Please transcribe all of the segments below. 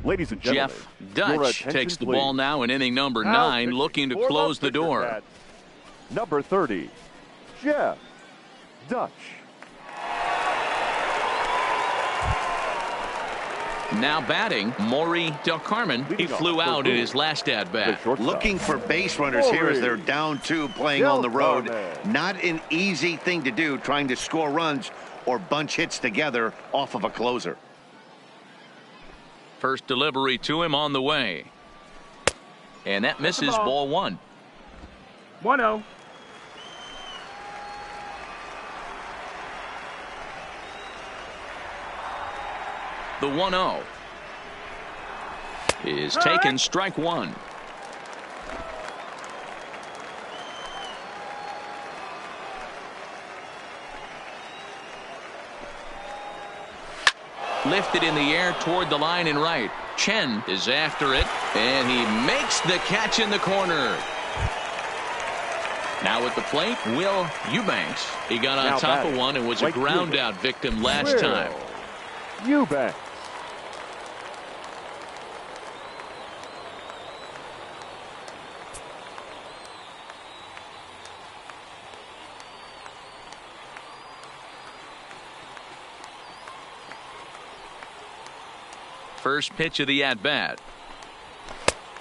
Ladies and gentlemen, Jeff Dutch takes the ball now in inning number 9, looking to close the door. Number 30, Jeff Dutch. Now batting, Maury Del Carmen. He flew out in his last at-bat. Looking for base runners here as they're down 2 playing on the road. Not an easy thing to do, trying to score runs or bunch hits together off of a closer. First delivery to him on the way. And that misses, ball 1. 1-0. The 1-0 is taken, strike 1. Lifted in the air toward the line and right. Chen is after it, and he makes the catch in the corner. Now at the plate, Will Eubanks. He got on top of one and was a ground out victim last time. Eubanks. First pitch of the at-bat.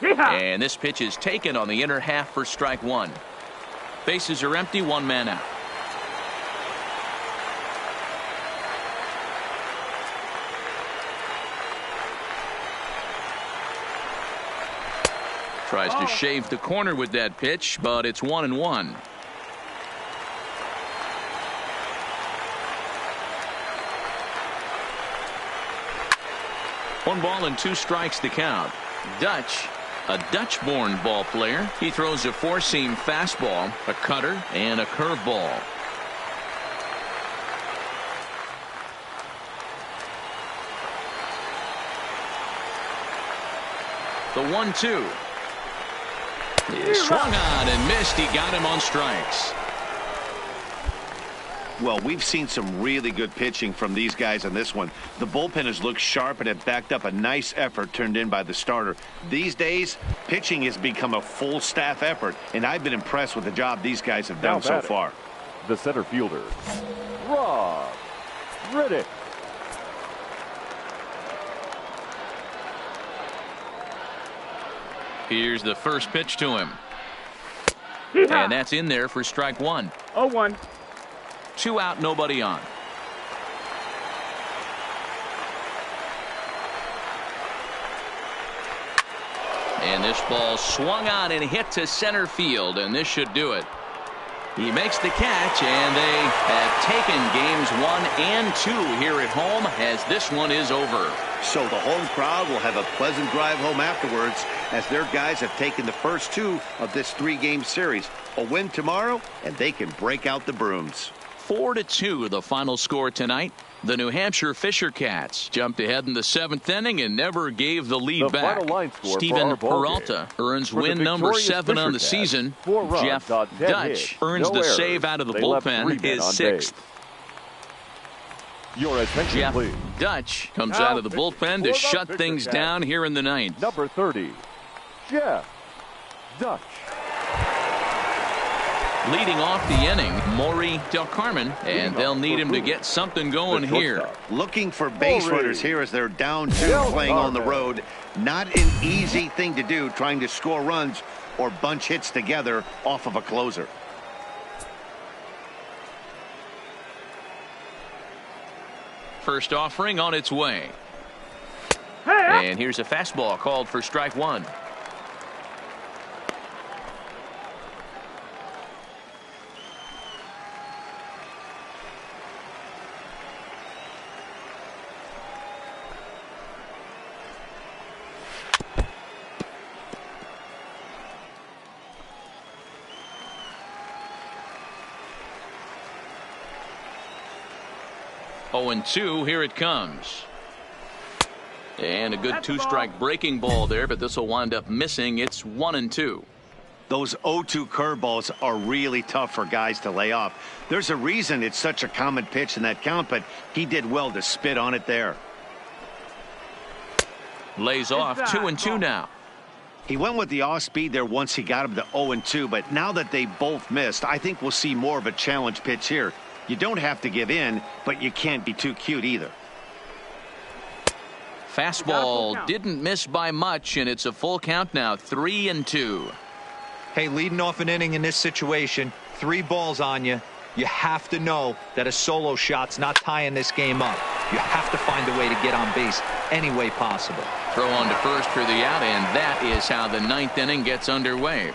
And this pitch is taken on the inner half for strike 1. Bases are empty, 1 man out. Tries to shave the corner with that pitch, but it's 1-1. One ball and 2 strikes to count. Dutch, a Dutch-born ball player. He throws a 4-seam fastball, a cutter, and a curveball. The 1-2 is swung on and missed. He got him on strikes. Well, we've seen some really good pitching from these guys on this one. The bullpen has looked sharp and have backed up a nice effort turned in by the starter. These days, pitching has become a full staff effort, and I've been impressed with the job these guys have done so far. The center fielder, Rob Riddick. Here's the first pitch to him. And that's in there for strike 1. 0-1. 2 out, nobody on. And this ball swung on and hit to center field, and this should do it. He makes the catch, and they have taken games 1 and 2 here at home, as this one is over. So the home crowd will have a pleasant drive home afterwards, as their guys have taken the first 2 of this 3-game series. A win tomorrow, and they can break out the brooms. 4-2 the final score tonight. The New Hampshire Fisher Cats jumped ahead in the 7th inning and never gave the lead back. Steven Peralta earns win number 7 on the season. Jeff Dutch earns the save out of the bullpen, his 6th. Jeff Dutch comes out of the bullpen to shut things down here in the 9th. Number 30, Jeff Dutch. Leading off the inning, Maury Del Carmen, and they'll need him to get something going here. Looking for base runners here as they're down 2 playing on the road. Not an easy thing to do, trying to score runs or bunch hits together off of a closer. First offering on its way. And here's a fastball called for strike 1. 0-2, here it comes. And a good two-strike breaking ball there, but this will wind up missing. It's 1-2. Those 0-2 curveballs are really tough for guys to lay off. There's a reason it's such a common pitch in that count, but he did well to spit on it there. Lays off 2-2 now. He went with the off speed there once he got him to 0-2, but now that they both missed, I think we'll see more of a challenge pitch here. You don't have to give in, but you can't be too cute either. Fastball didn't miss by much, and it's a full count now, 3-2. Hey, leading off an inning in this situation, 3 balls on you. You have to know that a solo shot's not tying this game up. You have to find a way to get on base any way possible. Throw on to first for the out, and that is how the 9th inning gets underway.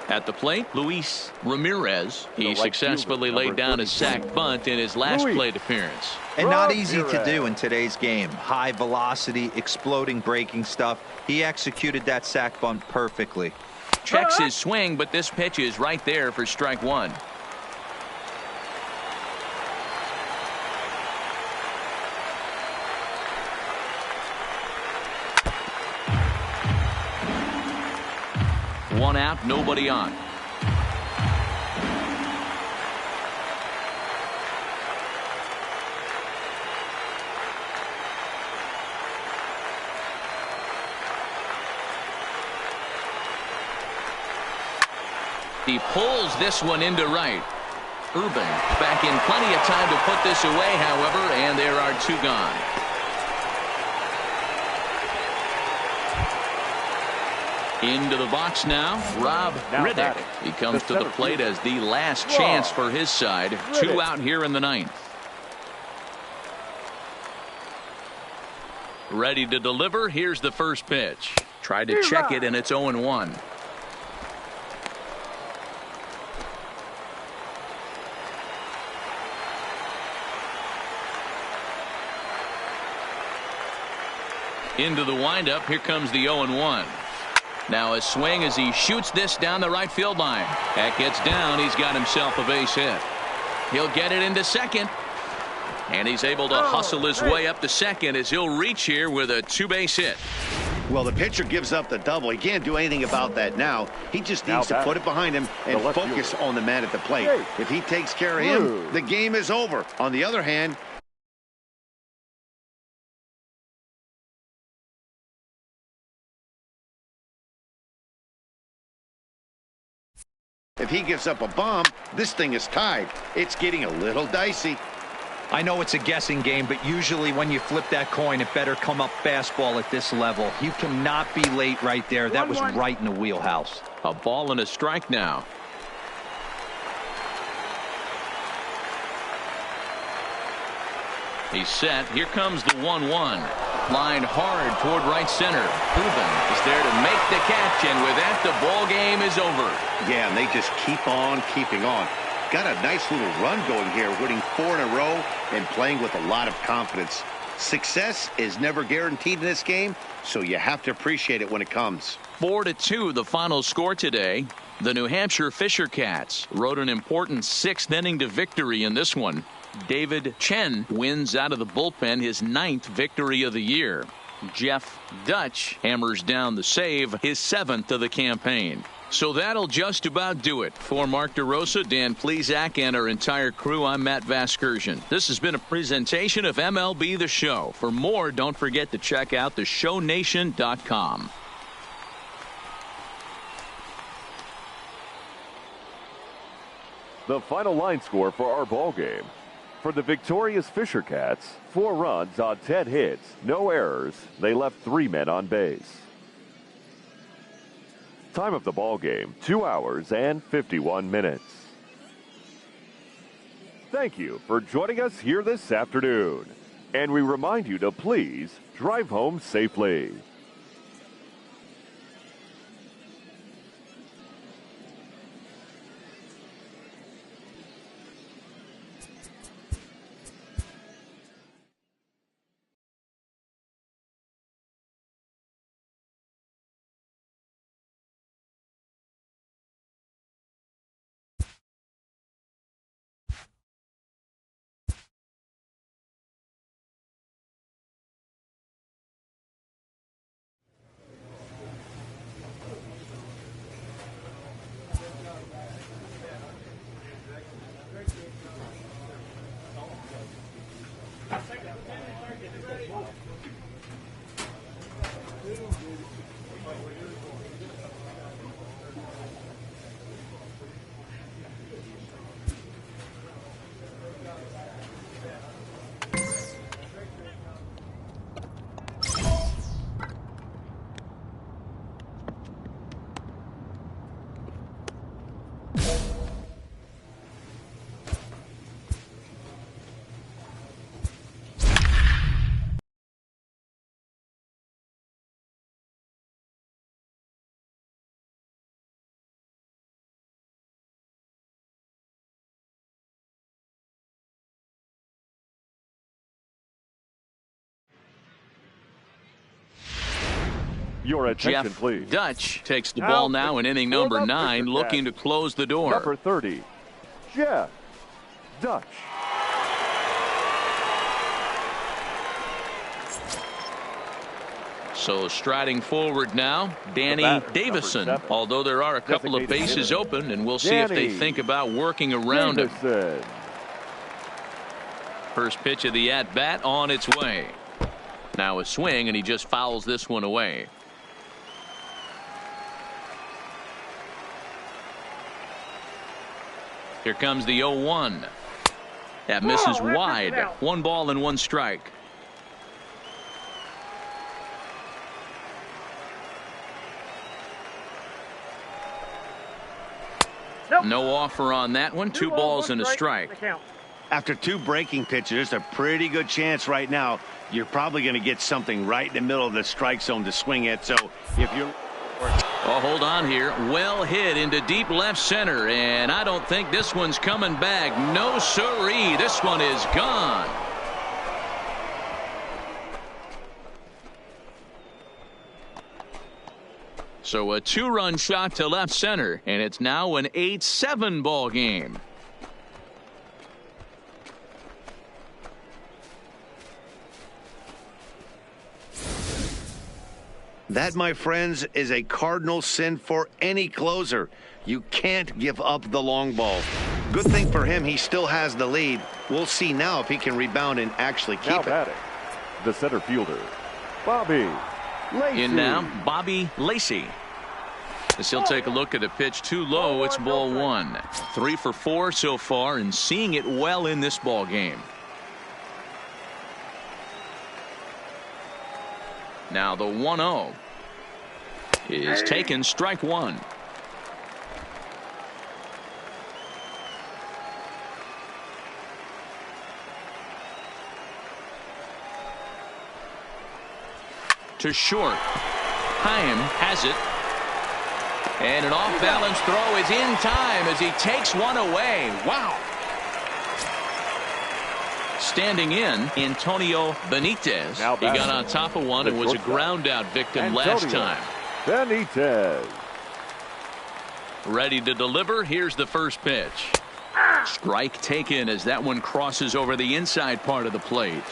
At the plate, Luis Ramirez. He successfully laid down a sac bunt in his last plate appearance. And not easy to do in today's game. High velocity, exploding breaking stuff. He executed that sac bunt perfectly. Checks his swing, but this pitch is right there for strike 1. One out, nobody on. He pulls this one into right. Urban back in plenty of time to put this away, however, and there are 2 gone. Into the box now, Rob Riddick. He comes to the plate as the last chance for his side. 2 out here in the 9th. Ready to deliver. Here's the first pitch. Tried to check it, and it's 0-1. Into the windup. Here comes the 0-1. Now a swing as he shoots this down the right field line. That gets down. He's got himself a base hit. He'll get it into second. And he's able to hustle his way up to second as he'll reach here with a 2-base hit. Well, the pitcher gives up the double. He can't do anything about that now. He just needs to put it behind him and focus on the man at the plate. If he takes care of him, the game is over. On the other hand, if he gives up a bomb, this thing is tied. It's getting a little dicey. I know it's a guessing game, but usually when you flip that coin, it better come up fastball at this level. You cannot be late right there. That was right in the wheelhouse. A ball and a strike now. He's set. Here comes the 1-1. Line hard toward right center. Ruben is there to make the catch, and with that, the ball game is over. Yeah, and they just keep on keeping on. Got a nice little run going here, winning 4 in a row and playing with a lot of confidence. Success is never guaranteed in this game, so you have to appreciate it when it comes. 4-2, the final score today. The New Hampshire Fisher Cats rode an important 6th inning to victory in this one. David Chen wins out of the bullpen, his 9th victory of the year. Jeff Dutch hammers down the save, his 7th of the campaign. So that'll just about do it. For Mark DeRosa, Dan Plesac, and our entire crew, I'm Matt Vasgersian. This has been a presentation of MLB The Show. For more, don't forget to check out theshownation.com. The final line score for our ball game. For the victorious Fisher Cats, 4 runs on 10 hits, no errors. They left 3 men on base. Time of the ball game, 2 hours and 51 minutes. Thank you for joining us here this afternoon. And we remind you to please drive home safely. Your attention, Jeff please. Dutch takes the ball now in inning number 9, looking to close the door. Number 30, Jeff Dutch. So striding forward now, Danny Davison, although there are a couple of bases open, and we'll see if they think about working around him. First pitch of the at-bat on its way. Now a swing, and he just fouls this one away. Here comes the 0-1. That misses wide. 1 ball and 1 strike. No offer on that one. 2 balls and a strike. After 2 breaking pitches, there's a pretty good chance right now you're probably going to get something right in the middle of the strike zone to swing at. So if you're... Oh, hold on here. Well hit into deep left center, and I don't think this one's coming back. No siree. This one is gone. So a 2-run shot to left center, and it's now an 8-7 ball game. That, my friends, is a cardinal sin for any closer. You can't give up the long ball. Good thing for him, he still has the lead. We'll see now if he can rebound and actually keep now it. Batting, the center fielder, Bobby Lacey. In now, Bobby Lacey. As he'll take a look at a pitch too low, it's ball 1. 3 for 4 so far, and seeing it well in this ball game. Now the 1-0 is taken, strike 1. To short. Chaim has it. And an off-balance throw is in time as he takes one away. Wow. Standing in, Antonio Benitez. He got on top of one and was a ground-out victim last time. Benitez. Ready to deliver. Here's the first pitch. Strike taken as that one crosses over the inside part of the plate.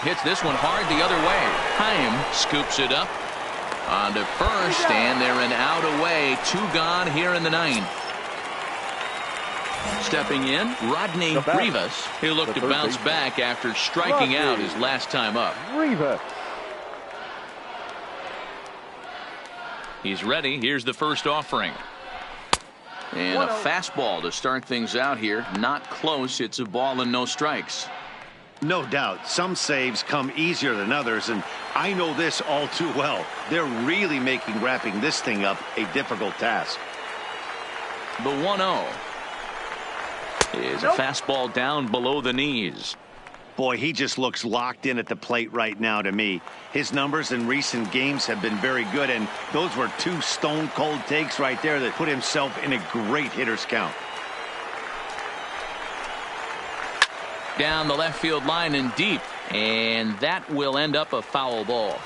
Hits this one hard the other way. Chaim scoops it up onto first, and they're an out away. 2 gone here in the 9th. Stepping in, Rodney Rivas. He'll look to bounce back after striking out his last time up. Rivas. He's ready. Here's the first offering. And a fastball to start things out here. Not close. It's a ball and no strikes. No doubt, some saves come easier than others, and I know this all too well. They're really making wrapping this thing up a difficult task. The 1-0 is a fastball down below the knees. Boy, he just looks locked in at the plate right now to me. His numbers in recent games have been very good, and those were 2 stone-cold takes right there that put himself in a great hitter's count. Down the left field line and deep, and that will end up a foul ball.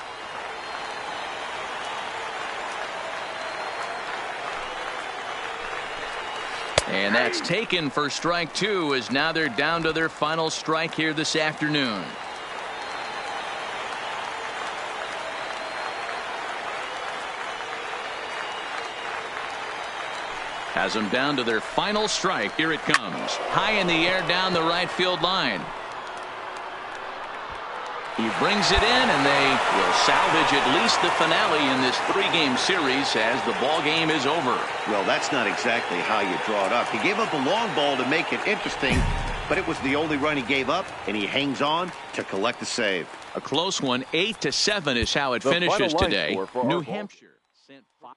And that's taken for strike 2, as now they're down to their final strike here this afternoon. Has them down to their final strike. Here it comes. High in the air down the right field line. He brings it in, and they will salvage at least the finale in this 3-game series as the ball game is over. Well, that's not exactly how you draw it up. He gave up a long ball to make it interesting, but it was the only run he gave up, and he hangs on to collect the save. A close one. 8-7 is how it finishes today. New Hampshire sent 5.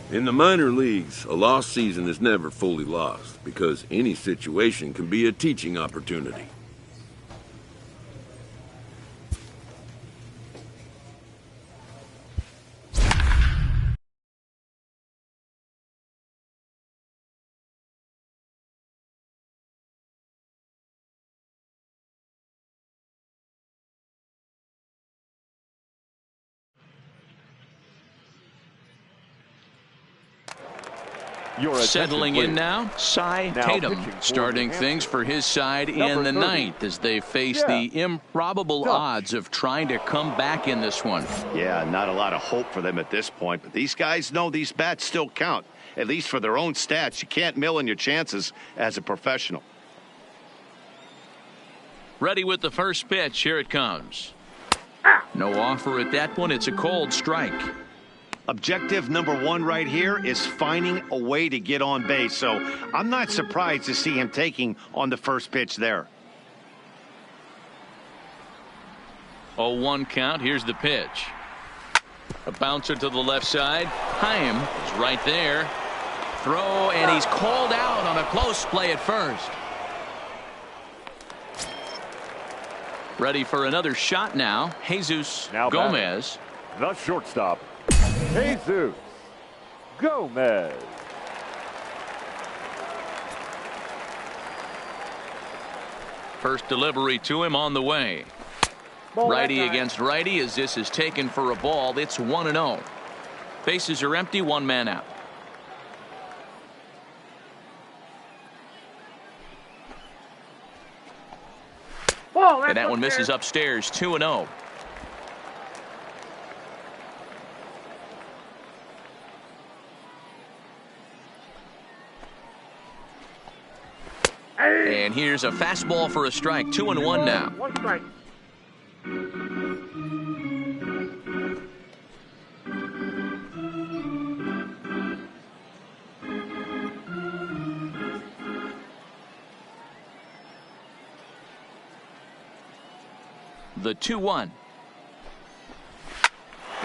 In the minor leagues, a lost season is never fully lost because any situation can be a teaching opportunity. Settling in now, Cy Tatum starting things for his side in the ninth as they face the improbable odds of trying to come back in this one. Yeah, not a lot of hope for them at this point, but these guys know these bats still count, at least for their own stats. You can't mill in your chances as a professional. Ready with the first pitch. Here it comes. No offer at that one. It's a cold strike. Objective number one right here is finding a way to get on base. So I'm not surprised to see him taking on the first pitch there. 0-1 count. Here's the pitch. A bouncer to the left side. Chaim is right there. Throw, and he's called out on a close play at first. Ready for another shot now. Jesus Gomez. The shortstop, Jesus Gomez. First delivery to him on the way. Righty against righty as this is taken for a ball. It's 1-0. Bases are empty, one man out. And that one misses upstairs. 2-0. And here's a fastball for a strike. 2-1 now. One strike. The 2-1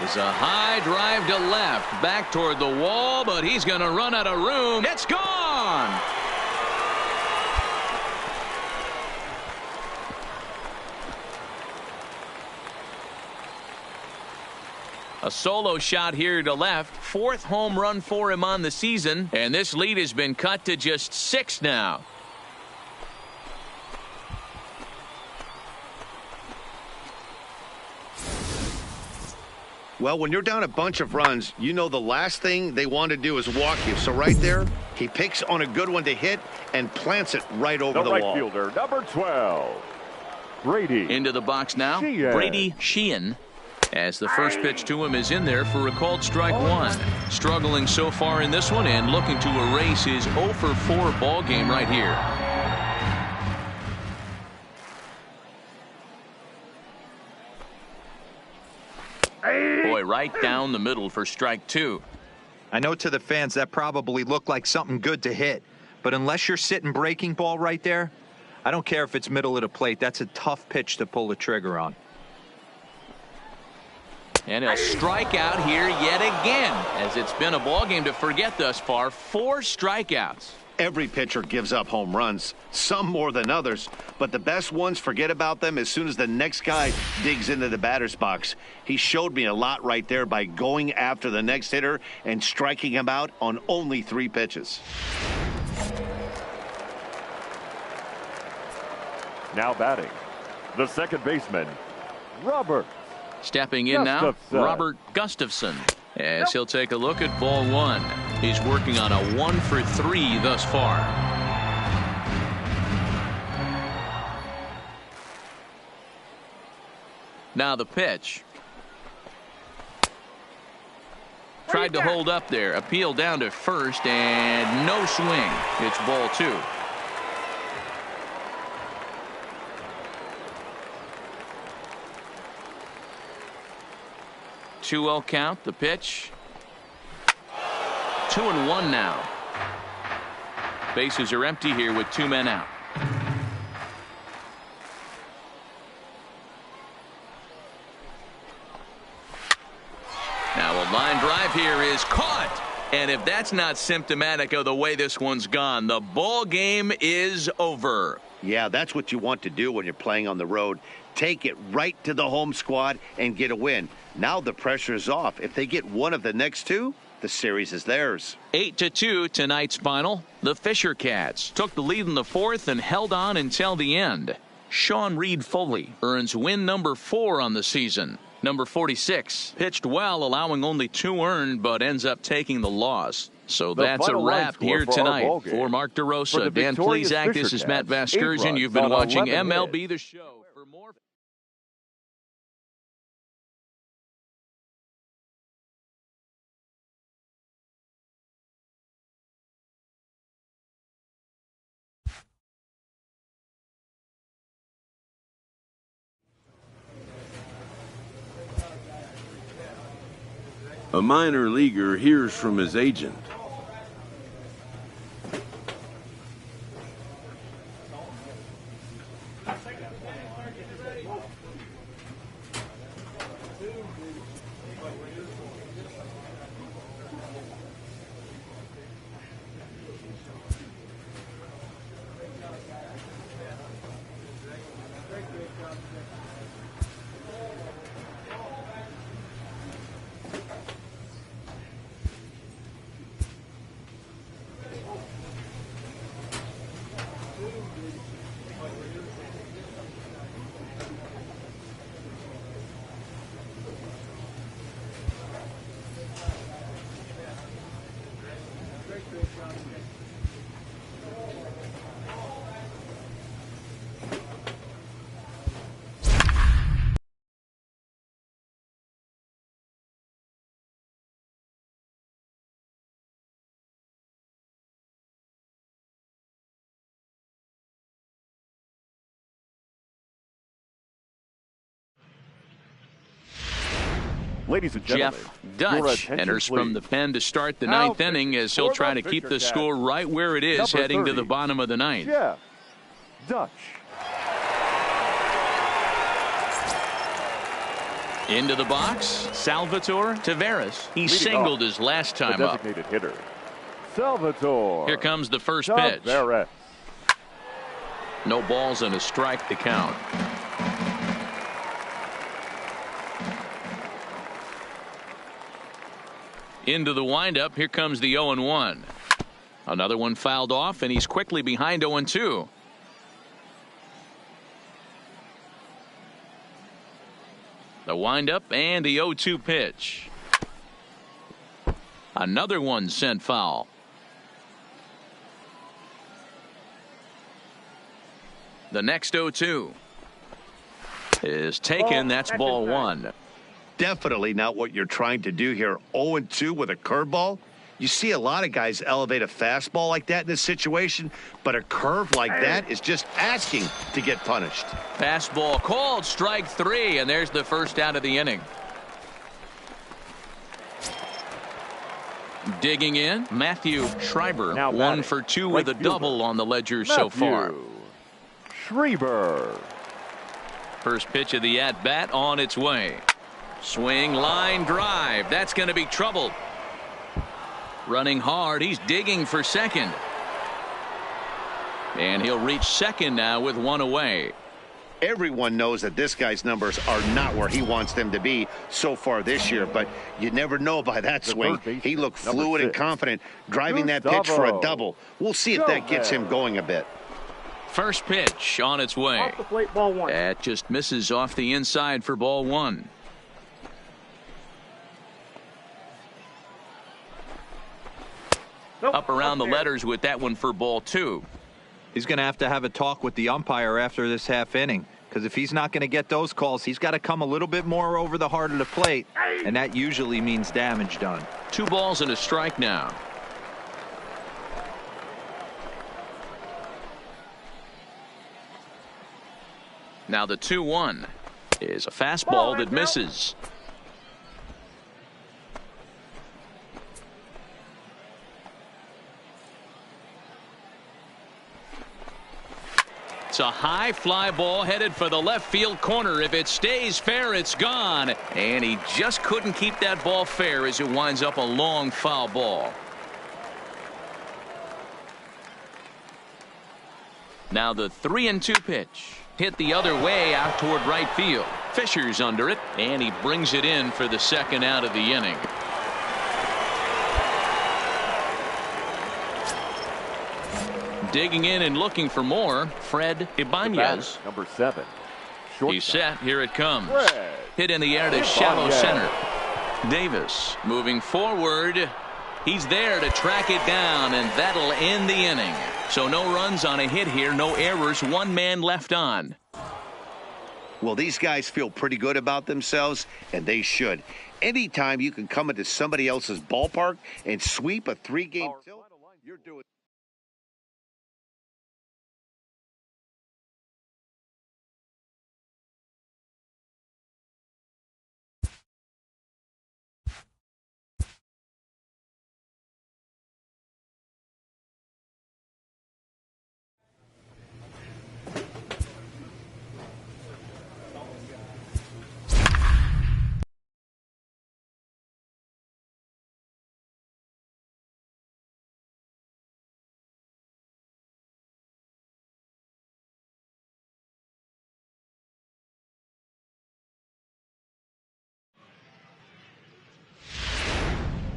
is a high drive to left, back toward the wall, but he's going to run out of room. It's gone. A solo shot here to left. Fourth home run for him on the season, and this lead has been cut to just 6 now. Well, when you're down a bunch of runs, you know the last thing they want to do is walk you. So right there, he picks on a good one to hit and plants it right over the right wall. Fielder, number 12, Brady. Into the box now, Brady Sheehan. As the first pitch to him is in there for a called strike one. Struggling so far in this one and looking to erase his 0-for-4 ball game right here. Boy, right down the middle for strike two. I know to the fans that probably looked like something good to hit, but unless you're sitting breaking ball right there, I don't care if it's middle of the plate. That's a tough pitch to pull the trigger on. And he'll strike out here yet again, as it's been a ball game to forget thus far. 4 strikeouts. Every pitcher gives up home runs, some more than others, but the best ones forget about them as soon as the next guy digs into the batter's box. He showed me a lot right there by going after the next hitter and striking him out on only 3 pitches. Now batting, the second baseman, Robert. Stepping in now, Robert Gustafson, as he'll take a look at ball one. He's working on a 1-for-3 thus far. Now the pitch. Tried to hold up there, appeal down to first, and no swing. It's ball 2. 2-0 count. The pitch. 2-1 now. Bases are empty here with 2 men out. Now a line drive here is caught. And if that's not symptomatic of the way this one's gone, the ball game is over. Yeah, that's what you want to do when you're playing on the road. Take it right to the home squad and get a win. Now the pressure is off. If they get one of the next two, the series is theirs. 8-2 tonight's final. The Fisher Cats took the lead in the fourth and held on until the end. Sean Reed Foley earns win number 4 on the season. Number 46 pitched well, allowing only 2 earned, but ends up taking the loss. So that's a wrap here tonight. For Mark DeRosa, Dan Plesac, this is Matt Vasgersian. You've been watching MLB The Show. For more. A minor leaguer hears from his agent. Ladies and gentlemen, Jeff Dutch enters from the pen to start the ninth inning as he'll try to keep the score right where it is heading to the bottom of the ninth. Jeff Dutch. Into the box, Salvatore Taveras. He singled his last time up. Designated hitter, Salvatore. Here comes the first pitch. Taveras. No balls and a strike to count. Into the windup. Here comes the 0-1. Another one fouled off, and he's quickly behind 0-2. The windup and the 0-2 pitch. Another one sent foul. The next 0-2 is taken. That's ball 1. Definitely not what you're trying to do here. 0-2 with a curveball. You see a lot of guys elevate a fastball like that in this situation, but a curve like that is just asking to get punished. Fastball called, strike 3, and there's the first out of the inning. Digging in, Matthew Schreiber, 1 for 2 with a double on the ledger so far. Schreiber. First pitch of the at-bat on its way. Swing, line, drive. That's going to be trouble. Running hard. He's digging for second. And he'll reach second now with 1 away. Everyone knows that this guy's numbers are not where he wants them to be so far this year, but you never know by that swing. He looked fluid and confident driving that pitch for a double. We'll see if that gets him going a bit. First pitch on its way. Off the plate, ball 1. That just misses off the inside for ball 1. Up around the letters with that one for ball 2. He's going to have a talk with the umpire after this half inning, because if he's not going to get those calls, he's got to come a little bit more over the heart of the plate, and that usually means damage done. 2 balls and a strike now. Now the 2-1 is a fastball that misses. It's a high fly ball headed for the left field corner. If it stays fair, it's gone. And he just couldn't keep that ball fair as it winds up a long foul ball. Now the 3-2 pitch. Hit the other way out toward right field. Fisher's under it, and he brings it in for the second out of the inning. Digging in and looking for more, Fred Ibanez. Number 7. He's set. Here it comes. Fred Hit in the air to shallow center. Davis moving forward. He's there to track it down, and that'll end the inning. So no runs on a hit here, no errors, one man left on. Well, these guys feel pretty good about themselves, and they should. Anytime you can come into somebody else's ballpark and sweep a 3-game tilt, you're doing.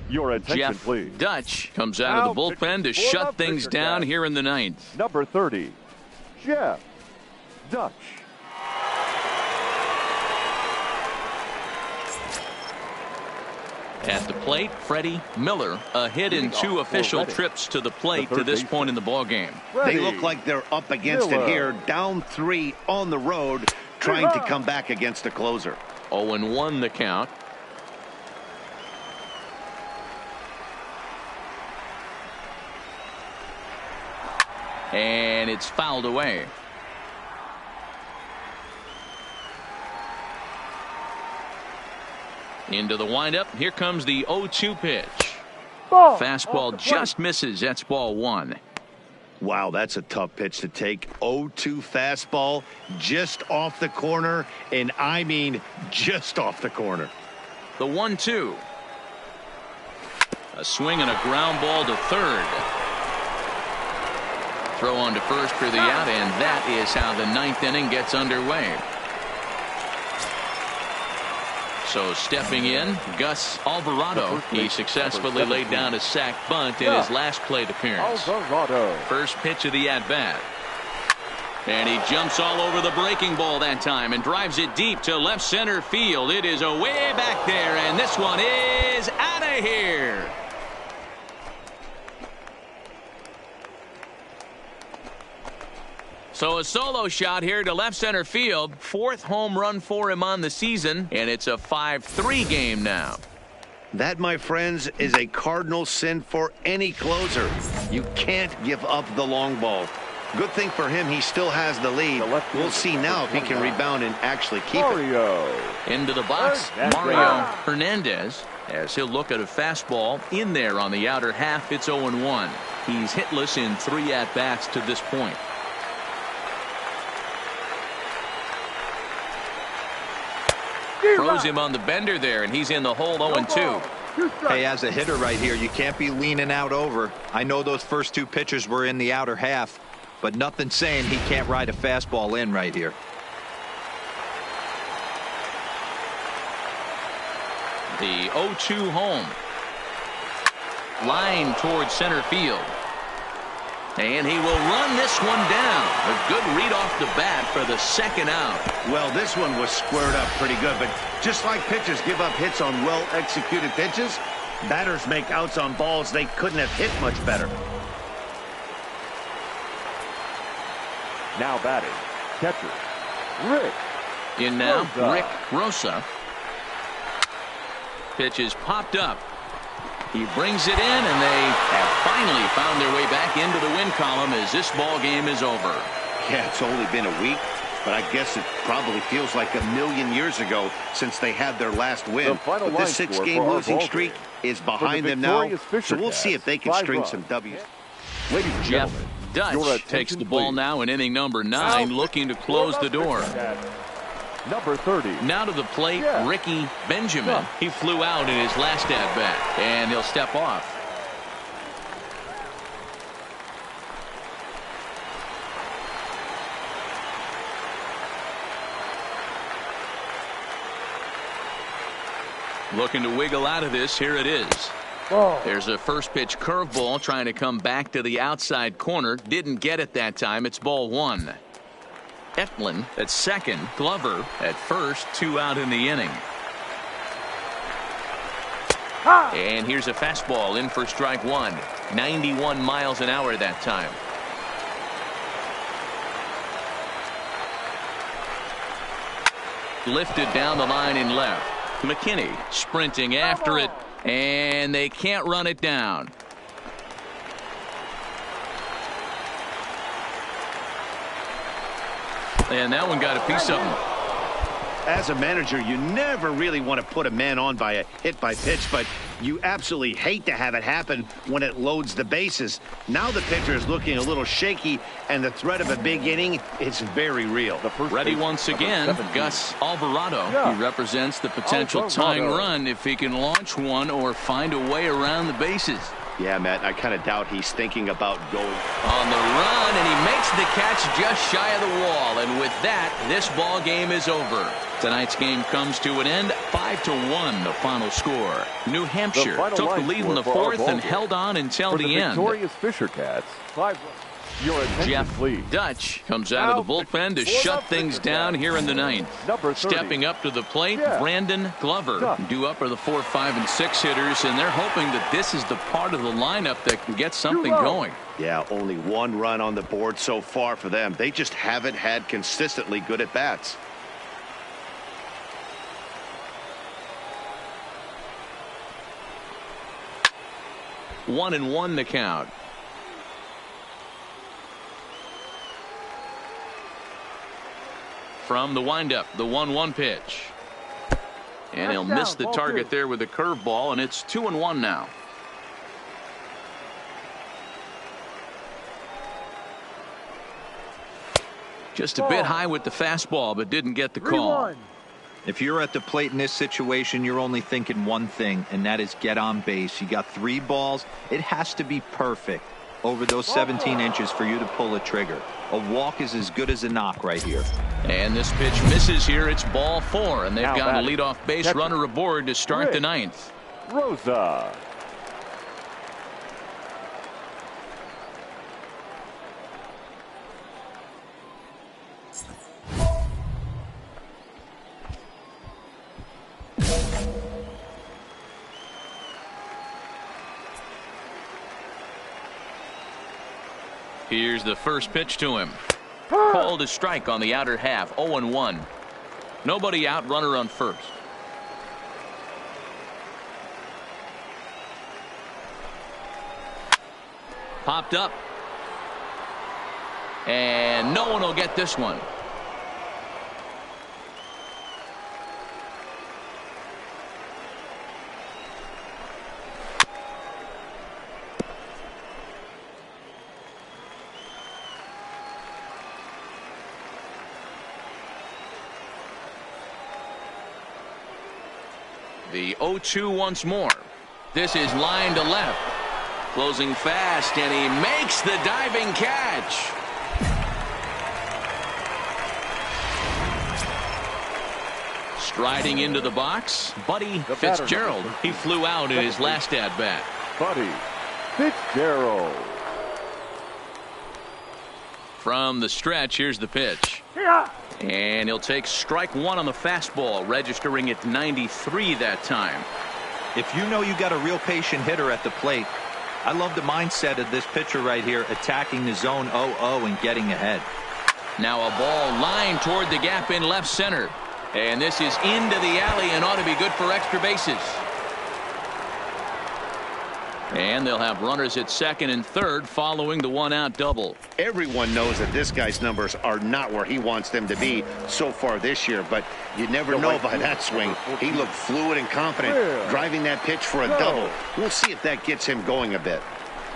Your attention, Jeff please. Dutch comes out of the bullpen to shut things down here in the ninth. Number 30, Jeff Dutch. At the plate, Freddie Miller, a hit in 2 official trips to the plate to this point in the ballgame. They look like they're up against it here, down 3 on the road, trying to come back against a closer. 0-1 the count. And it's fouled away. Into the windup. Here comes the 0-2 pitch. Fastball just misses. That's ball 1. Wow, that's a tough pitch to take. 0-2 fastball just off the corner, and I mean just off the corner. The 1-2. A swing and a ground ball to third. Throw on to first for the out, and that is how the ninth inning gets underway. So stepping in, Gus Alvarado. He successfully laid down a sac bunt in his last plate appearance. Alvarado. First pitch of the at-bat. And he jumps all over the breaking ball that time and drives it deep to left center field. It is away back there, and this one is out of here. So a solo shot here to left center field. 4th home run for him on the season, and it's a 5-3 game now. That, my friends, is a cardinal sin for any closer. You can't give up the long ball. Good thing for him, he still has the lead. We'll see now if he can rebound and actually keep it. Into the box, Mario Hernandez, as he'll look at a fastball in there on the outer half. It's 0-1. He's hitless in 3 at-bats to this point. Throws him on the bender there, and he's in the hole. 0-2. Hey, as a hitter right here, you can't be leaning out over. I know those first 2 pitches were in the outer half, but nothing saying he can't ride a fastball in right here. The 0-2 home. Line towards center field. And he will run this one down. A good read off the bat for the second out. Well, this one was squared up pretty good, but just like pitchers give up hits on well-executed pitches, batters make outs on balls they couldn't have hit much better. Now batting, catcher, Rick. In now, Rick Rosa. Pitch is popped up. He brings it in, and they have finally found their way back into the win column as this ball game is over. Yeah, it's only been a week, but I guess it probably feels like a million years ago since they had their last win. But this 6-game losing streak is behind them now, so we'll see if they can string some W's. Ladies and Jeff gentlemen, Dutch takes the ball now in inning number 9, looking to close the door. Number 30. Now to the plate, Ricky Benjamin. He flew out in his last at-bat, and he'll step off. Looking to wiggle out of this. Here it is. There's a first pitch curveball trying to come back to the outside corner. Didn't get it that time. It's ball one. Eklund at second. Glover at first. 2 out in the inning. And here's a fastball in for strike one. 91 miles an hour that time. Lifted down the line in left. McKinney sprinting after it. And they can't run it down. And that one got a piece of him. As a manager, you never really want to put a man on by a hit by pitch, but you absolutely hate to have it happen when it loads the bases. Now the pitcher is looking a little shaky, and the threat of a big inning is very real. Ready once again, Gus Alvarado. He represents the potential tying run if he can launch one or find a way around the bases. Yeah, Matt, I kind of doubt he's thinking about going on the run, and he makes the catch just shy of the wall. And with that, this ball game is over. Tonight's game comes to an end, 5-1 the final score. New Hampshire took the lead in the fourth and held on until the end. Victorious Fisher Cats, 5-1. Jeff Dutch comes out of the bullpen to shut things down here in the ninth. Stepping up to the plate, Brandon Glover. Due up are the 4, 5, and 6 hitters, and they're hoping that this is the part of the lineup that can get something going. Yeah, only 1 run on the board so far for them. They just haven't had consistently good at-bats. One and one the count. From the windup, the 1-1 pitch. And he'll miss the target there with a curveball, and it's 2-1 now. Just a bit high with the fastball, but didn't get the call. If you're at the plate in this situation, you're only thinking one thing, and that is get on base. You got 3 balls. It has to be perfect over those 17 inches for you to pull a trigger. A walk is as good as a knock right here. And this pitch misses here. It's ball 4, and they've got a leadoff base runner aboard to start the ninth. Rosa. Here's the first pitch to him. Called a strike on the outer half. 0-1. Nobody out, runner on first. Popped up. And no one will get this one. The 0-2 once more. This is line to left. Closing fast, and he makes the diving catch. Striding into the box, Buddy Fitzgerald. He flew out in his last at-bat. Buddy Fitzgerald. From the stretch, here's the pitch. And he'll take strike 1 on the fastball, registering at 93 that time. If you know you got a real patient hitter at the plate, I love the mindset of this pitcher right here, attacking the zone 0-0 and getting ahead. Now a ball lined toward the gap in left center. And this is into the alley and ought to be good for extra bases. And they'll have runners at second and third following the 1-out double. Everyone knows that this guy's numbers are not where he wants them to be so far this year, but you never know by that swing. He looked fluid and confident, driving that pitch for a double. We'll see if that gets him going a bit.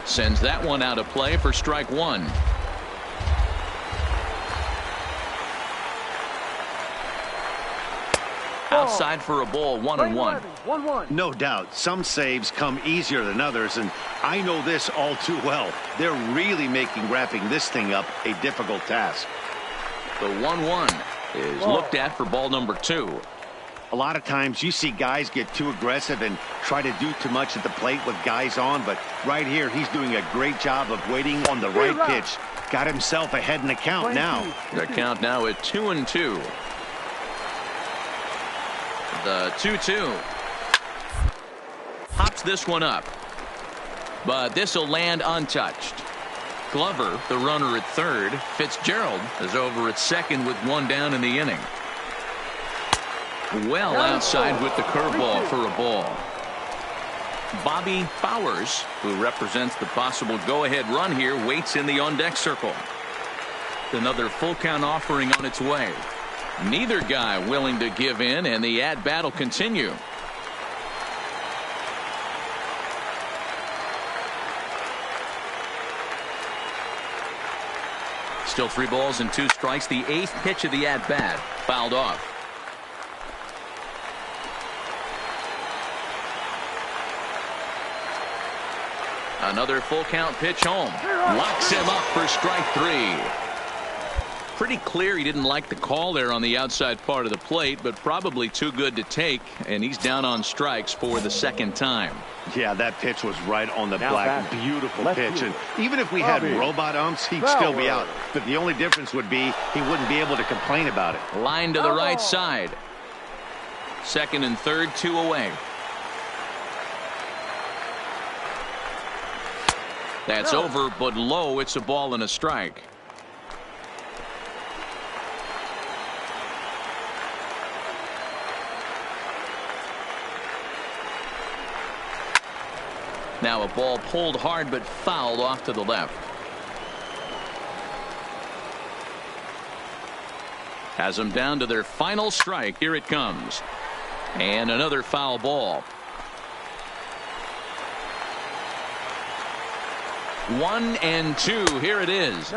Sends that one out of play for strike 1. Outside for a ball, 1-1. No doubt, some saves come easier than others, and I know this all too well. They're really making wrapping this thing up a difficult task. The 1-1 is looked at for ball number 2. A lot of times you see guys get too aggressive and try to do too much at the plate with guys on, but right here he's doing a great job of waiting on the right pitch. Got himself ahead in the count now. The count now at 2-2. The 2-2. Hops this one up, but this will land untouched. Glover, the runner at third. Fitzgerald is over at second with one down in the inning. Well outside with the curveball for a ball. Bobby Bowers, who represents the possible go-ahead run here, waits in the on-deck circle. Another full count offering on its way. Neither guy willing to give in, and the at-bat will continue. Still 3 balls and 2 strikes. The 8th pitch of the at-bat fouled off. Another full count pitch home. Locks him up for strike 3. Pretty clear he didn't like the call there on the outside part of the plate, but probably too good to take, and he's down on strikes for the second time. Yeah, that pitch was right on the black. Beautiful pitch. And even if we had robot umps, he'd still be out. But the only difference would be he wouldn't be able to complain about it. Line to the right side. Second and third, 2 away. That's over, but low. It's a ball and a strike. Now a ball pulled hard but fouled off to the left. Has them down to their final strike. Here it comes. And another foul ball. 1-2. Here it is.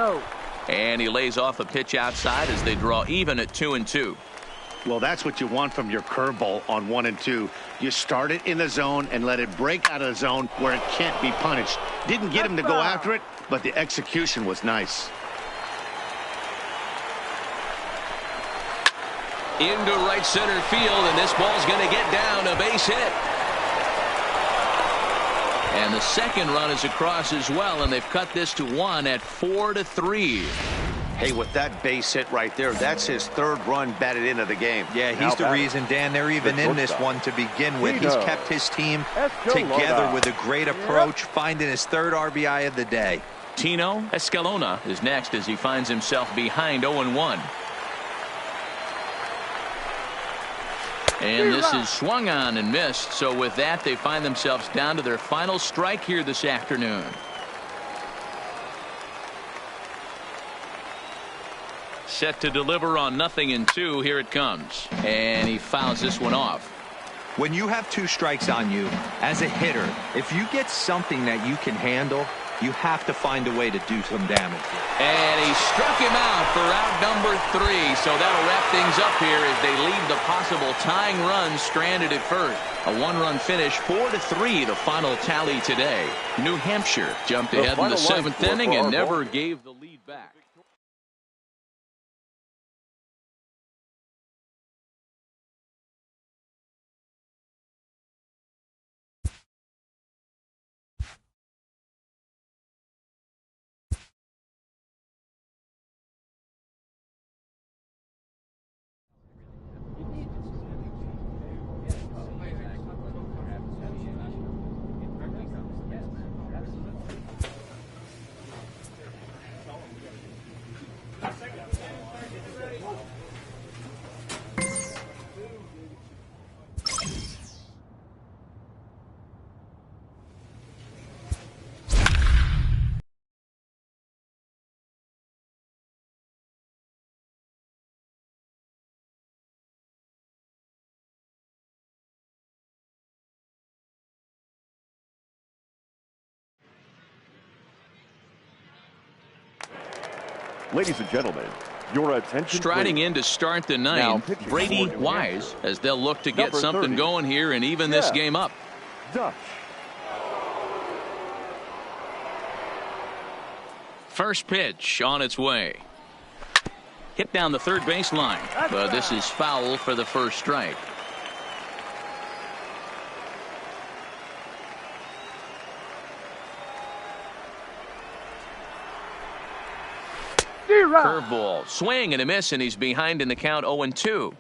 And he lays off a pitch outside as they draw even at 2-2. Well, that's what you want from your curveball on 1-2. You start it in the zone and let it break out of the zone where it can't be punished. Didn't get him to go after it, but the execution was nice. Into right center field, and this ball's going to get down, a base hit. And the second run is across as well, and they've cut this to 1 at 4-3. Hey, with that base hit right there, that's his 3rd run batted into the game. Yeah, he's the reason, Dan, they're even in this one to begin with. He's kept his team together with a great approach, finding his 3rd RBI of the day. Tino Escalona is next as he finds himself behind 0-1. And this is swung on and missed. So with that, they find themselves down to their final strike here this afternoon. Set to deliver on 0-2. Here it comes. And he fouls this one off. When you have 2 strikes on you, as a hitter, if you get something that you can handle, you have to find a way to do some damage. And he struck him out for out number 3. So that'll wrap things up here as they leave the possible tying run stranded at first. A 1-run finish, 4-3, the final tally today. New Hampshire jumped ahead in the 7th inning and never gave the lead back. Ladies and gentlemen, your attention. Striding in to start the 9th, Brady Wise, as they'll look to get something going here and even this game up. Dutch. First pitch on its way. Hit down the third baseline, but this is foul for the first strike. Curveball, swing and a miss, and he's behind in the count 0-2.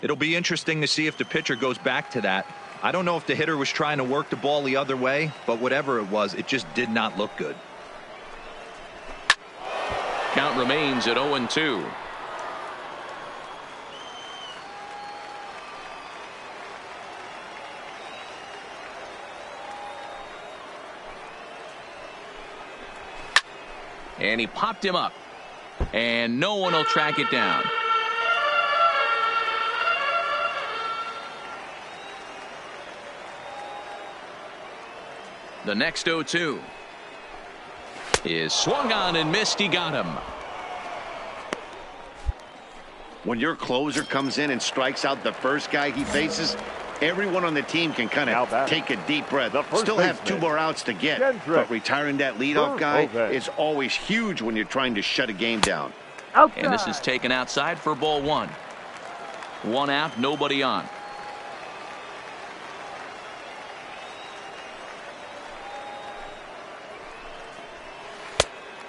It'll be interesting to see if the pitcher goes back to that. I don't know if the hitter was trying to work the ball the other way, but whatever it was, it just did not look good. Count remains at 0-2. And he popped him up. And no one will track it down. The next 0-2 is swung on and missed. He got him. When your closer comes in and strikes out the first guy he faces, everyone on the team can kind of take a deep breath. Still have 2 more outs to get, but retiring that leadoff guy is always huge when you're trying to shut a game down. And this is taken outside for ball 1. 1 out, nobody on.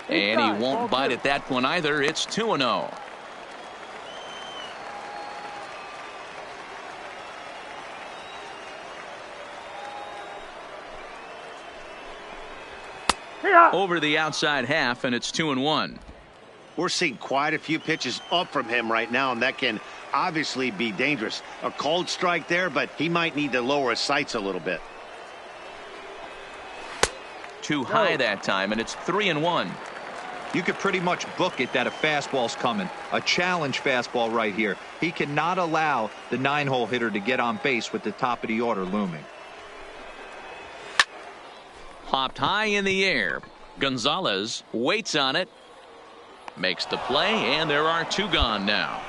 And he won't bite at that one either. It's 2-0. Over the outside half, and it's 2-1. We're seeing quite a few pitches up from him right now, and that can obviously be dangerous. A called strike there, but he might need to lower his sights a little bit. Too high that time, and it's 3-1. You could pretty much book it that a fastball's coming. A challenge fastball right here. He cannot allow the 9-hole hitter to get on base with the top of the order looming. Popped high in the air. Gonzalez waits on it. Makes the play, and there are 2 gone now.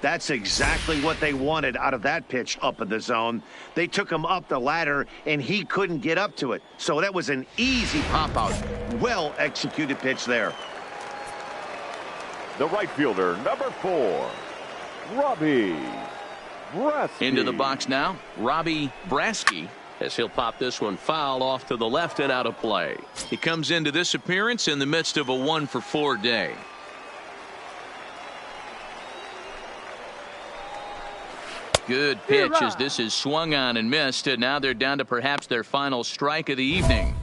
That's exactly what they wanted out of that pitch up in the zone. They took him up the ladder, and he couldn't get up to it. So that was an easy pop-out. Well-executed pitch there. The right fielder, number 4, Robbie Brasky. Into the box now, Robbie Brasky, as he'll pop this one foul off to the left and out of play. He comes into this appearance in the midst of a 1-for-4 day. Good pitch as this is swung on and missed, and now they're down to perhaps their final strike of the evening.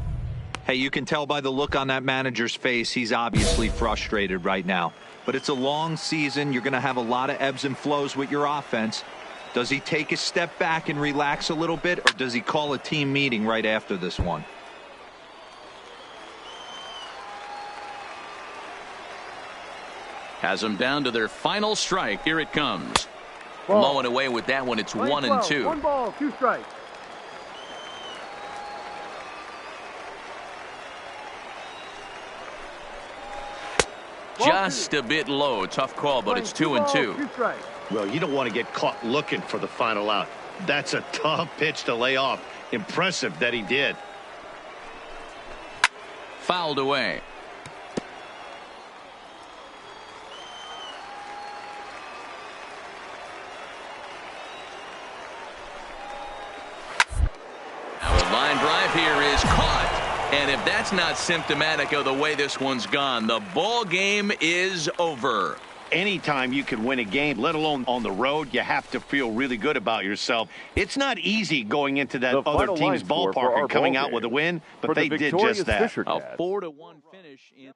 Hey, you can tell by the look on that manager's face, he's obviously frustrated right now. But it's a long season. You're going to have a lot of ebbs and flows with your offense. Does he take a step back and relax a little bit, or does he call a team meeting right after this one? Has them down to their final strike. Here it comes. Low and away with that one. It's 1-2. 1 ball, 2 strikes. Just a bit low. Tough call, but it's 2-2. Well, you don't want to get caught looking for the final out. That's a tough pitch to lay off. Impressive that he did. Fouled away. Line drive here is caught, and if that's not symptomatic of the way this one's gone, the ball game is over. Anytime you can win a game, let alone on the road, you have to feel really good about yourself. It's not easy going into that other team's ballpark and coming out with a win, but they did just that. A 4-1 finish in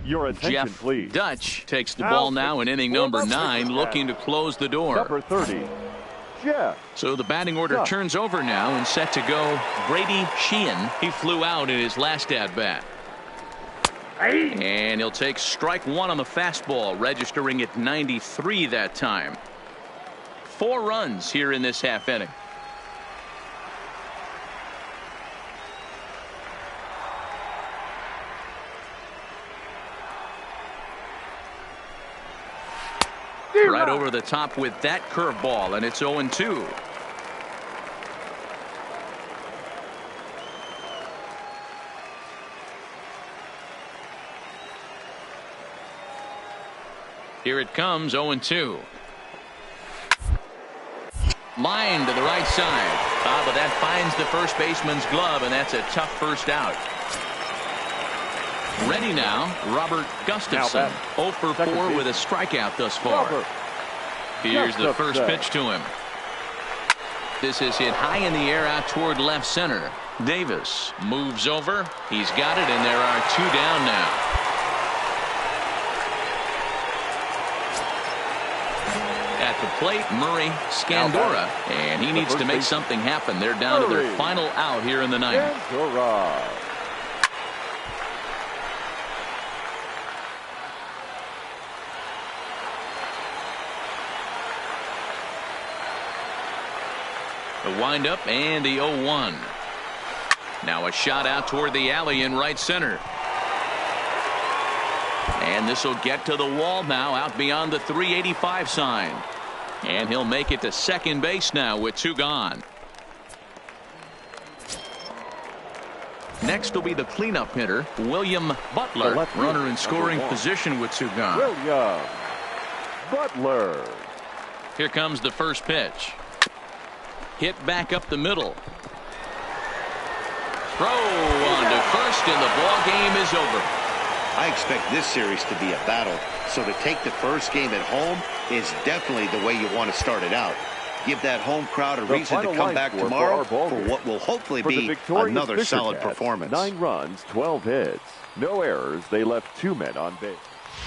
Your attention, Jeff please. Dutch takes the ball now in inning number 9, looking to close the door. Number 30, Jeff. So the batting order turns over now and set to go Brady Sheehan. He flew out in his last at-bat. And he'll take strike 1 on the fastball, registering at 93 that time. 4 runs here in this half inning. Right over the top with that curveball, and it's 0-2. Here it comes, 0-2. Line to the right side. But that finds the first baseman's glove, and that's a tough first out. Ready now, Robert Gustafson. 0 for 4 with a strikeout thus far. Here's the first pitch to him. This is hit high in the air out toward left center. Davis moves over. He's got it, and there are 2 down now. At the plate, Murray Scandora, and he needs to make something happen. They're down to their final out here in the 9th. The windup and the 0-1. Now a shot out toward the alley in right center. And this will get to the wall now out beyond the 385 sign. And he'll make it to second base now with 2 gone. Next will be the cleanup hitter, William Butler. Runner in scoring position with 2 gone. William Butler. Here comes the first pitch. Hit back up the middle. Throw on to first, and the ball game is over. I expect this series to be a battle, so to take the first game at home is definitely the way you want to start it out. Give that home crowd a reason to come back tomorrow for what will hopefully be another solid performance. 9 runs, 12 hits, no errors. They left 2 men on base.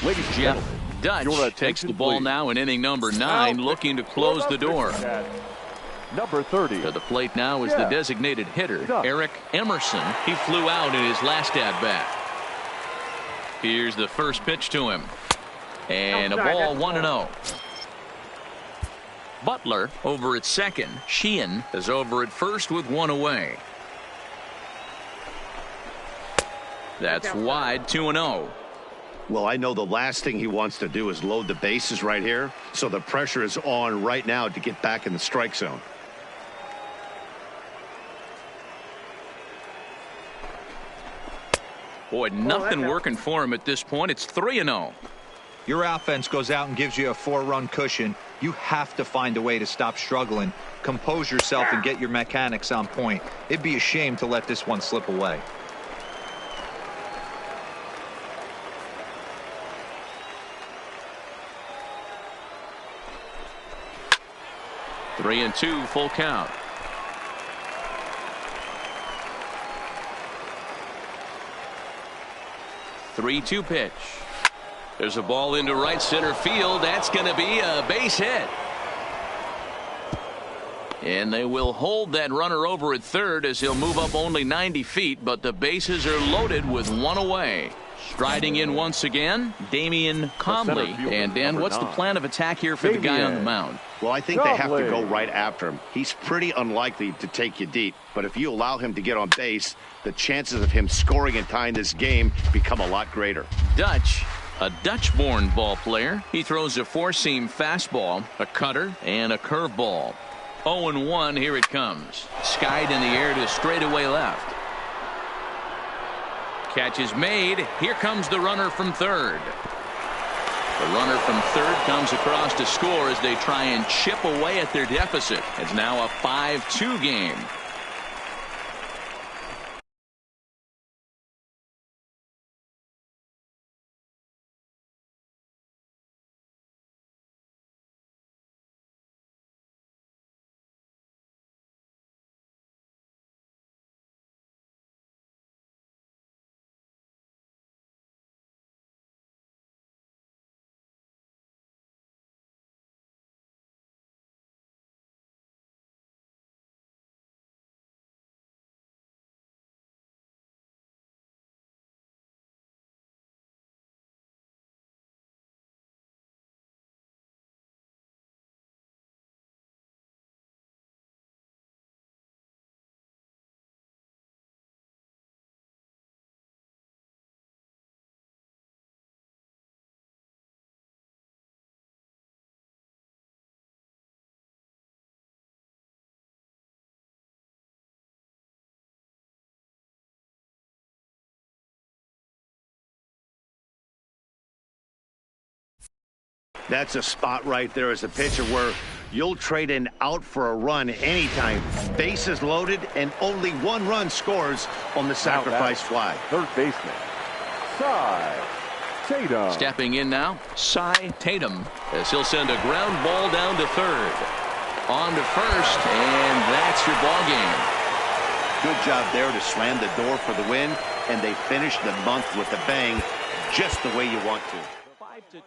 Ladies and gentlemen, Dutch takes the ball now in inning number 9, looking to close the door. Number 30. To the plate now is the designated hitter, Eric Emerson. He flew out in his last at-bat. Here's the first pitch to him. And a ball, 1-0. Butler over at second. Sheehan is over at first with 1 away. That's wide, 2-0. Well, I know the last thing he wants to do is load the bases right here, so the pressure is on right now to get back in the strike zone. Boy, nothing working for him at this point. It's 3-0. Your offense goes out and gives you a 4-run cushion. You have to find a way to stop struggling. Compose yourself and get your mechanics on point. It'd be a shame to let this one slip away. Three and two, full count. Three-two pitch. There's a ball into right center field. That's going to be a base hit. And they will hold that runner over at third as he'll move up only 90 feet, but the bases are loaded with 1 away. Striding in once again, Damian Comley. And Dan, what's the plan of attack here for the guy on the mound? Well, I think they have to go right after him. He's pretty unlikely to take you deep, but if you allow him to get on base, the chances of him scoring and tying this game become a lot greater. Dutch, a Dutch-born ball player. He throws a four-seam fastball, a cutter, and a curveball. 0-1, here it comes. Skied in the air to straightaway left. Catch is made. Here comes the runner from third. The runner from third comes across to score as they try and chip away at their deficit. It's now a 5-2 game. That's a spot right there as a pitcher where you'll trade an out for a run anytime. Bases loaded, and only one run scores on the sacrifice fly. Third baseman, Cy Tatum. Stepping in now, Cy Tatum, as he'll send a ground ball down to third. On to first, and that's your ball game. Good job there to slam the door for the win, and they finish the month with a bang, just the way you want to. 5-2.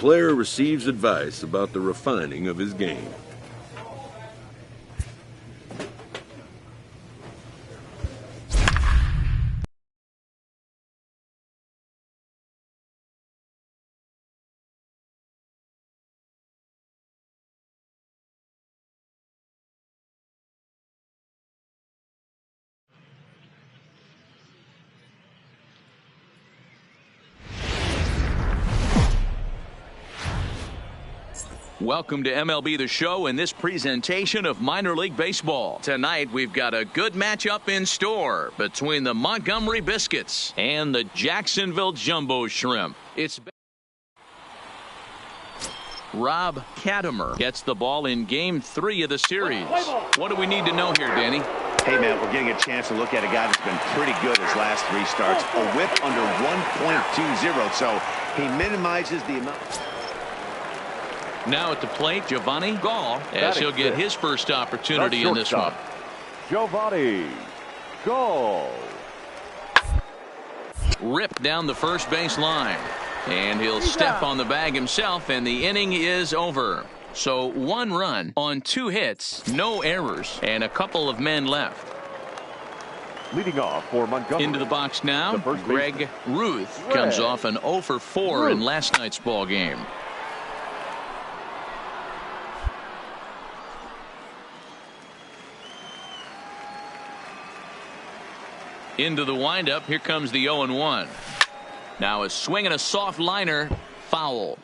player receives advice about the refining of his game. Welcome to MLB The Show in this presentation of minor league baseball. Tonight we've got a good matchup in store between the Montgomery Biscuits and the Jacksonville Jumbo Shrimp. It's Rob Katimer gets the ball in Game 3 of the series. What do we need to know here, Danny? Hey, man, we're getting a chance to look at a guy that's been pretty good his last 3 starts. A whip under 1.20, so he minimizes the amount. Now at the plate, Giovanni Gall, as he'll get his first opportunity in this one. Giovanni Gall. Ripped down the first base line. And he'll step on the bag himself, and the inning is over. So 1 run on 2 hits, no errors, and a couple of men left. Leading off for Montgomery. Into the box now, Greg Ruth comes off an 0 for 4 in last night's ball game. Into the windup, here comes the 0-1. Now a swing and a soft liner, foul.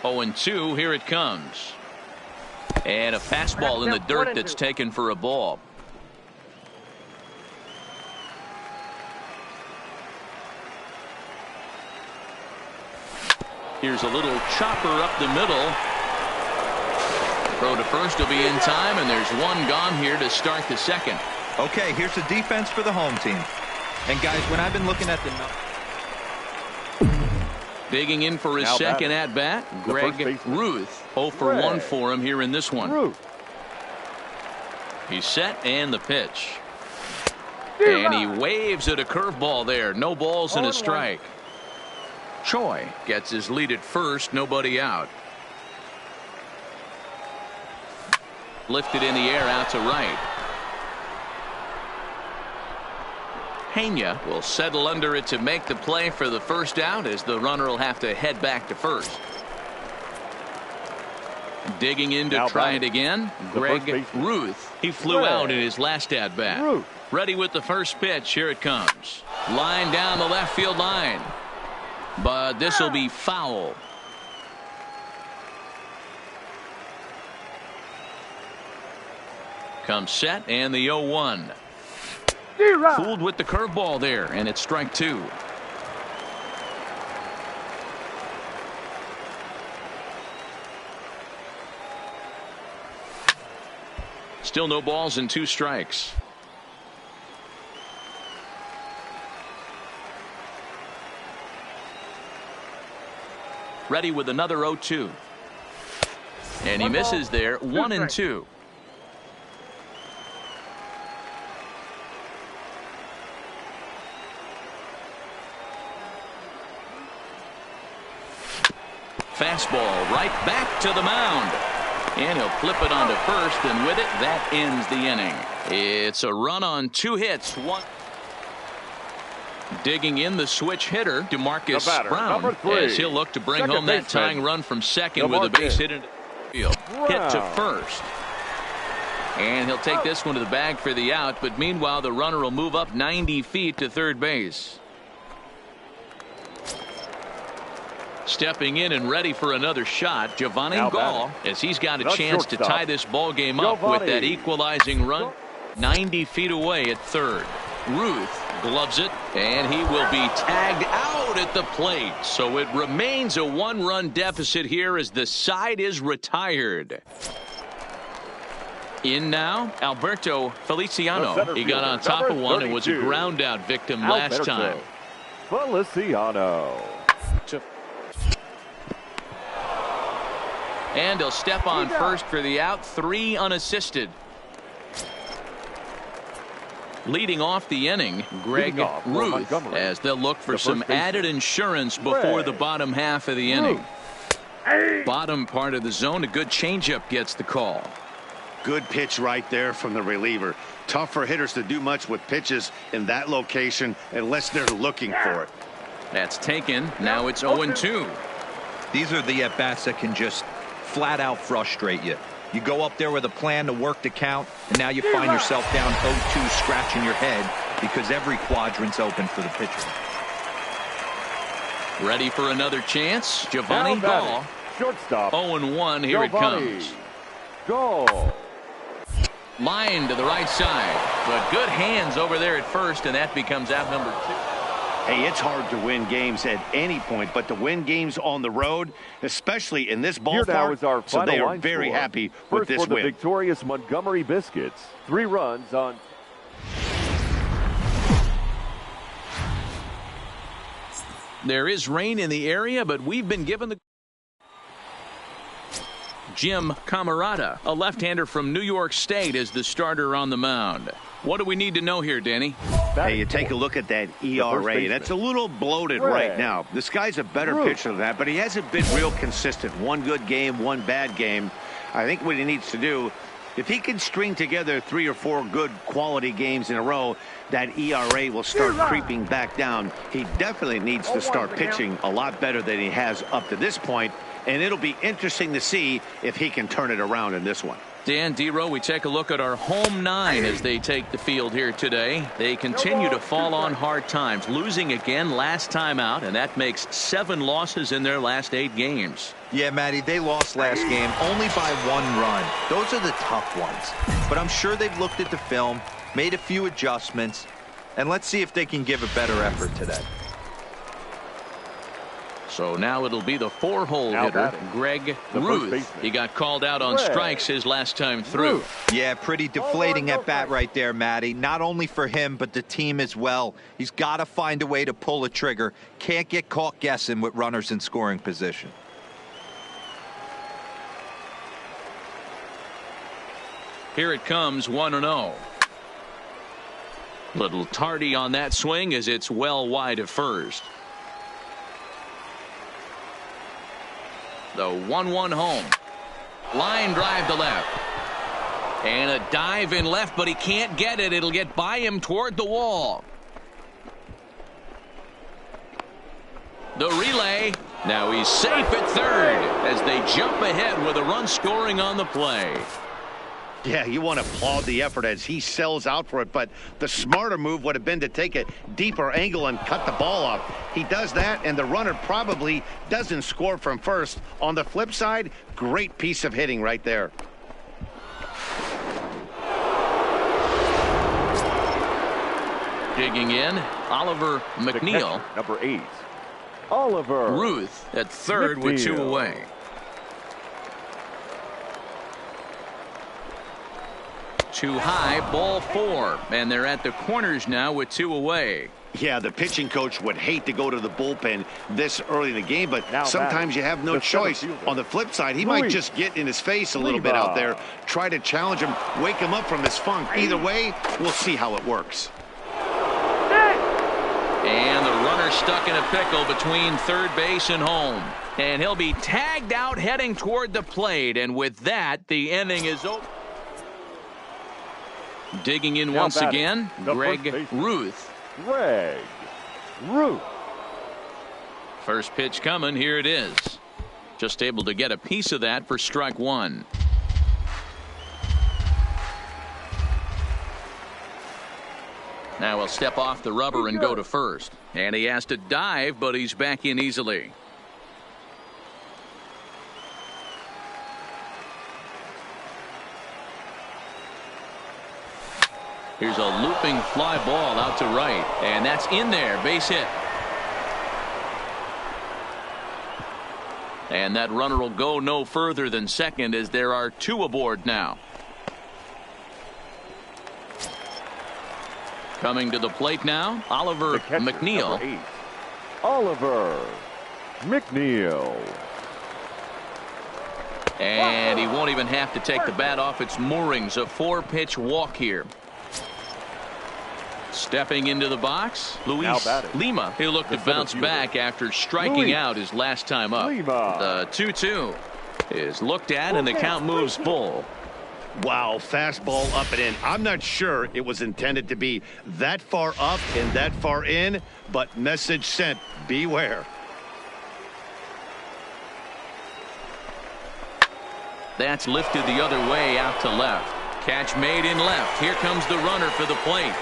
0-2, here it comes. And a fastball in the dirt that's taken for a ball. Here's a little chopper up the middle. Throw to first will be in time, and there's 1 gone here to start the second. Okay, here's the defense for the home team. And guys, when I've been looking at the digging in for his second at bat, Greg Ruth. 0 for 1 for him here in this one. He's set, and the pitch. And he waves at a curveball there. No balls and a strike. Choi gets his lead at first, nobody out. Lifted in the air out to right. Pena will settle under it to make the play for the first out, as the runner will have to head back to first. Digging in to try it again, Greg Ruth. He flew out in his last at bat. Ready with the first pitch. Here it comes. Line down the left field line. But this will be foul. Comes set, and the 0-1. Fooled with the curveball there, and it's strike 2. Still no balls and 2 strikes. Ready with another 0-2. And he misses there. 1-2. Fastball right back to the mound. And he'll flip it onto first, and with it, that ends the inning. It's a run on 2 hits. 1. Digging in the switch hitter, DeMarcus Brown, as he'll look to bring home that tying run from second with a base hit into the field. Hit to first. And he'll take this one to the bag for the out, but meanwhile the runner will move up 90 feet to third base. Stepping in and ready for another shot, Giovanni Gall, as he's got a chance to tie this ball game up with that equalizing run 90 feet away at third. Ruth gloves it, and he will be tagged out at the plate. So it remains a 1-run deficit here as the side is retired. In now, Alberto Feliciano. He got on top of one and was a ground out victim last time. Feliciano. And he'll step on first for the out. 3 unassisted. Leading off the inning, Greg Ruth, as they'll look for some added insurance before the bottom half of the inning. Bottom part of the zone, a good changeup gets the call. Good pitch right there from the reliever. Tough for hitters to do much with pitches in that location unless they're looking for it. That's taken. Now it's 0-2. These are the at-bats that can just flat out frustrate you. You go up there with a plan to work the count, and now you find yourself down 0-2, scratching your head because every quadrant's open for the pitcher. Ready for another chance. Giovanni Gall. Shortstop. 0-1. Here it comes. Gall. Line to the right side, but good hands over there at first, and that becomes out number 2. Hey, it's hard to win games at any point, but to win games on the road, especially in this ballpark, so they are very happy with this win. For the win. victorious Montgomery Biscuits, 3 runs on. There is rain in the area, but we've been given the. Jim Camarada, a left-hander from New York State, is the starter on the mound. What do we need to know here, Danny? Hey, you take a look at that ERA. That's a little bloated right now. This guy's a better pitcher than that, but he hasn't been real consistent. One good game, one bad game. I think what he needs to do, if he can string together 3 or 4 good quality games in a row, that ERA will start creeping back down. He definitely needs to start pitching a lot better than he has up to this point, and it'll be interesting to see if he can turn it around in this one. Dan Dero, we take a look at our home 9 as they take the field here today. They continue to fall on hard times, losing again last time out, and that makes 7 losses in their last 8 games. Yeah, Matty, they lost last game only by 1 run. Those are the tough ones. But I'm sure they've looked at the film, made a few adjustments, and let's see if they can give a better effort today. So now it'll be the 4-hole hitter, Greg Ruth. He got called out on strikes his last time through. Yeah, pretty deflating at bat right there, Matty. Not only for him, but the team as well. He's got to find a way to pull a trigger. Can't get caught guessing with runners in scoring position. Here it comes, 1-0. Little tardy on that swing as it's well wide of first. The 1-1 home. Line drive to left. And a dive in left, but he can't get it. It'll get by him toward the wall. The relay. Now he's safe at third as they jump ahead with a run scoring on the play. Yeah, you want to applaud the effort as he sells out for it, but the smarter move would have been to take a deeper angle and cut the ball off. He does that, and the runner probably doesn't score from first. On the flip side, great piece of hitting right there. Digging in, Oliver McNeil. Number 8, Oliver Ruth at third with 2 away. Too high, ball 4, and they're at the corners now with 2 away. Yeah, the pitching coach would hate to go to the bullpen this early in the game, but sometimes you have no choice. On the flip side, he might just get in his face a little bit out there, try to challenge him, wake him up from his funk. Either way, we'll see how it works. And the runner stuck in a pickle between third base and home. And he'll be tagged out heading toward the plate, and with that, the inning is over. Digging in once again, Greg Ruth. Greg Ruth. First pitch coming. Here it is. Just able to get a piece of that for strike 1. Now he'll step off the rubber and go to first. And he has to dive, but he's back in easily. Here's a looping fly ball out to right, and that's in there, base hit. And that runner will go no further than second as there are 2 aboard now. Coming to the plate now, Oliver McNeil. 8, Oliver McNeil. And he won't even have to take the bat off its moorings. A 4-pitch walk here. Stepping into the box, Luis Lima. He'll look to bounce back after striking out his last time up. The 2-2 is looked at, and the count moves full. Wow, fastball up and in. I'm not sure it was intended to be that far up and that far in, but message sent, beware. That's lifted the other way out to left. Catch made in left. Here comes the runner for the plate.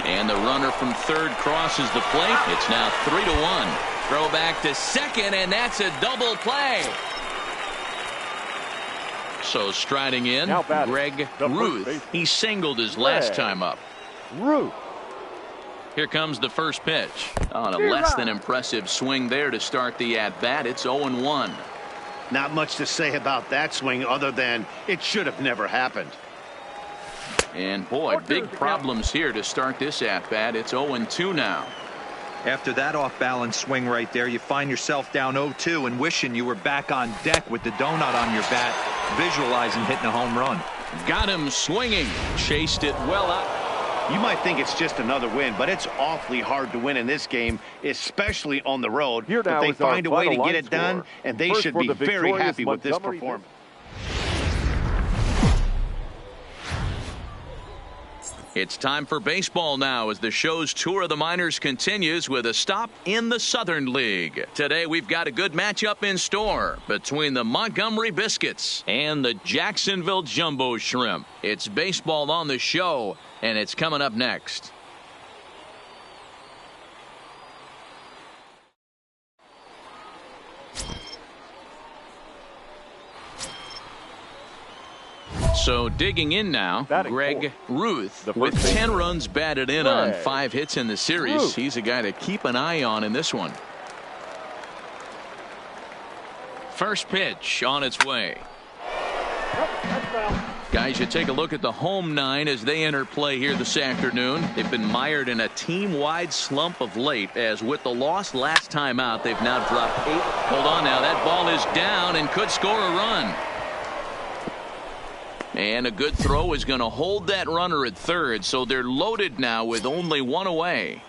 And the runner from third crosses the plate. It's now 3-1. Throw back to second, and that's a double play. So striding in, Greg Ruth. He singled his last time up. Ruth. Here comes the first pitch. On a less than impressive swing there to start the at-bat. It's 0-1. Not much to say about that swing other than it should have never happened. And boy, big problems here to start this at-bat. It's 0-2 now. After that off-balance swing right there, you find yourself down 0-2 and wishing you were back on deck with the donut on your bat, visualizing hitting a home run. Got him swinging. Chased it well out. You might think it's just another win, but it's awfully hard to win in this game, especially on the road. But they find a way to get it done, and they should be very happy with this performance. It's time for baseball now as the show's tour of the minors continues with a stop in the Southern League. Today we've got a good matchup in store between the Montgomery Biscuits and the Jacksonville Jumbo Shrimp. It's baseball on the show, and it's coming up next. So digging in now, Greg Ruth with 10 runs batted in on 5 hits in the series. He's a guy to keep an eye on in this one. First pitch on its way. Guys, you take a look at the home 9 as they enter play here this afternoon. They've been mired in a team-wide slump of late, as with the loss last time out, they've now dropped 8. Hold on now, that ball is down and could score a run. And a good throw is going to hold that runner at third, so they're loaded now with only 1 away.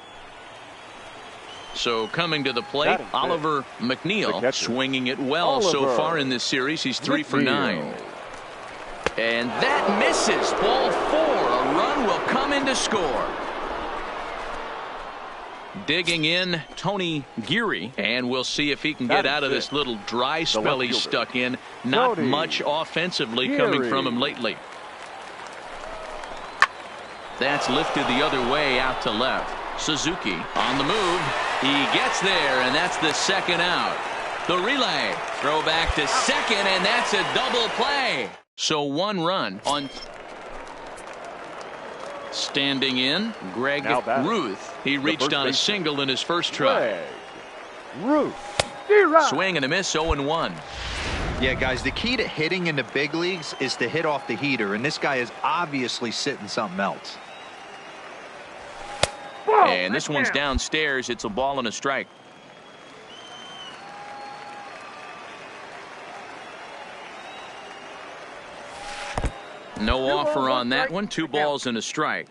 So coming to the plate, Oliver McNeil, swinging it well so far in this series. He's 3 for 9. And that misses. Ball 4. A run will come in to score. Digging in, Tony Geary, and we'll see if he can get out of this little dry spell he's stuck in. Not much offensively coming from him lately. That's lifted the other way out to left. Suzuki on the move. He gets there, and that's the second out. The relay. Throw back to second, and that's a double play. So 1 run on. Standing in, Greg Ruth. He reached on a single in his first try. Ruth. Swing and a miss, 0-1. Yeah, guys, the key to hitting in the big leagues is to hit off the heater, and this guy is obviously sitting something else. And this one's downstairs. It's a ball and a strike. No offer on that one. 2 balls and a strike.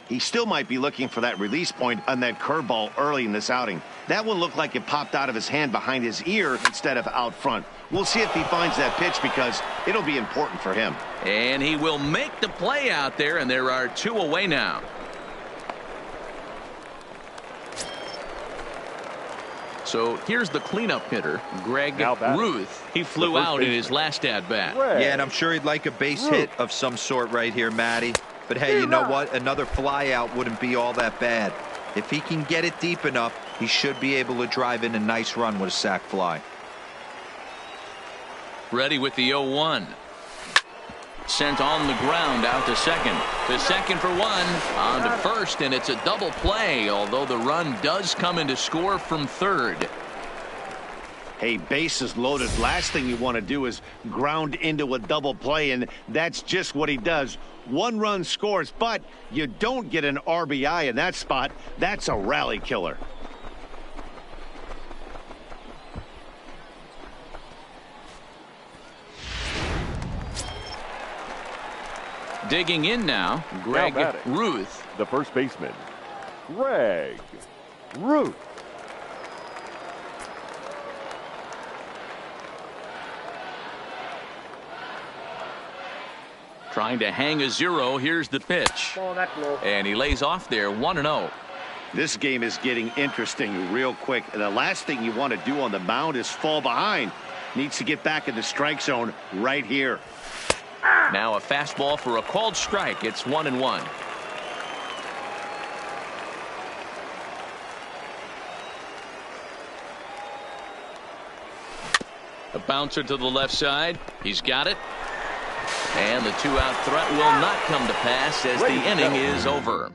He still might be looking for that release point on that curveball early in this outing. That one looked like it popped out of his hand behind his ear instead of out front. We'll see if he finds that pitch because it'll be important for him. And he will make the play out there, and there are 2 away now. So here's the cleanup hitter, Greg Ruth. He flew out in his last at-bat. Yeah, and I'm sure he'd like a base hit of some sort right here, Matty. But hey, you know what? Another fly out wouldn't be all that bad. If he can get it deep enough, he should be able to drive in a nice run with a sac fly. Ready with the 0-1. Sent on the ground out to second. To second for 1. On to first, and it's a double play, although the run does come in to score from third. Hey, bases loaded. Last thing you want to do is ground into a double play, and that's just what he does. 1 run scores, but you don't get an RBI in that spot. That's a rally killer. Digging in now, Greg Ruth. the first baseman, Greg Root. Trying to hang a 0. Here's the pitch. And he lays off there 1-0. This game is getting interesting real quick. And the last thing you want to do on the mound is fall behind. Needs to get back in the strike zone right here. Now a fastball for a called strike. It's 1-1. A bouncer to the left side. He's got it. And the 2-out threat will not come to pass as the inning is over.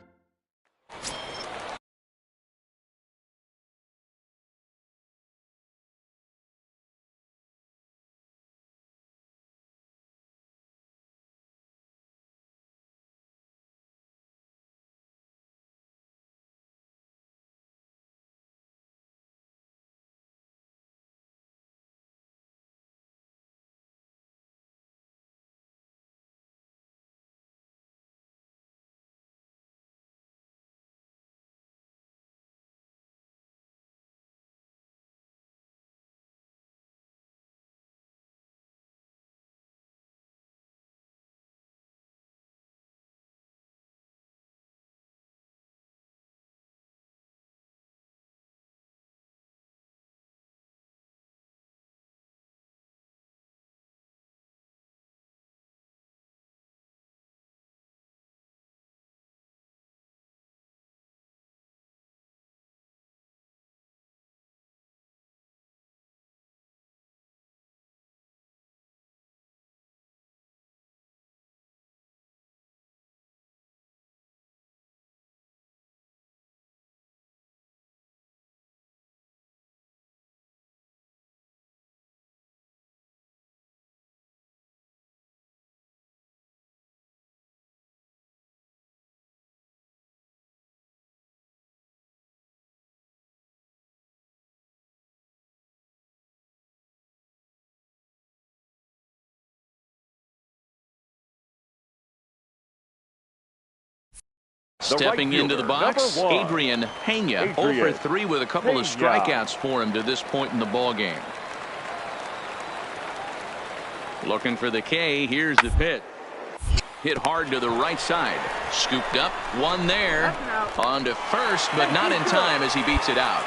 Stepping into the box, Adrian Hanya, 0 for 3 with a couple of strikeouts for him to this point in the ball game. Looking for the K. Here's the pitch. Hit hard to the right side. Scooped up. One there. On to first, but not in time as he beats it out.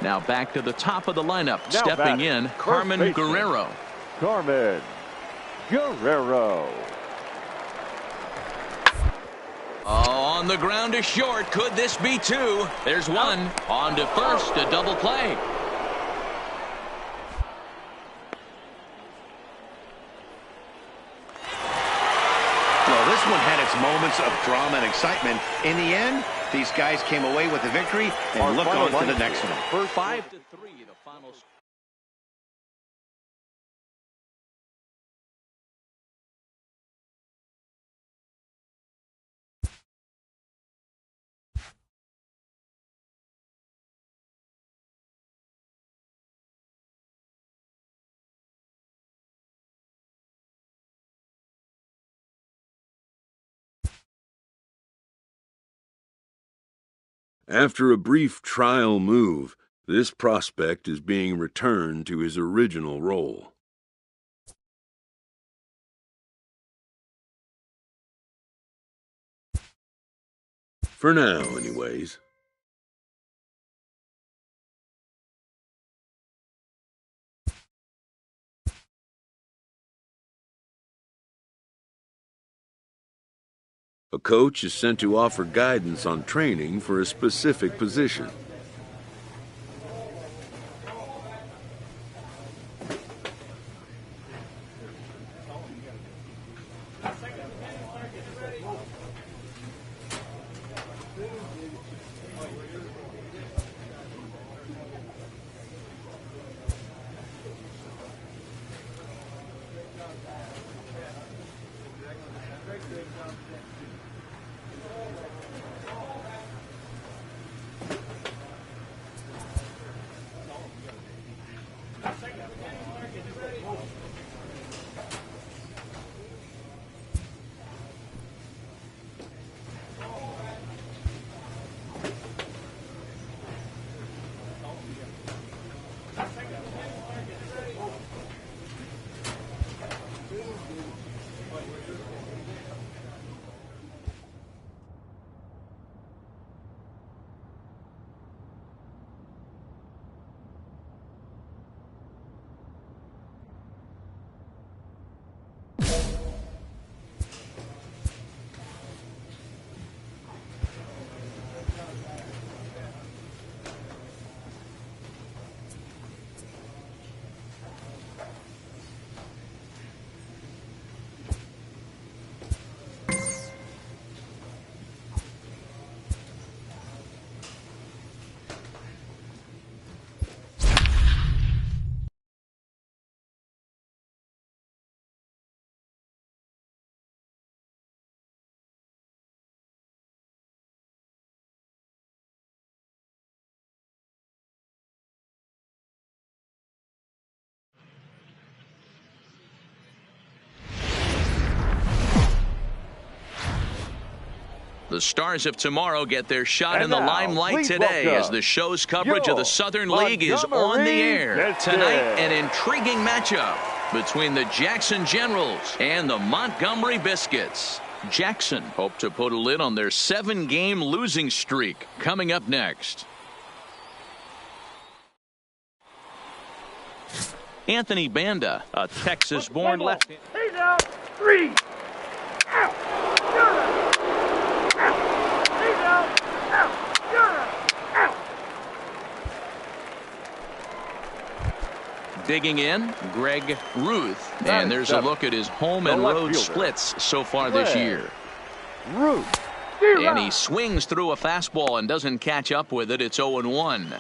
Now back to the top of the lineup. Stepping in, Carmen Guerrero. Carmen Guerrero. On the ground to short. Could this be 2? There's 1. On to first. A double play. Well, this one had its moments of drama and excitement. In the end, these guys came away with the victory and look on to the next one. 5-3, the final score. After a brief trial move, this prospect is being returned to his original role. For now, anyways. A coach is sent to offer guidance on training for a specific position. The stars of tomorrow get their shot in the now, limelight today as the show's coverage of the Southern League is on the air. Tonight, an intriguing matchup between the Jackson Generals and the Montgomery Biscuits. Jackson hope to put a lid on their 7-game losing streak. Coming up next. Anthony Banda, a Texas-born lefty. He's out. 3. Out. You're out. He's out. Out. You're out. Digging in, Greg Ruth. And there's a look at his home and road splits so far this year. Ruth. And he swings through a fastball and doesn't catch up with it. It's 0-1.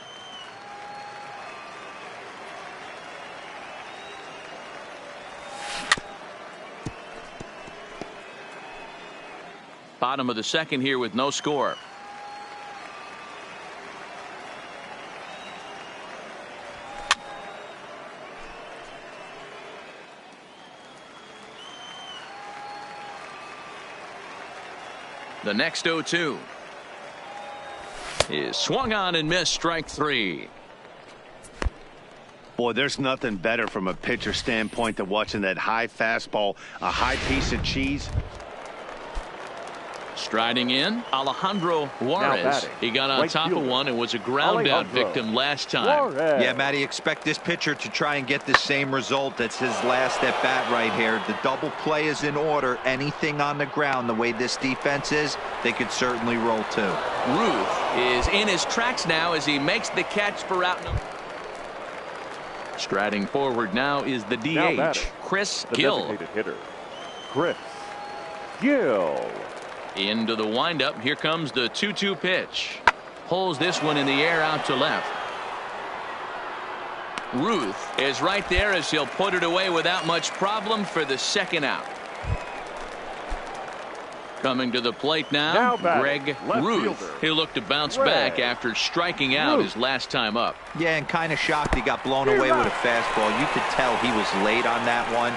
Bottom of the second here with no score. The next 0-2 is swung on and missed, strike 3. Boy, there's nothing better from a pitcher standpoint than watching that high fastball, a high piece of cheese. Striding in, Alejandro Juarez. He got on top of one and was a ground out victim last time. Yeah, Matty, expect this pitcher to try and get the same result. That's his last at bat right here. The double play is in order. Anything on the ground, the way this defense is, they could certainly roll too. Ruth is in his tracks now as he makes the catch for out number. Striding forward now is the DH, Chris Gill. Hitter, Chris Gill. Into the windup. Here comes the 2-2 pitch. Pulls this one in the air out to left. Ruth is right there as he'll put it away without much problem for the second out. Coming to the plate now Greg Ruth. Fielder. He'll look to bounce back after striking out his last time up. Yeah, and kind of shocked he got blown away with a fastball. You could tell he was late on that one.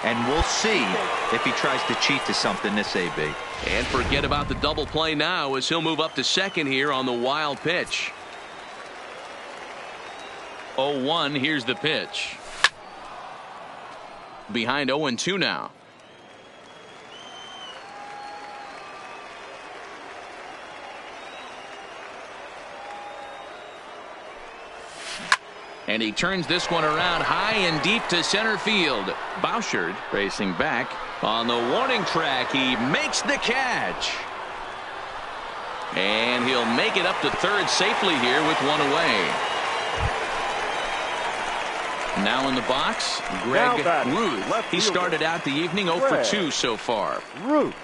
And we'll see if he tries to cheat to something this AB. And forget about the double play now as he'll move up to second here on the wild pitch. 0-1. Here's the pitch. Behind 0-2 now. And he turns this one around high and deep to center field. Bouchard racing back on the warning track. He makes the catch. And he'll make it up to third safely here with one away. Now in the box, Greg Ruth. He started out the evening 0 for 2 so far. Ruth.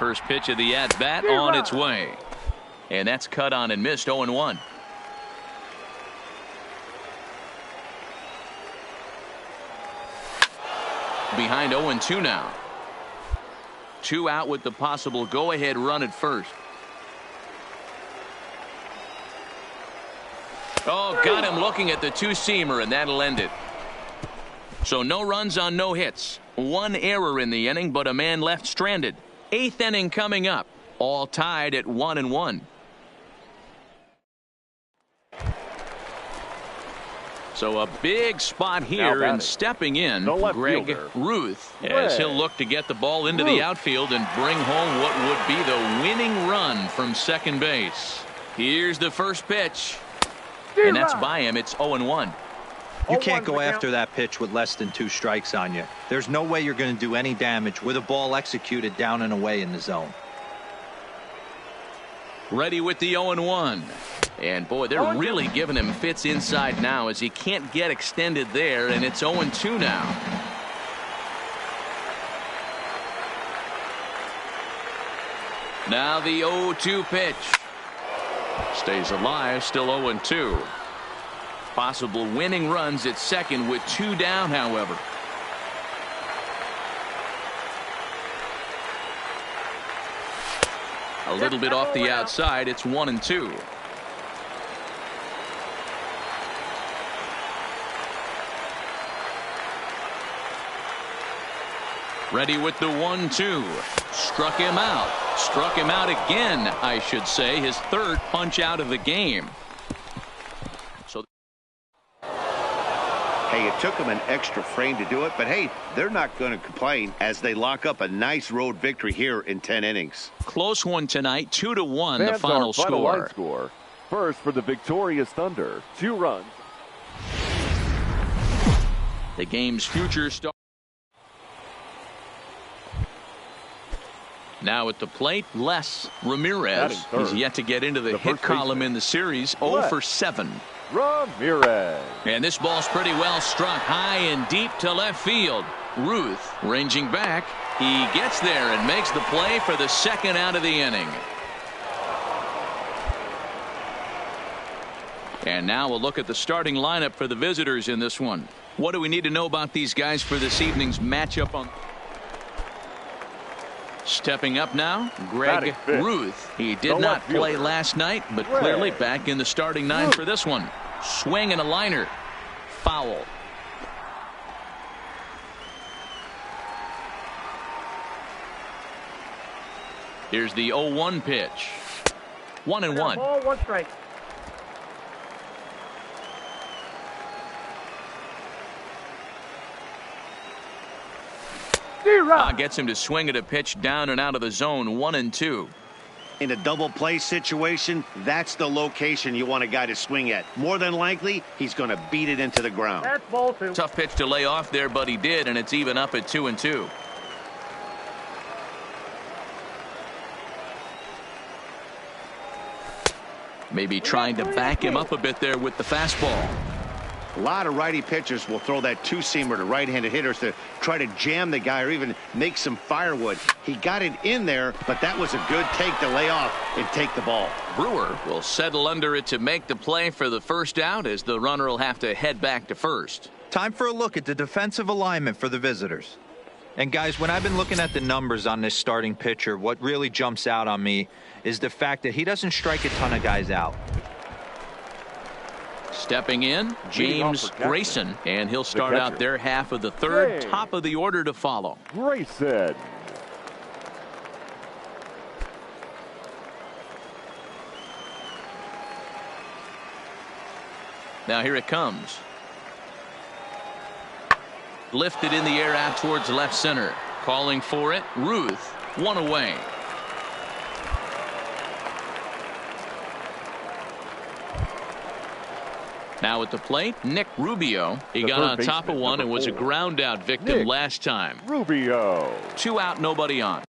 First pitch of the at-bat on its way. And that's cut on and missed. 0-1. Behind 0-2 now. 2 out with the possible go-ahead run at first. Oh, got him looking at the two-seamer, and that'll end it. So no runs on no hits. 1 error in the inning, but a man left stranded. 8th inning coming up. All tied at 1-1. So a big spot here, and stepping in, Greg Ruth, as he'll look to get the ball into the outfield and bring home what would be the winning run from second base. Here's the first pitch, and that's by him. It's 0-1. You can't go after that pitch with less than 2 strikes on you. There's no way you're going to do any damage with a ball executed down and away in the zone. Ready with the 0-1. And boy, they're really giving him fits inside now as he can't get extended there, and it's 0-2 now. Now the 0-2 pitch. Stays alive, still 0-2. Possible winning runs at second with 2 down, however. A little bit off the outside. It's 1-2. Ready with the 1-2. Struck him out. Struck him out again, I should say. His 3rd punch out of the game. So, hey, it took them an extra frame to do it, but hey, they're not going to complain as they lock up a nice road victory here in 10 innings. Close one tonight, 2-1 the final score. First for the victorious Thunder, 2 runs. The game's future star. Now at the plate, Les Ramirez. He's yet to get into the hit column in the series. 0 for 7. Ramirez. And this ball's pretty well struck high and deep to left field. Ruth ranging back. He gets there and makes the play for the 2nd out of the inning. And now we'll look at the starting lineup for the visitors in this one. What do we need to know about these guys for this evening's matchup on? Stepping up now, Greg Ruth. He did not play last night, but clearly back in the starting 9 for this one. Swing and a liner. Foul. Here's the 0-1 pitch. 1-1. Ball, 1 strike. Gets him to swing at a pitch down and out of the zone. 1-2. In a double play situation, that's the location you want a guy to swing at. More than likely, he's going to beat it into the ground. That's ball 2. Tough pitch to lay off there, but he did, and it's even up at 2-2. Maybe trying to back him up a bit there with the fastball. A lot of righty pitchers will throw that two-seamer to right-handed hitters to try to jam the guy or even make some firewood. He got it in there, but that was a good take to lay off and take the ball. Brewer will settle under it to make the play for the 1st out as the runner will have to head back to first. Time for a look at the defensive alignment for the visitors. And guys, when I've been looking at the numbers on this starting pitcher, what really jumps out on me is the fact that he doesn't strike a ton of guys out. Stepping in, James Grayson, and he'll start out their half of the 3rd. Top of the order to follow. Grayson. Now here it comes. Lifted in the air out towards left center. Calling for it, Ruth. 1 away. Now at the plate, Nick Rubio. He got on top of one and was a ground out victim last time. Rubio. 2 out, nobody on.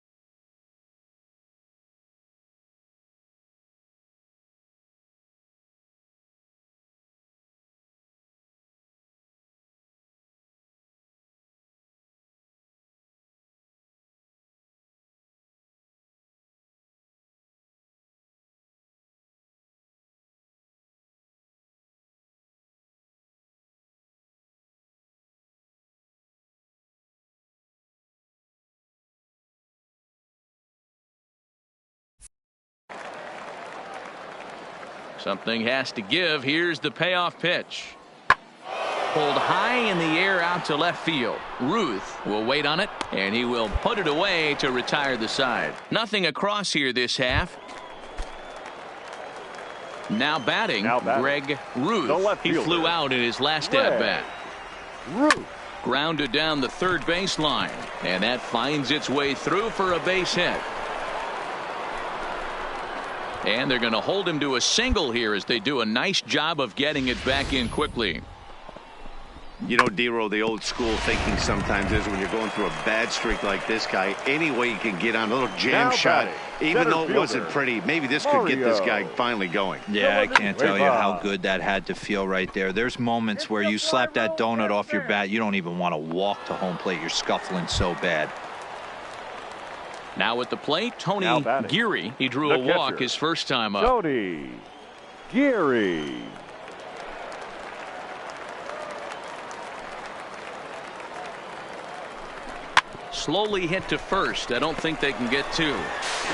Something has to give. Here's the payoff pitch. Pulled high in the air out to left field. Ruth will wait on it, and he will put it away to retire the side. Nothing across here this half. Now batting, Greg Ruth. He flew out in his last at-bat. Ruth. Grounded down the third baseline, and that finds its way through for a base hit. And they're going to hold him to a single here as they do a nice job of getting it back in quickly. You know, Dero, the old school thinking sometimes is when you're going through a bad streak like this guy, any way you can get on a little jam shot, even though it wasn't pretty, maybe this could get this guy finally going. Yeah, I can't tell you how good that had to feel right there. There's moments where you slap that donut off your bat, you don't even want to walk to home plate. You're scuffling so bad. Now at the plate, Tony Geary. He drew a walk his first time up. Tony Geary. Slowly hit to first. I don't think they can get two.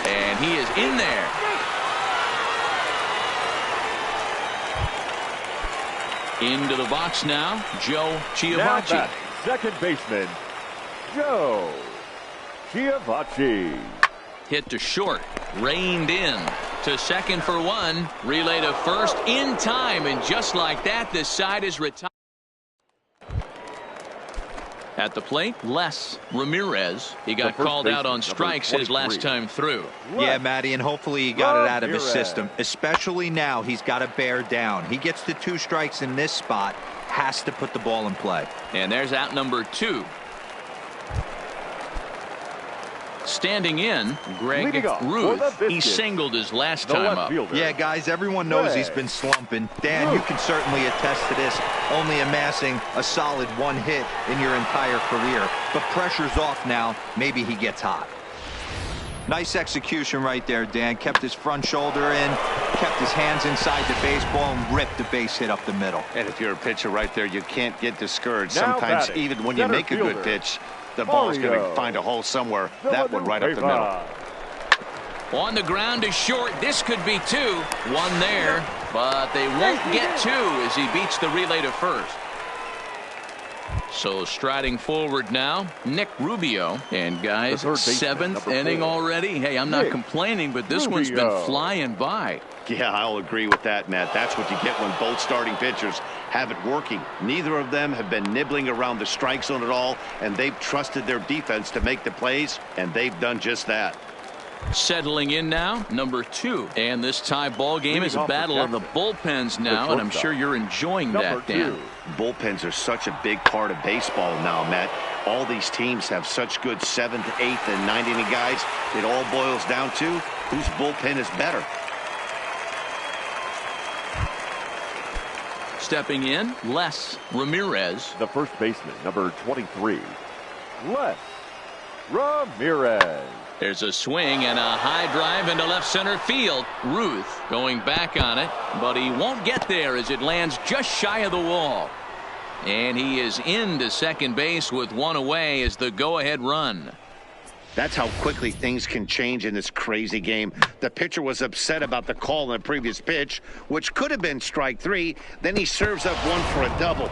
And he is in there. Into the box now, Joe Chiavacci. Second baseman, Joe Chiavacci. Hit to short. Reined in. To second for one. Relay to first in time. And just like that, this side is retired. At the plate, Les Ramirez. He got called out on strikes his last time through. Yeah, Matty, and hopefully he got it out of his system. Especially now, he's got to bear down. He gets to 2 strikes in this spot, has to put the ball in play. And there's out number 2. Standing in, Greg Ruth. He singled his last time up. Yeah, guys, everyone knows he's been slumping. Dan, you can certainly attest to this, only amassing a solid 1 hit in your entire career. But pressure's off now. Maybe he gets hot. Nice execution right there, Dan. Kept his front shoulder in, kept his hands inside the baseball, and ripped the base hit up the middle. And if you're a pitcher right there, you can't get discouraged. Sometimes even when you make a good pitch, the ball is going to find a hole somewhere. That one right up the middle. On the ground to short. This could be 2. 1 there, but they won't get 2 as he beats the relay to first. So striding forward now, Nick Rubio. And guys, 7th inning already. Hey, I'm not complaining, but this one's been flying by. Yeah, I'll agree with that, Matt. That's what you get when both starting pitchers have it working. Neither of them have been nibbling around the strike zone at all, and they've trusted their defense to make the plays, and they've done just that. Settling in now, number 2. And this tie ball game is a battle of the bullpens now, and I'm sure you're enjoying that, Dan. Bullpens are such a big part of baseball now, Matt. All these teams have such good 7th, 8th, and 9th inning guys. It all boils down to whose bullpen is better. Stepping in, Les Ramirez. The first baseman, number 23, Les Ramirez. There's a swing and a high drive into left center field. Ruth going back on it, but he won't get there as it lands just shy of the wall. And he is into second base with 1 away as the go-ahead run. That's how quickly things can change in this crazy game. The pitcher was upset about the call in the previous pitch, which could have been strike 3. Then he serves up 1 for a double.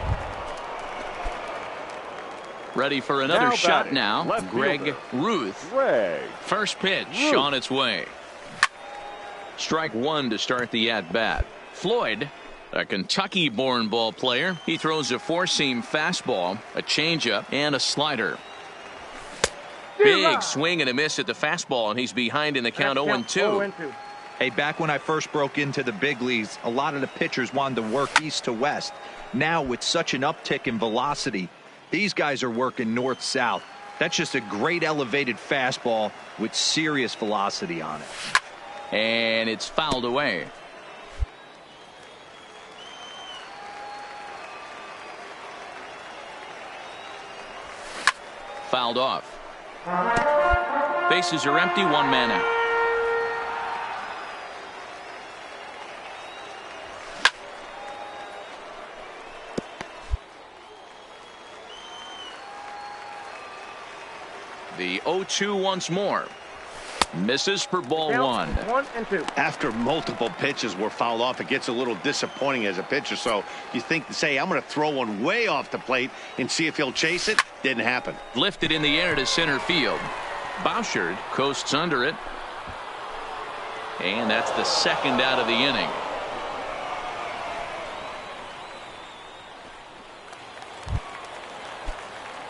Ready for another shot now. Greg Ruth. First pitch on its way. Strike 1 to start the at-bat. Floyd, a Kentucky-born ball player. He throws a 4-seam fastball, a changeup, and a slider. Big swing and a miss at the fastball, and he's behind in the count 0-2. Hey, back when I first broke into the big leagues, a lot of the pitchers wanted to work east to west. Now, with such an uptick in velocity, these guys are working north-south. That's just a great elevated fastball with serious velocity on it. And it's fouled away. Fouled off. Bases are empty, 1 man out. The 0-2 once more. Misses for ball one. 1 and 2. After multiple pitches were fouled off, it gets a little disappointing as a pitcher. So you think to say, I'm going to throw one way off the plate and see if he'll chase it. Didn't happen. Lifted in the air to center field. Bouchard coasts under it. And that's the second out of the inning.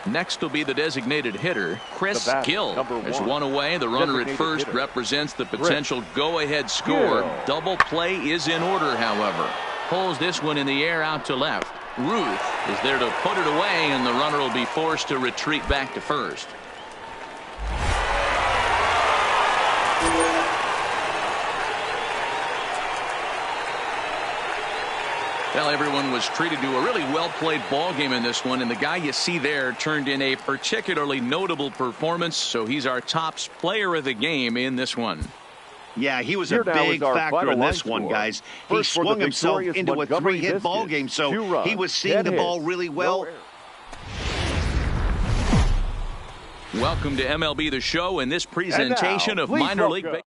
Next will be the designated hitter, Chris Gill. There's one away. The runner at first represents the potential go-ahead score. Double play is in order, however. Pulls this one in the air out to left. Ruth is there to put it away, and the runner will be forced to retreat back to first. Well, everyone was treated to a really well-played ball game in this one, and the guy you see there turned in a particularly notable performance, so he's our top player of the game in this one. Yeah, he was a big factor in this one, guys. He swung himself into a 3-hit ball game, so he was seeing the ball really well. Welcome to MLB The Show and this presentation of minor league baseball.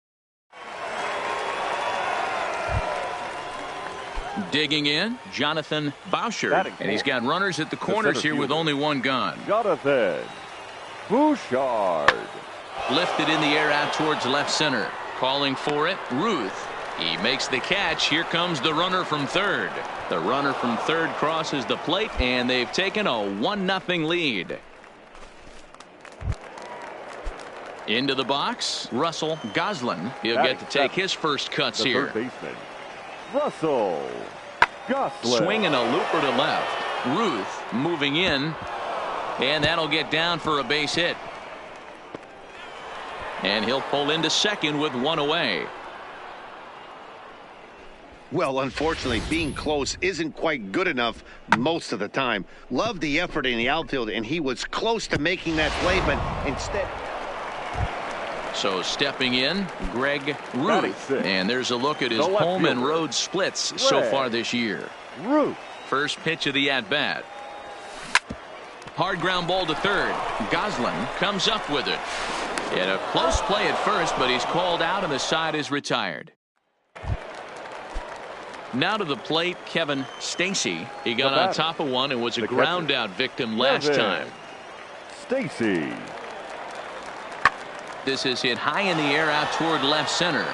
Digging in, Jonathan Bouchard, and he's got runners at the corners here with only one gone. Jonathan Bouchard. Lifted in the air out towards left center. Calling for it, Ruth. He makes the catch. Here comes the runner from third. The runner from third crosses the plate, and they've taken a 1-0 lead. Into the box, Russell Goslin. He'll get to take his first cuts here. Russell Goslin. Swinging a looper to left. Ruth moving in, and that'll get down for a base hit. And he'll pull into second with one away. Well, unfortunately, being close isn't quite good enough most of the time. Loved the effort in the outfield, and he was close to making that play, but instead... So stepping in, Greg Ruth. And there's a look at his home and road splits so far this year. Ruth. First pitch of the at-bat. Hard ground ball to third. Goslin comes up with it. And a close play at first, but he's called out and the side is retired. Now to the plate, Kevin Stacy. He got on top of one and was a ground out victim last time. Stacy. This is hit high in the air out toward left center.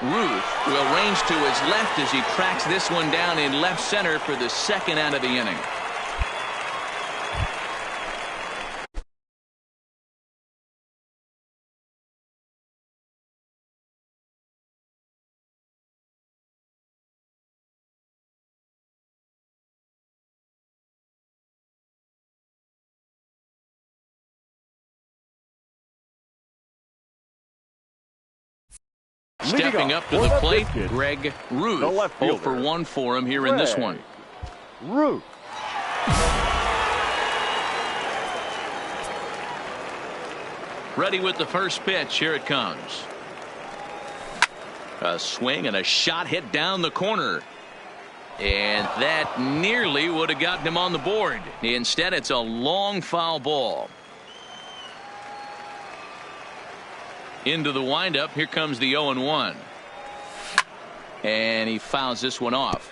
Ruth will range to his left as he tracks this one down in left center for the second out of the inning. Stepping up to the plate, Greg Ruth. 0 for 1 for him here in this one. Ruth. Ready with the first pitch. Here it comes. A swing and a shot hit down the corner. And that nearly would have gotten him on the board. Instead, it's a long foul ball. Into the windup. Here comes the 0-1. And he fouls this one off.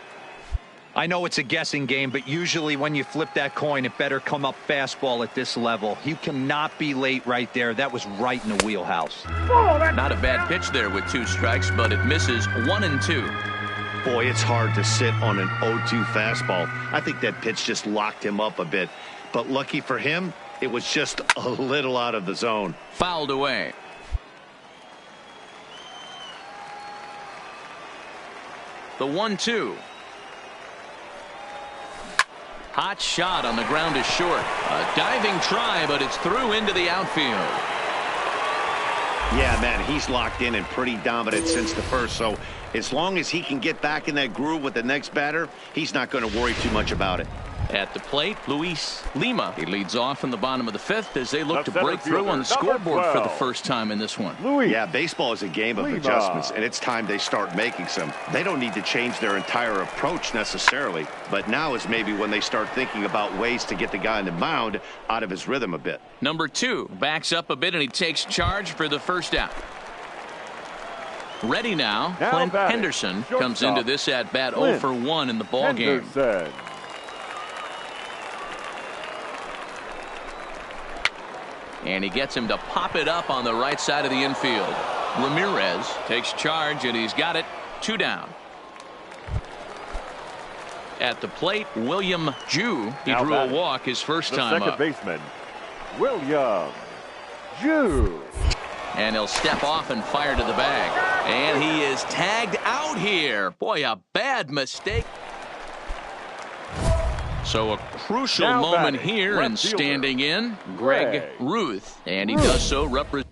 I know it's a guessing game, but usually when you flip that coin, it better come up fastball at this level. You cannot be late right there. That was right in the wheelhouse. Not a bad pitch there with 2 strikes, but it misses 1 and 2. Boy, it's hard to sit on an 0-2 fastball. I think that pitch just locked him up a bit. But lucky for him, it was just a little out of the zone. Fouled away. The 1-2. Hot shot on the ground is short. A diving try, but it's through into the outfield. Yeah, man, he's locked in and pretty dominant since the first. So as long as he can get back in that groove with the next batter, he's not going to worry too much about it. At the plate, Luis Lima. He leads off in the bottom of the fifth as they look to break through on the scoreboard for the first time in this one. Yeah, baseball is a game of adjustments, and it's time they start making some. They don't need to change their entire approach necessarily, but now is maybe when they start thinking about ways to get the guy on the mound out of his rhythm a bit. Number 2 backs up a bit, and he takes charge for the first out. Ready now Clint Henderson comes into this at bat 0 for 1 in the ball game. And he gets him to pop it up on the right side of the infield. Ramirez takes charge, and he's got it. 2 down. At the plate, William Jew. He drew a walk his first time up. Second baseman, William Jew. And he'll step off and fire to the bag. And he is tagged out here. Boy, a bad mistake. So a crucial moment here, and standing in, Greg Ruth. And he does so represent.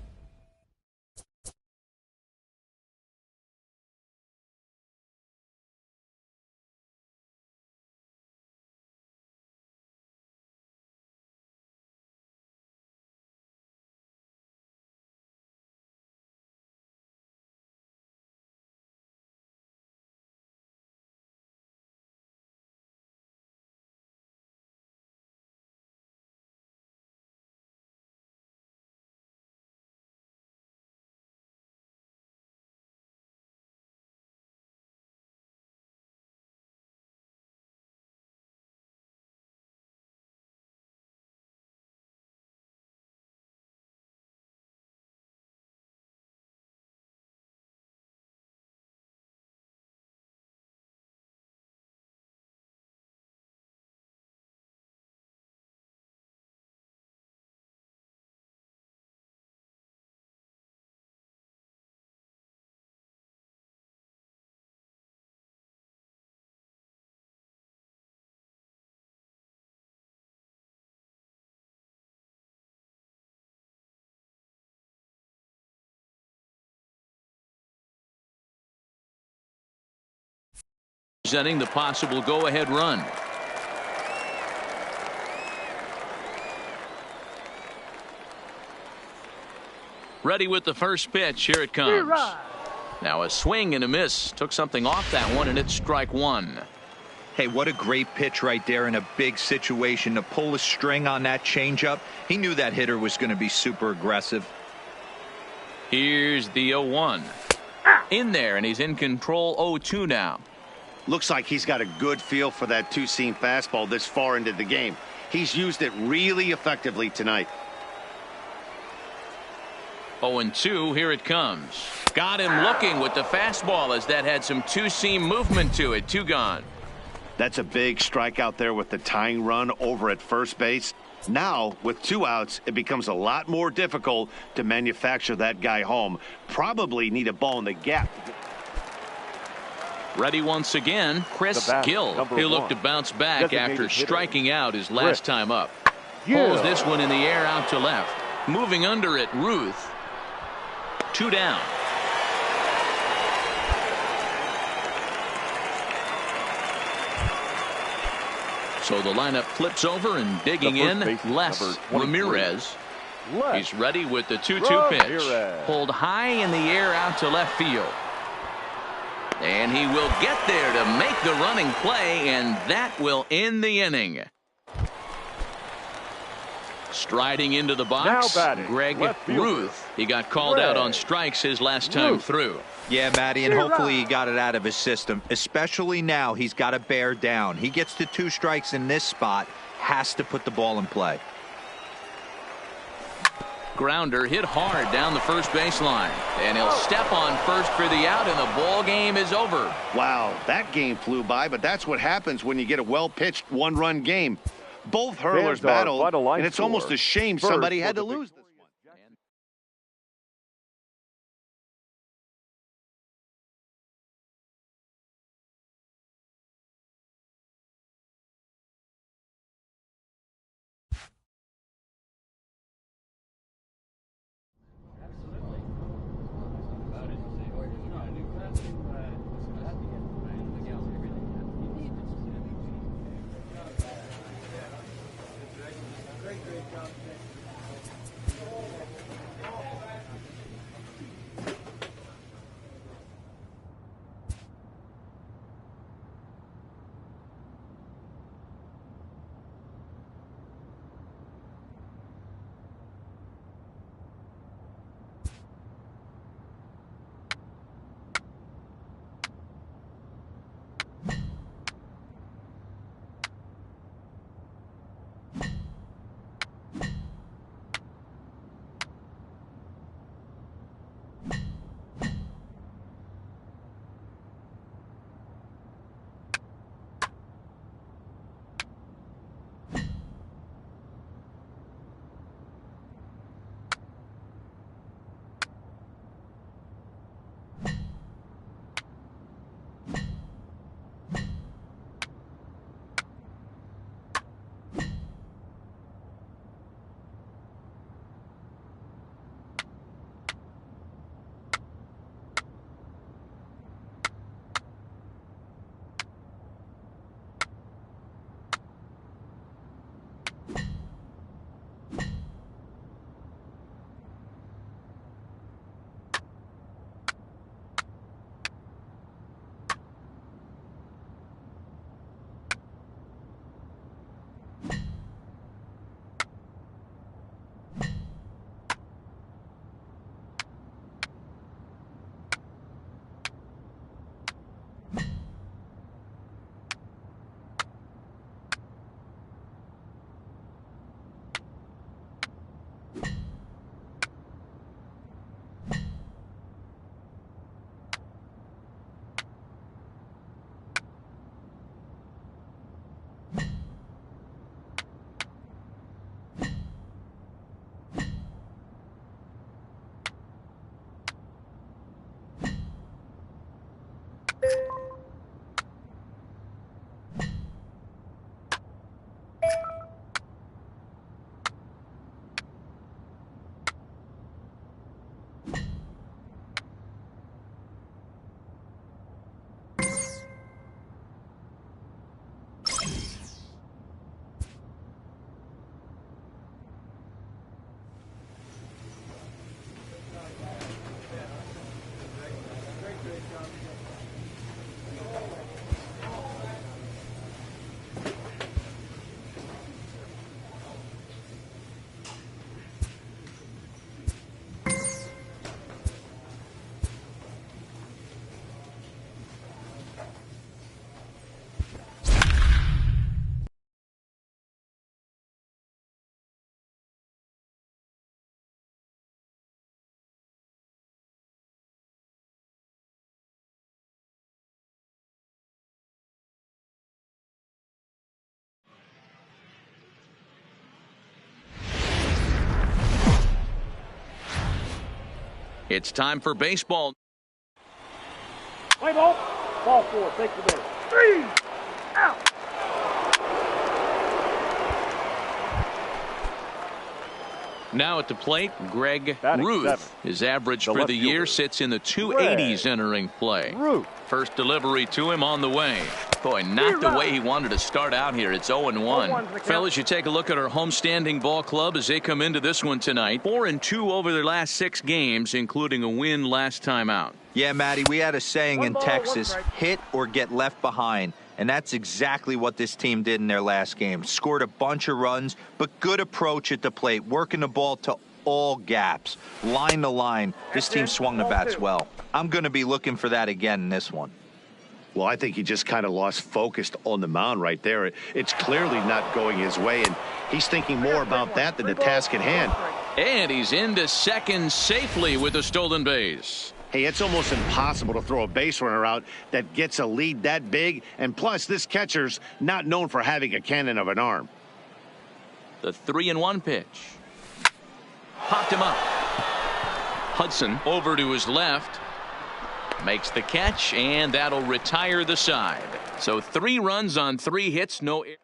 Presenting the possible go-ahead run. Ready with the first pitch. Here it comes. Now a swing and a miss. Took something off that one, and it's strike 1. Hey, what a great pitch right there in a big situation to pull a string on that changeup. He knew that hitter was going to be super aggressive. Here's the 0-1. In there, and he's in control. 0-2 now. Looks like he's got a good feel for that two-seam fastball this far into the game. He's used it really effectively tonight. 0-2, here it comes. Got him looking with the fastball as that had some two-seam movement to it. 2 gone. That's a big strikeout there with the tying run over at first base. Now, with 2 outs, it becomes a lot more difficult to manufacture that guy home. Probably need a ball in the gap. Ready once again, Chris Gill. He'll look to bounce back after striking out his last time up. Pulls this one in the air out to left. Moving under it, Ruth. 2 down. So the lineup flips over, and digging in, Les Ramirez. He's ready with the 2-2 pitch. Pulled high in the air out to left field. And he will get there to make the running play, and that will end the inning. Striding into the box, Greg Ruth. He got called out on strikes his last time through. Yeah, Matty, and hopefully he got it out of his system. Especially now, he's got to bear down. He gets to 2 strikes in this spot, has to put the ball in play. Grounder hit hard down the first baseline, and he'll step on first for the out, and the ball game is over. Wow, that game flew by, but that's what happens when you get a well-pitched 1-run game. Both hurlers battled, and it's almost a shame somebody had to lose this one. It's time for baseball. Play ball. Ball 4. Take the base. 3. Out. Now at the plate, Greg Ruth. His average for the year sits in the 280s entering play. First delivery to him on the way. Boy, not the way he wanted to start out here. It's 0-1. Fellas, you take a look at our homestanding ball club as they come into this one tonight. 4-2 over their last 6 games, including a win last time out. Yeah, Matty, we had a saying in Texas, hit or get left behind. And that's exactly what this team did in their last game. Scored a bunch of runs, but good approach at the plate, working the ball to all gaps, line to line. This team swung the bats well. I'm going to be looking for that again in this one. Well, I think he just kind of lost focus on the mound right there. It's clearly not going his way, and he's thinking more about that than the task at hand. And he's into second safely with a stolen base. Hey, it's almost impossible to throw a base runner out that gets a lead that big, and plus this catcher's not known for having a cannon of an arm. The 3-1 pitch. Popped him up. Hudson over to his left. Makes the catch, and that'll retire the side. So 3 runs on 3 hits, no errors.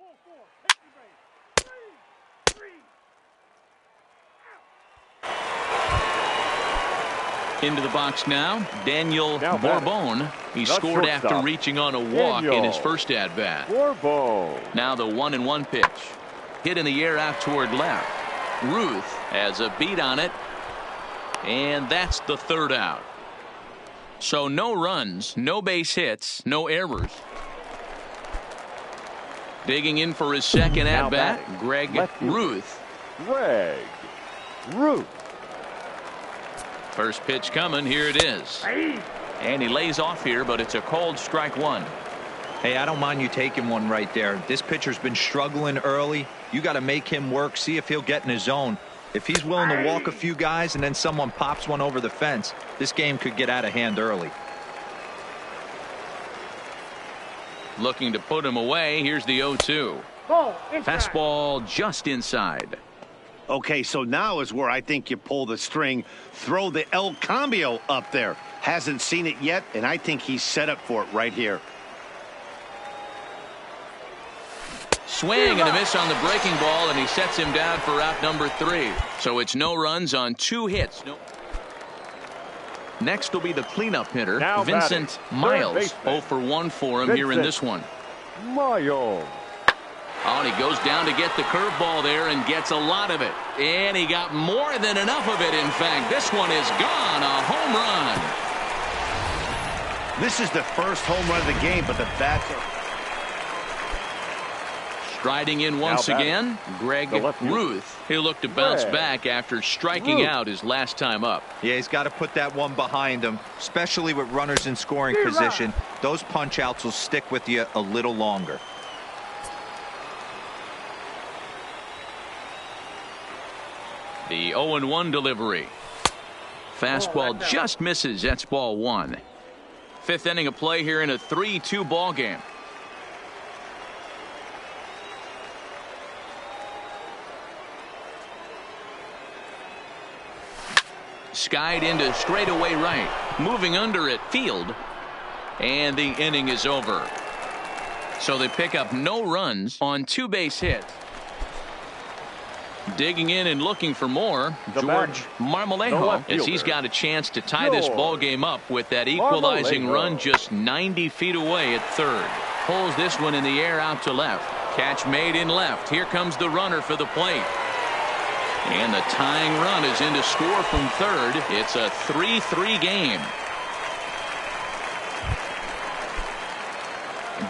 Into the box now, Daniel Bourbon. He scored after reaching on a walk in his first at-bat. Now the 1-1 pitch. Hit in the air out toward left. Ruth has a beat on it, and that's the 3rd out. So no runs, no base hits, no errors. Digging in for his second at-bat, Greg Ruth. First pitch coming. Here it is. And he lays off here, but it's a called strike 1. Hey, I don't mind you taking one right there. This pitcher's been struggling early. You got to make him work, see if he'll get in his zone. If he's willing to walk a few guys and then someone pops one over the fence, this game could get out of hand early. Looking to put him away. Here's the 0-2. Fastball just inside. Okay, so now is where I think you pull the string. Throw the El Cambio up there. Hasn't seen it yet, and I think he's set up for it right here. Swing and a miss on the breaking ball, and he sets him down for out number 3. So it's no runs on 2 hits. Next will be the cleanup hitter, Vincent Miles. 0 for 1 for him here in this one. Oh, and he goes down to get the curveball there and gets a lot of it. And he got more than enough of it, in fact. This one is gone. A home run. This is the first home run of the game, but the bats are... Striding in once again, Greg Ruth. He'll look to bounce back after striking out his last time up. Yeah, he's got to put that one behind him, especially with runners in scoring position. Those punch-outs will stick with you a little longer. The 0-1 delivery. Fastball just misses. That's ball 1. 5th inning of play here in a 3-2 ball game. Skied into straightaway right. Moving under at field. And the inning is over. So they pick up no runs on 2 base hits. Digging in and looking for more, George Marmolejo, as he's got a chance to tie this ball game up with that equalizing run just 90 feet away at 3rd. Pulls this one in the air out to left. Catch made in left. Here comes the runner for the plate. And the tying run is in to score from 3rd. It's a 3-3 game.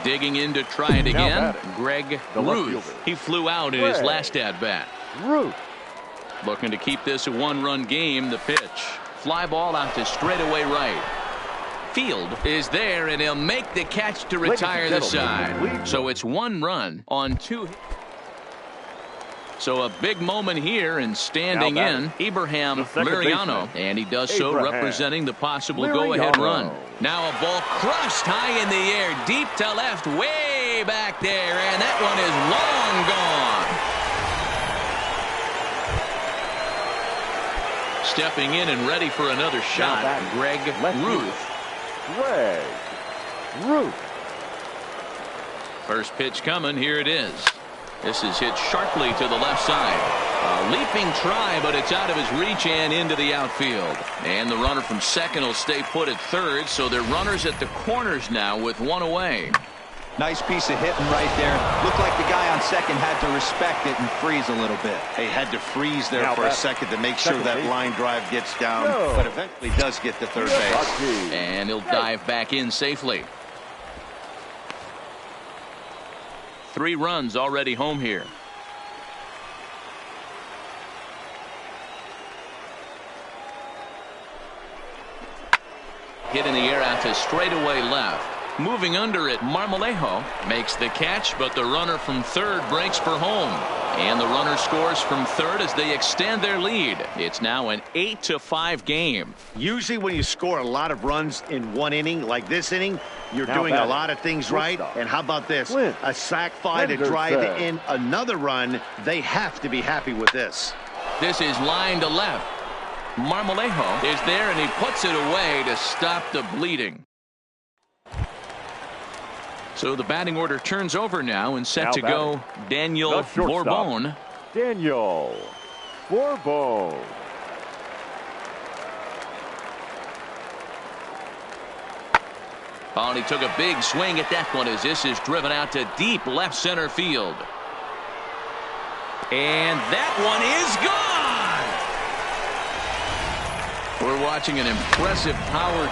Digging in to try it again. Greg Ruth. He flew out in his last at-bat. Ruth. Looking to keep this a one-run game. The pitch. Fly ball out to straightaway right. Field is there, and he'll make the catch to retire the side. So it's 1 run on 2 hits. So a big moment here, and standing in, Abraham Liriano, and he does so representing the possible go-ahead run. Now a ball crushed high in the air, deep to left, way back there, and that one is long gone. Stepping in and ready for another shot, Greg Ruth. Greg Ruth. First pitch coming, here it is. This is hit sharply to the left side. A leaping try, but it's out of his reach and into the outfield. And the runner from second will stay put at third, so they're runners at the corners now with 1 away. Nice piece of hitting right there. Looked like the guy on second had to respect it and freeze a little bit. He had to freeze there for a second to make sure that line drive gets down, but eventually does get to third base. And he'll dive back in safely. 3 runs already home here. Hit in the air out to straightaway left. Moving under it, Marmolejo makes the catch, but the runner from third breaks for home. And the runner scores from third as they extend their lead. It's now an 8-5 game. Usually when you score a lot of runs in 1 inning, like this inning, you're doing a lot of things right. And how about this? A sac fly to drive in another run. They have to be happy with this. This is line to left. Marmolejo is there, and he puts it away to stop the bleeding. So the batting order turns over now, and set to go Daniel Bourbon. Daniel Bourbon. Oh, and he took a big swing at that one as this is driven out to deep left center field. And that one is gone. We're watching an impressive power.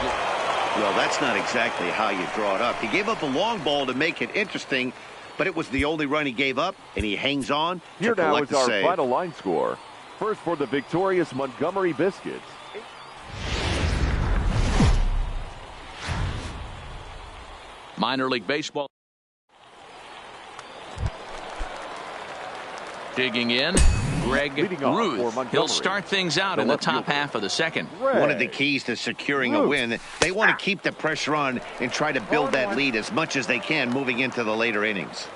Well, that's not exactly how you draw it up. He gave up a long ball to make it interesting, but it was the only run he gave up, and he hangs on Here to now collect is the our save. final line score. First for the victorious Montgomery Biscuits. Minor League Baseball. Digging in, Greg Ruth. He'll start things out in the top half of the second. One of the keys to securing a win, they want to keep the pressure on and try to build that lead as much as they can moving into the later innings.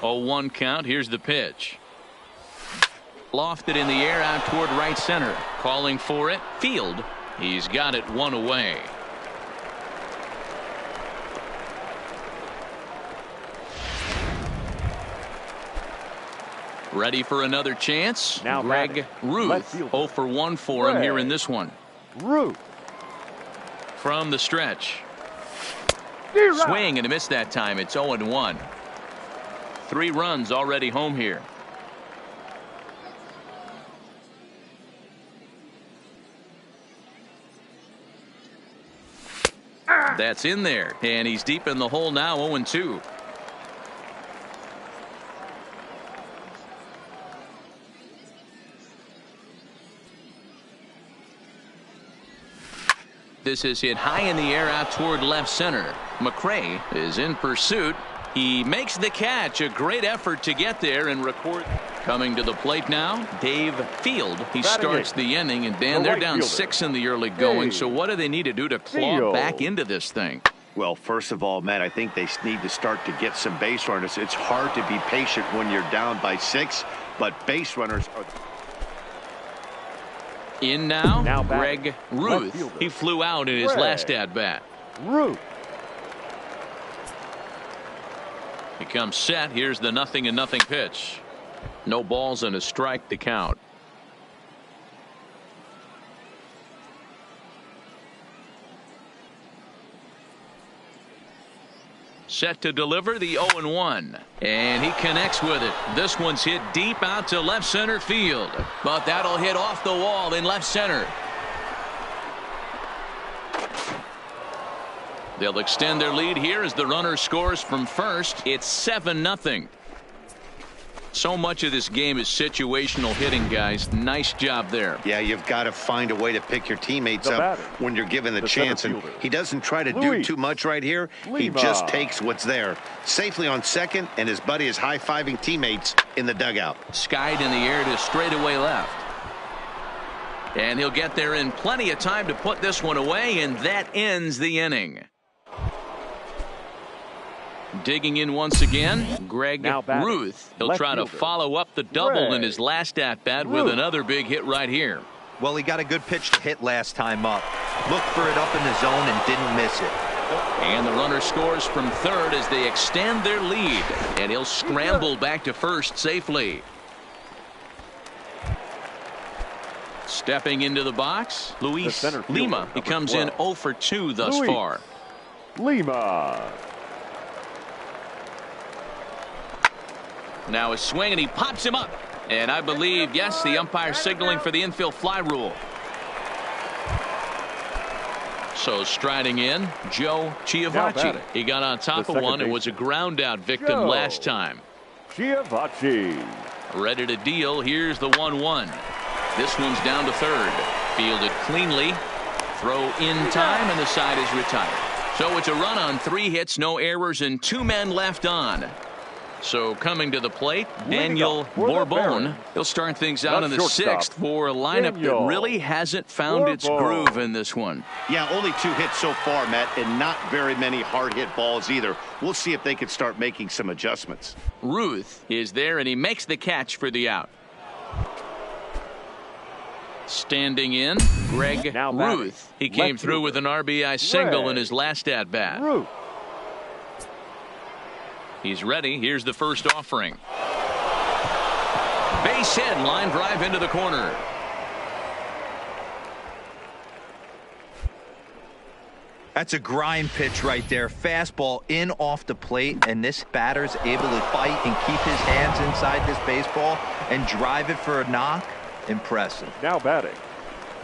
0-1 count. Here's the pitch. Lofted in the air out toward right center. Calling for it. Field. He's got it 1 away. Ready for another chance. Now Greg Ruth. 0 for 1 for him here in this one. Ruth. From the stretch. Swing and a miss that time. It's 0-1. 3 runs already home here. That's in there, and he's deep in the hole now. 0-2. This is hit high in the air out toward left center. McRae is in pursuit. He makes the catch. A great effort to get there and record. Coming to the plate now, Dave Field. He starts the inning, and Dan, they're down 6 in the early going. So what do they need to do to claw back into this thing? Well, first of all, Matt, I think they need to start to get some base runners. It's hard to be patient when you're down by 6, but base runners are. In now Greg Ruth. He flew out in his last at-bat. Ruth. He comes set. Here's the 0-0 pitch. No balls and a strike to count. Set to deliver the 0-1. And he connects with it. This one's hit deep out to left center field. But that'll hit off the wall in left center. They'll extend their lead here as the runner scores from first. It's 7-0. So much of this game is situational hitting, guys. Nice job there. Yeah, you've got to find a way to pick your teammates up when you're given the chance. And he doesn't try to do too much right here. He just takes what's there. Safely on second, and his buddy is high-fiving teammates in the dugout. Skied in the air to straightaway left. And he'll get there in plenty of time to put this one away, and that ends the inning. Digging in once again, Greg Ruth. He'll try to follow up the double in his last at-bat with another big hit right here. Well, he got a good pitch to hit last time up. Looked for it up in the zone and didn't miss it. And the runner scores from third as they extend their lead. And he'll scramble back to first safely. Stepping into the box, Luis Lima. He comes in 0 for 2 thus far. Lima. Now a swing, and he pops him up. And I believe, yes, the umpire signaling for the infield fly rule. So striding in, Joe Chiavacci. He got on top of one and was a ground out victim last time. Chiavacci. Ready to deal. Here's the 1-1. This one's down to third. Fielded cleanly. Throw in time, and the side is retired. So it's a run on 3 hits, no errors, and 2 men left on. So coming to the plate, Daniel Bourbon. He'll start things out in the 6th for a lineup that really hasn't found its groove in this one. Yeah, only 2 hits so far, Matt, and not very many hard hit balls either. We'll see if they can start making some adjustments. Ruth is there, and he makes the catch for the out. Standing in, Greg Ruth. He came through with an RBI single in his last at-bat. He's ready. Here's the first offering. Base hit, line drive into the corner. That's a grind pitch right there. Fastball in off the plate, and this batter's able to fight and keep his hands inside this baseball and drive it for a knock. Impressive. Now batting,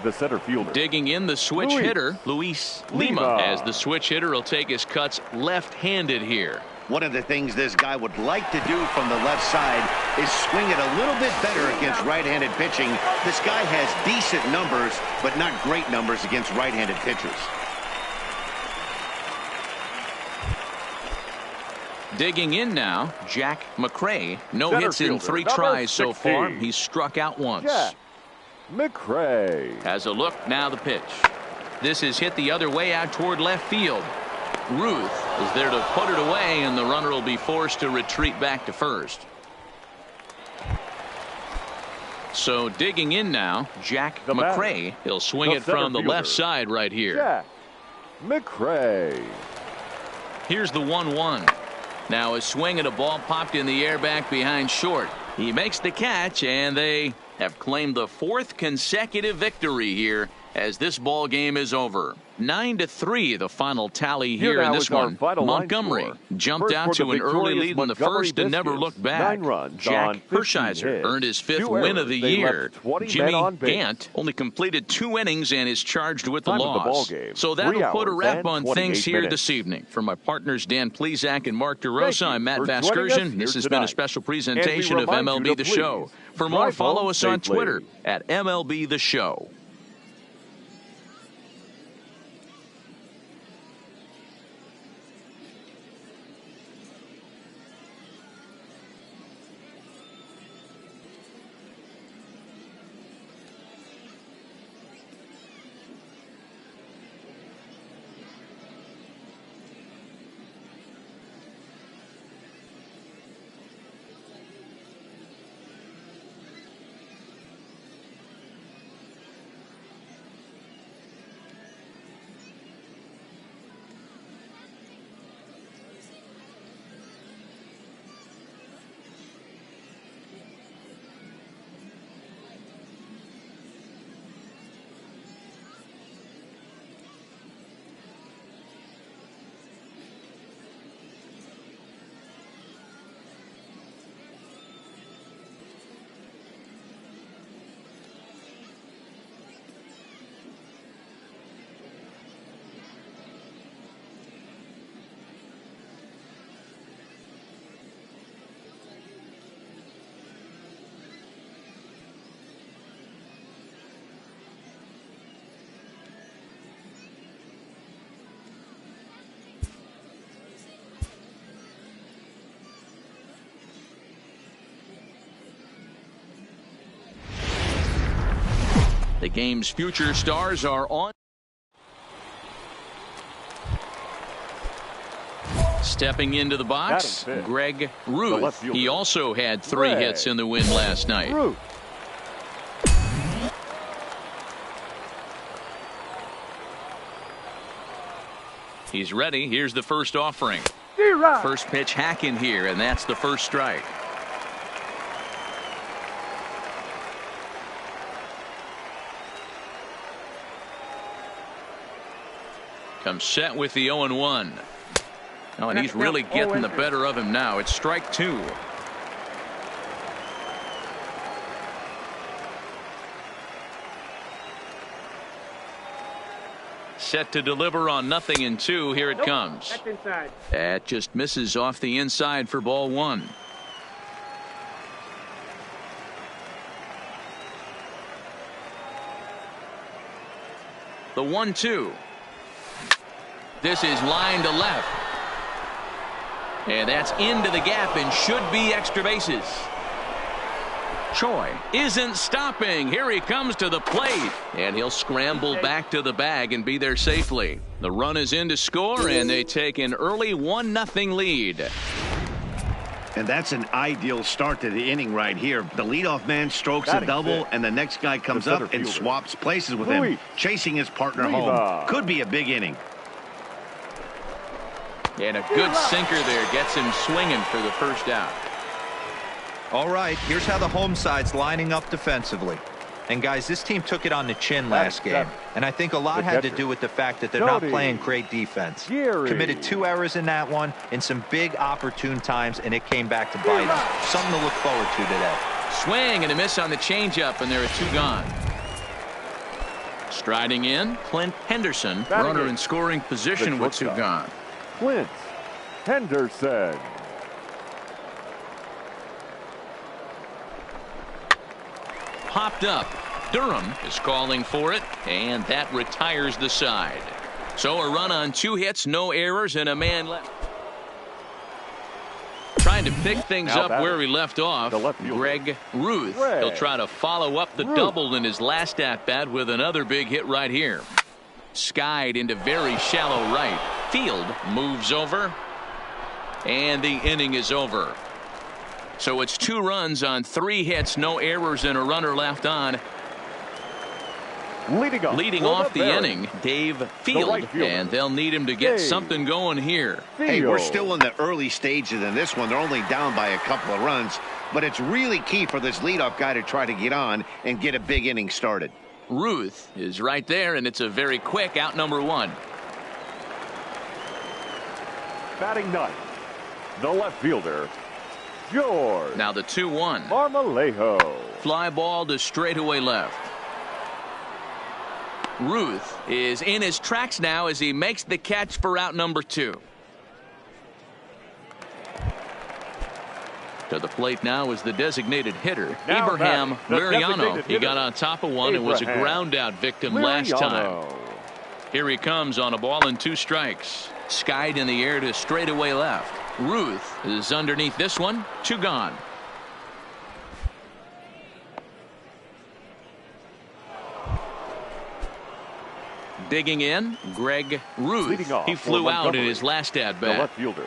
the center fielder. Digging in, the switch hitter, Luis Lima. As the switch hitter will take his cuts left-handed here. One of the things this guy would like to do from the left side is swing it a little bit better against right-handed pitching. This guy has decent numbers, but not great numbers against right-handed pitchers. Digging in now, Jack McRae. No hits in 3 tries so far. He's struck out once. Jack McRae has a look. Now the pitch. This is hit the other way out toward left field. Ruth is there to put it away, and the runner will be forced to retreat back to first. So digging in now, Jack McRae. He'll swing it from the left side right here. Jack McRae. Here's the 1-1. Now a swing and a ball popped in the air back behind short. He makes the catch, and they have claimed the 4th consecutive victory here as this ball game is over. 9-3 the final tally here in this one. Montgomery jumped out to an early lead in the first and never looked back. Jack Hershiser earned his 5th win of the year. Jimmy Gant only completed 2 innings and is charged with the loss. So that'll put a wrap on things here this evening. For my partners Dan Plesac and Mark DeRosa, I'm Matt Vasgersian. This has been a special presentation of MLB The Show. For more, follow us on Twitter at MLB The Show. The game's future stars are on. Stepping into the box, Greg Ruth. He also had 3 hits in the win last night. He's ready. Here's the first offering. First pitch hacking here, and that's the first strike. Comes set with the 0-1. Oh, and he's really getting the better of him now. It's strike 2. Set to deliver on 0-2. Here it comes. That's inside. That just misses off the inside for ball 1. The 1-2. This is line to left. And that's into the gap and should be extra bases. Choi isn't stopping. Here he comes to the plate. And he'll scramble back to the bag and be there safely. The run is in to score, and they take an early 1-0 lead. And that's an ideal start to the inning right here. The leadoff man strokes a double, and the next guy comes up and swaps places with him, chasing his partner home. Could be a big inning. And a good sinker there gets him swinging for the first out. All right, here's how the home side's lining up defensively. And guys, this team took it on the chin last game, and I think a lot had to do with the fact that they're not playing great defense. Committed 2 errors in that one in some big opportune times, and it came back to bite them. Something to look forward to today. Swing and a miss on the changeup, and there are 2 gone. Striding in, Clint Henderson, runner in scoring position with 2 gone. Clint Henderson. Popped up. Durham is calling for it, and that retires the side. So a run on 2 hits, no errors, and a man left. Trying to pick things up where he left off, Greg Ruth. He'll try to follow up the double in his last at-bat with another big hit right here. Skied into very shallow right. Field moves over, and the inning is over. So it's 2 runs on 3 hits, no errors, and a runner left on. Leading off the inning, Dave Field, and they'll need him to get something going here. Hey, we're still in the early stages in this one. They're only down by a couple of runs, but it's really key for this leadoff guy to try to get on and get a big inning started. Ruth is right there, and it's a very quick out number 1. Batting 9th, the left fielder, George. Now the 2-1. Marmolejo. Fly ball to straightaway left. Ruth is in his tracks now as he makes the catch for out number 2. To the plate now is the designated hitter, Abraham Liriano. He got on top of one and was a ground out victim last time. Here he comes on a ball and 2 strikes. Skied in the air to straightaway left. Ruth is underneath this one. 2 gone. Digging in, Greg Ruth. He flew out in his last at bat. The left fielder,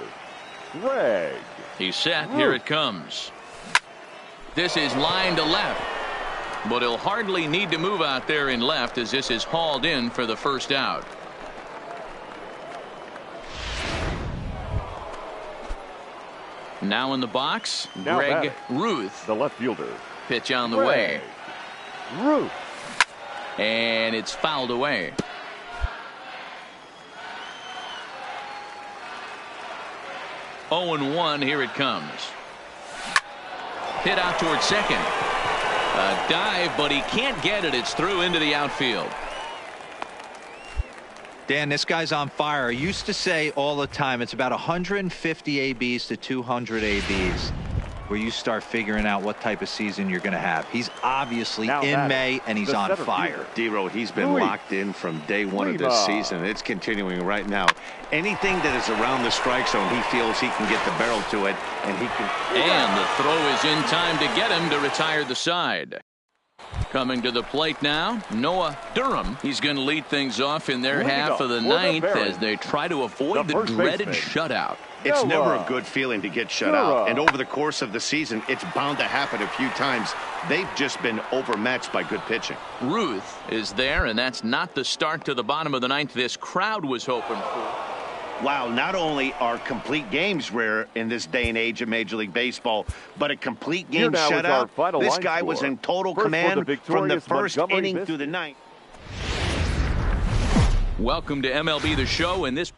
Greg. He's set. Here it comes. This is line to left, but he'll hardly need to move out there in left as this is hauled in for the first out. Now in the box, Greg Ruth. The left fielder. Pitch on the way. Ruth. And it's fouled away. Oh and 1. Here it comes. Hit out towards second. A dive, but he can't get it. It's through into the outfield. Dan, this guy's on fire. I used to say all the time it's about 150 ABs to 200 ABs where you start figuring out what type of season you're going to have. He's obviously in May, and he's on fire. D-Row, he's been locked in from day 1 of this season. It's continuing right now. Anything that is around the strike zone, he feels he can get the barrel to it, and he can. And the throw is in time to get him to retire the side. Coming to the plate now, Noah Durham. He's going to lead things off in their half of the ninth as they try to avoid the dreaded shutout. It's never a good feeling to get shut out, and over the course of the season, it's bound to happen a few times. They've just been overmatched by good pitching. Ruth is there, and that's not the start to the bottom of the ninth this crowd was hoping for. Wow, not only are complete games rare in this day and age of Major League Baseball, but a complete game shutout. This guy was in total command from the first inning through the ninth. Welcome to MLB The Show, and this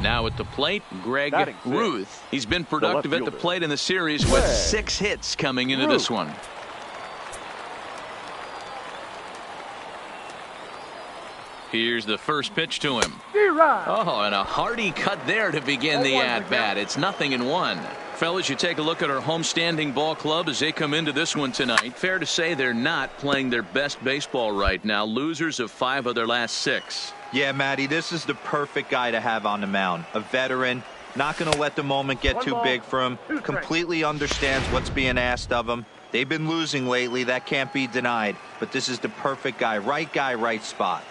now at the plate, Greg Ruth. He's been productive at the plate in the series with 6 hits coming into this one. Here's the first pitch to him. Oh, and a hearty cut there to begin the at-bat. It's 0-1. Fellas, you take a look at our homestanding ball club as they come into this one tonight. Fair to say they're not playing their best baseball right now. Losers of 5 of their last 6. Yeah, Matty, this is the perfect guy to have on the mound. A veteran, not going to let the moment get too big for him. Completely understands what's being asked of him. They've been losing lately. That can't be denied. But this is the perfect guy, right spot.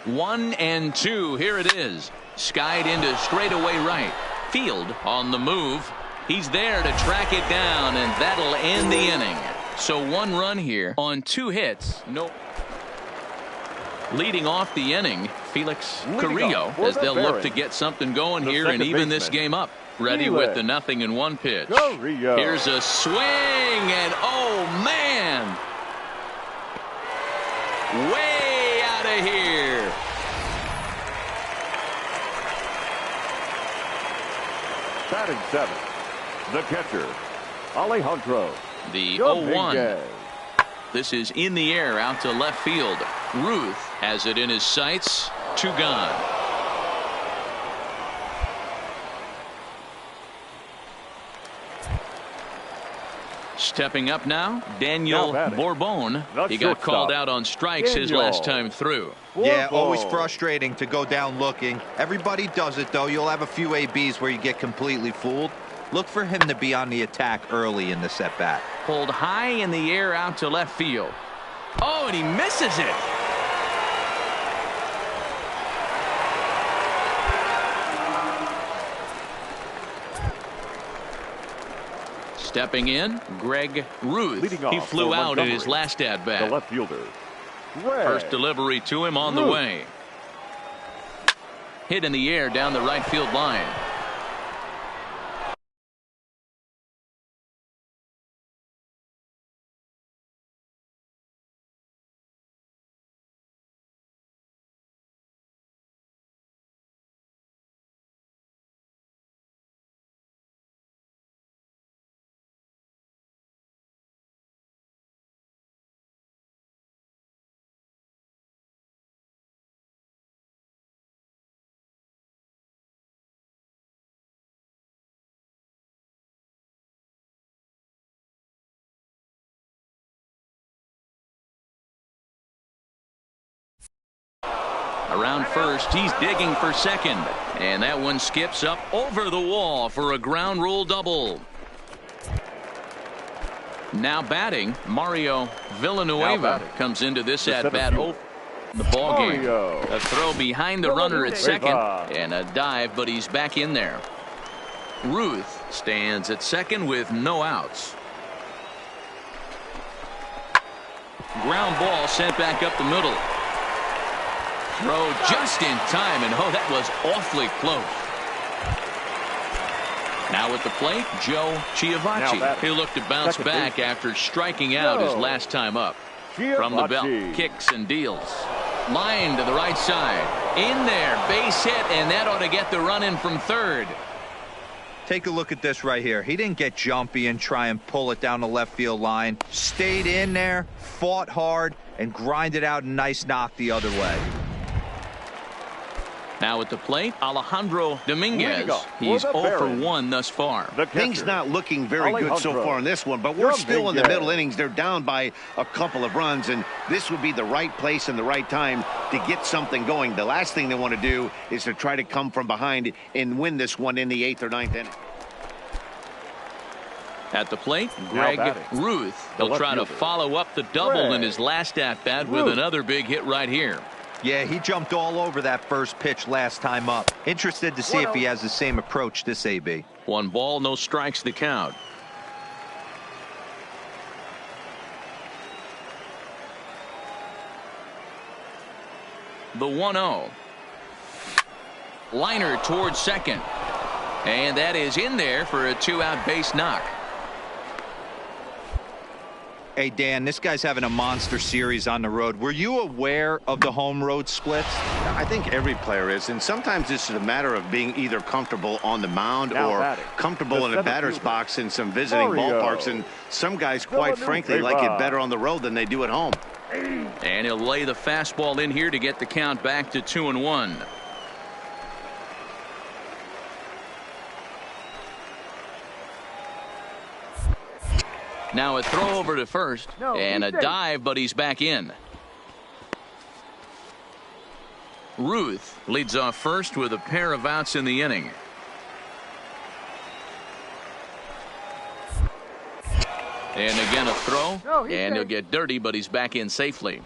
1-2. Here it is. Skied into straightaway right. Field on the move. He's there to track it down, and that'll end the inning. So 1 run here on 2 hits. No. Leading off the inning, Felix Carrillo, as they'll look to get something going here and even this game up. Ready with the 0-1 pitch. Here's a swing, and oh man, way out of here. Batting 7th, the catcher, Alejandro. The 0-1. This is in the air out to left field. Ruth has it in his sights. 2 gone. Stepping up now, Daniel Bourbon. He got called out on strikes his last time through. Yeah, always frustrating to go down looking. Everybody does it, though. You'll have a few ABs where you get completely fooled. Look for him to be on the attack early in the at-bat. Pulled high in the air out to left field. Oh, and he misses it. Stepping in, Greg Ruth. He flew out in his last at-bat. The left fielder. First delivery to him on the way. Hit in the air down the right field line. Around first, he's digging for second. And that one skips up over the wall for a ground rule double. Now batting, Mario Villanueva comes into this at-bat the ball game. A throw behind the runner at second and a dive, but he's back in there. Ruth stands at second with no outs. Ground ball sent back up the middle. Throw just in time, and oh, that was awfully close. Now at the plate, Joe Chiavacci. He looked to bounce back after striking out his last time up. From the belt, kicks and deals. Line to the right side. In there, base hit, and that ought to get the run in from third. Take a look at this right here. He didn't get jumpy and try and pull it down the left field line. Stayed in there, fought hard, and grinded out a nice knock the other way. Now at the plate, Alejandro Dominguez. He's 0 for 1 thus far. Things not looking very good so far in this one, but we're still in the middle innings. They're down by a couple of runs, and this would be the right place and the right time to get something going. The last thing they want to do is to try to come from behind and win this one in the 8th or 9th inning. At the plate, Greg Ruth. He'll try to follow up the double in his last at-bat with another big hit right here. Yeah, he jumped all over that first pitch last time up. Interested to see if he has the same approach this AB. 1 ball, no strikes the count. The 1-0. Liner towards second. And that is in there for a 2-out base knock. Hey, Dan, this guy's having a monster series on the road. Were you aware of the home road splits? I think every player is, and sometimes this is a matter of being either comfortable on the mound or comfortable in a batter's box in some visiting ballparks. And some guys, quite frankly, like it better on the road than they do at home. And he'll lay the fastball in here to get the count back to 2-1. Now a throw over to first and a dive, but he's back in. Ruth leads off first with a pair of outs in the inning. And again a throw, and he'll get dirty, but he's back in safely.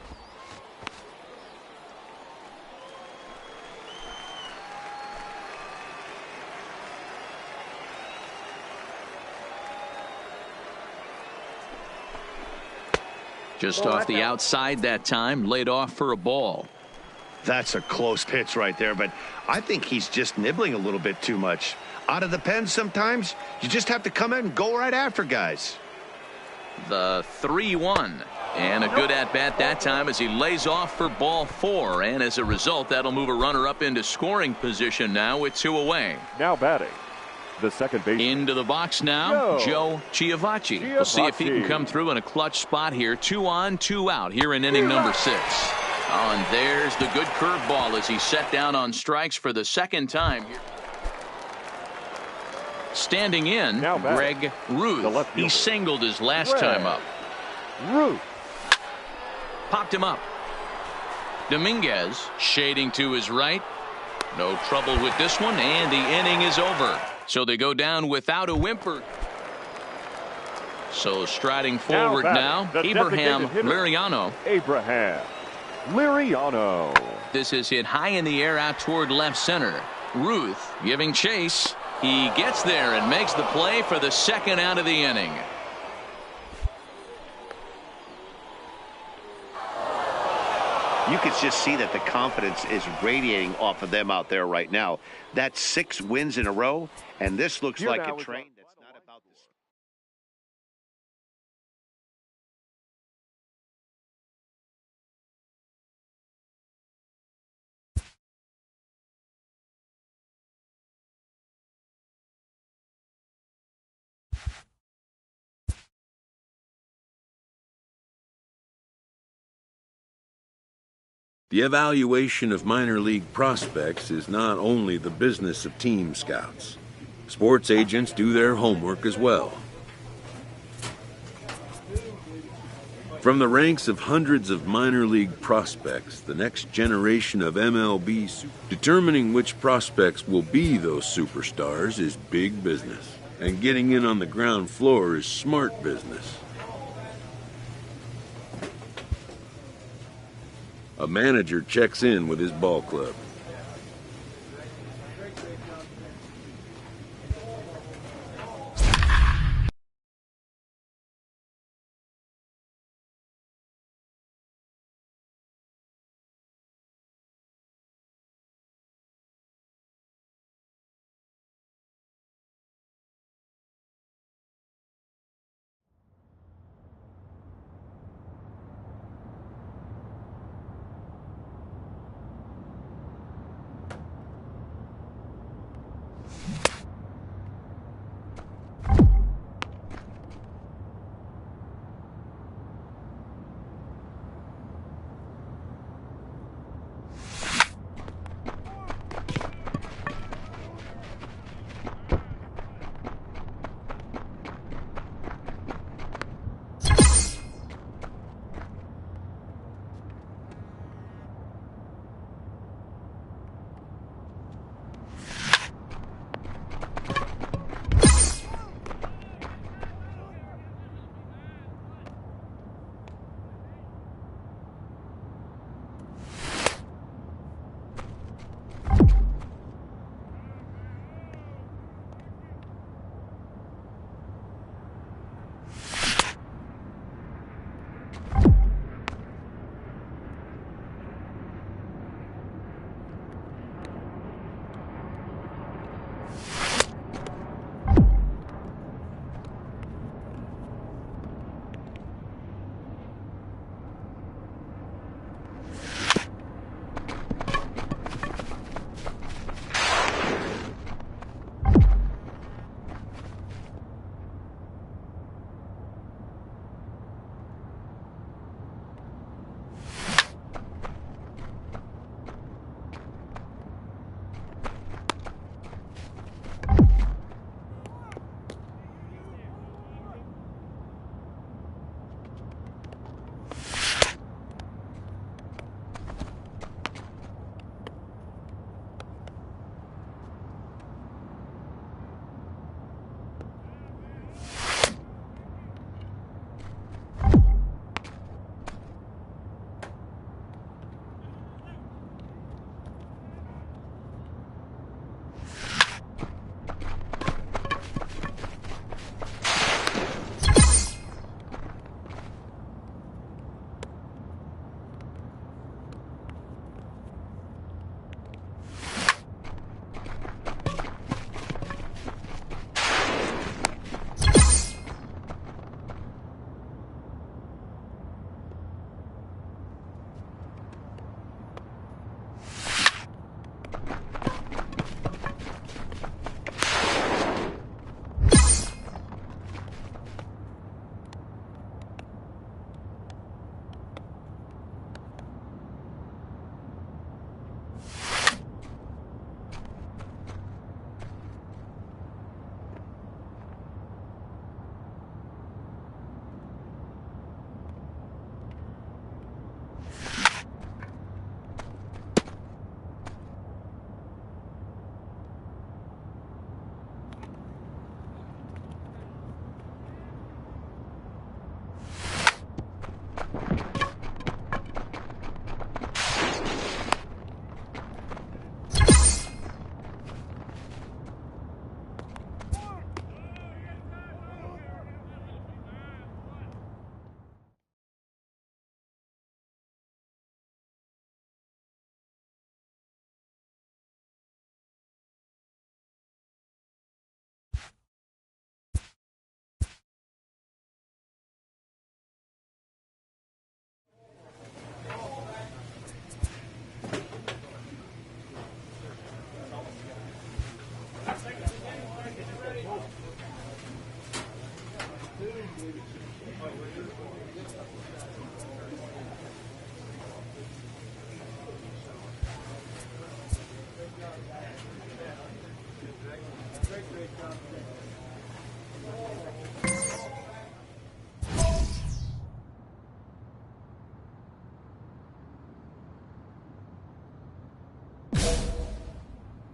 Just off the outside that time, laid off for a ball. That's a close pitch right there, but I think he's just nibbling a little bit too much. Out of the pen sometimes, you just have to come in and go right after guys. The 3-1. And a good at-bat that time as he lays off for ball 4. And as a result, that'll move a runner up into scoring position now with 2 away. Now batting, the second baseman. Into the box now, Joe Chiavacci. We'll see if he can come through in a clutch spot here. 2 on, 2 out here in inning number 6. Oh, and there's the good curveball as he set down on strikes for the second time here. Standing in, Greg Ruth. He singled his last time up. Ruth popped him up. Dominguez shading to his right. No trouble with this one, and the inning is over. So they go down without a whimper. So striding forward now, Abraham Liriano. This is hit high in the air out toward left center. Ruth giving chase. He gets there and makes the play for the second out of the inning. You could just see that the confidence is radiating off of them out there right now. That's 6 wins in a row, and this looks like a train that's not about to stop. The evaluation of minor league prospects is not only the business of team scouts. Sports agents do their homework as well. From the ranks of hundreds of minor league prospects, the next generation of MLB, determining which prospects will be those superstars is big business. And getting in on the ground floor is smart business. A manager checks in with his ball club.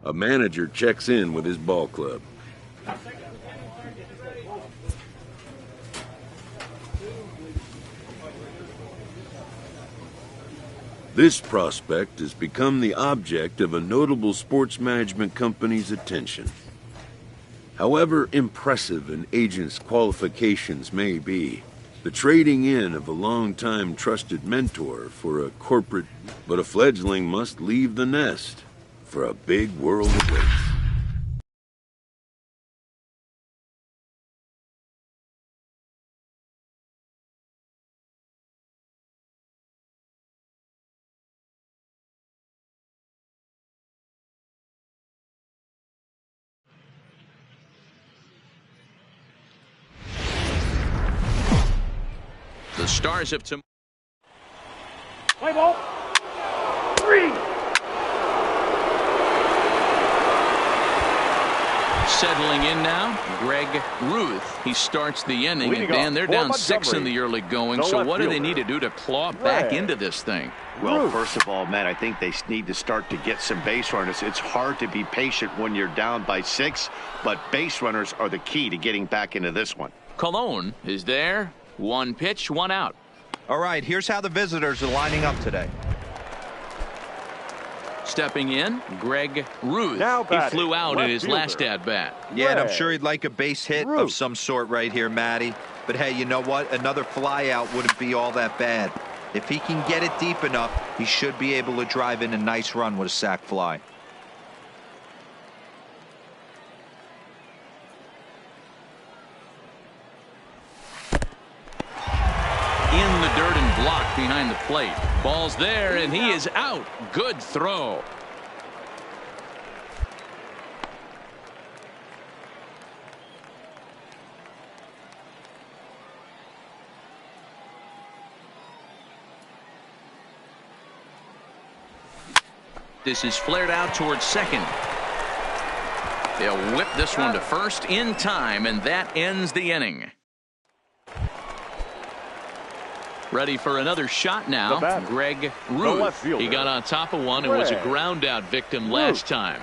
A manager checks in with his ball club. This prospect has become the object of a notable sports management company's attention. However impressive an agent's qualifications may be, the trading in of a long-time trusted mentor for a corporate, but a fledgling must leave the nest for a big world awaits. The Stars have to Play ball. 3. settling in now. Greg Ruth. He starts the inning. And Dan, they're down 6 in the early going. So what do they need to do to claw back into this thing? Well, first of all, Matt, I think they need to start to get some base runners. It's hard to be patient when you're down by 6, but base runners are the key to getting back into this one. Cologne is there. 1 pitch, 1 out. All right, here's how the visitors are lining up today. Stepping in, Greg Ruth. He flew out in his last at-bat. Yeah, and I'm sure he'd like a base hit of some sort right here, Matty. But hey, you know what? Another fly out wouldn't be all that bad. If he can get it deep enough, he should be able to drive in a nice run with a sac fly. In the dirt and blocked behind the plate. Ball's there, and he is out. Good throw. This is flared out towards second. They'll whip this one to first in time, and that ends the inning. Ready for another shot now. Greg Ruth. He got on top of one and was a ground out victim last time.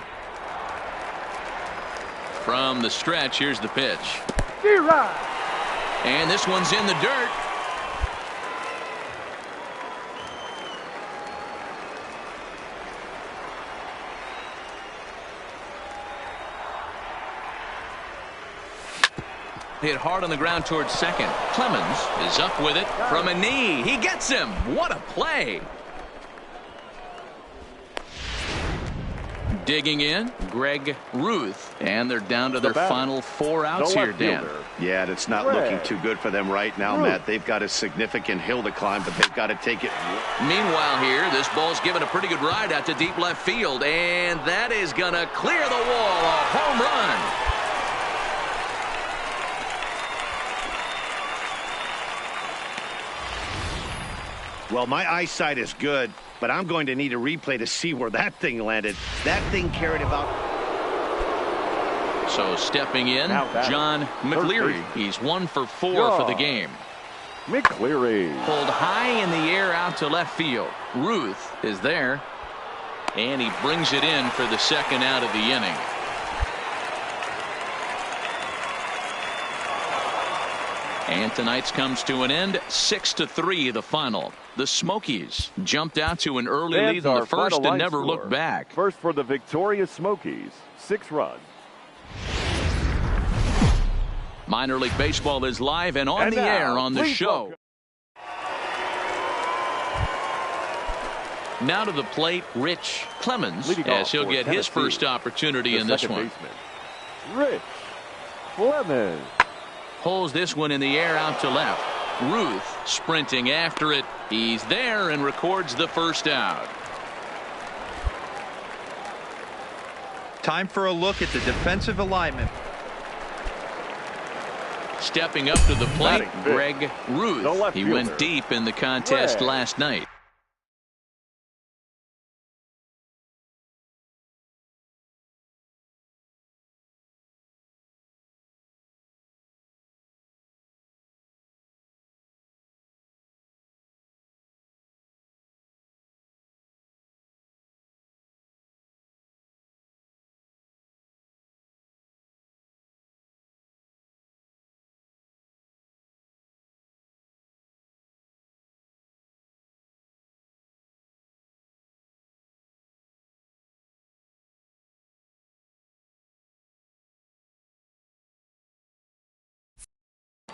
From the stretch, here's the pitch. And this one's in the dirt. Hit hard on the ground towards second. Clemens is up with it from a knee. He gets him. What a play. Digging in, Greg Ruth. And they're down to their final 4 outs here, Dan. Yeah, it's not looking too good for them right now, Matt. They've got a significant hill to climb, but they've got to take it. Meanwhile here, this ball's given a pretty good ride out to deep left field. And that is going to clear the wall. A home run. Well, my eyesight is good, but I'm going to need a replay to see where that thing landed. That thing carried about. So stepping in, John McCleary. He's 1 for 4 for the game. McCleary. Pulled high in the air out to left field. Ruth is there. And he brings it in for the second out of the inning. And tonight's comes to an end. 6-3 the final. The Smokies jumped out to an early lead in the first and never looked back. First for the victorious Smokies, 6 runs. Minor League Baseball is live and on the air on the show. Now to the plate, Rich Clemens, as he'll get his first opportunity in this one. Rich Clemens. Pulls this one in the air out to left. Ruth sprinting after it. He's there and records the first out. Time for a look at the defensive alignment. Stepping up to the plate, Greg Ruth. He went deep in the contest last night.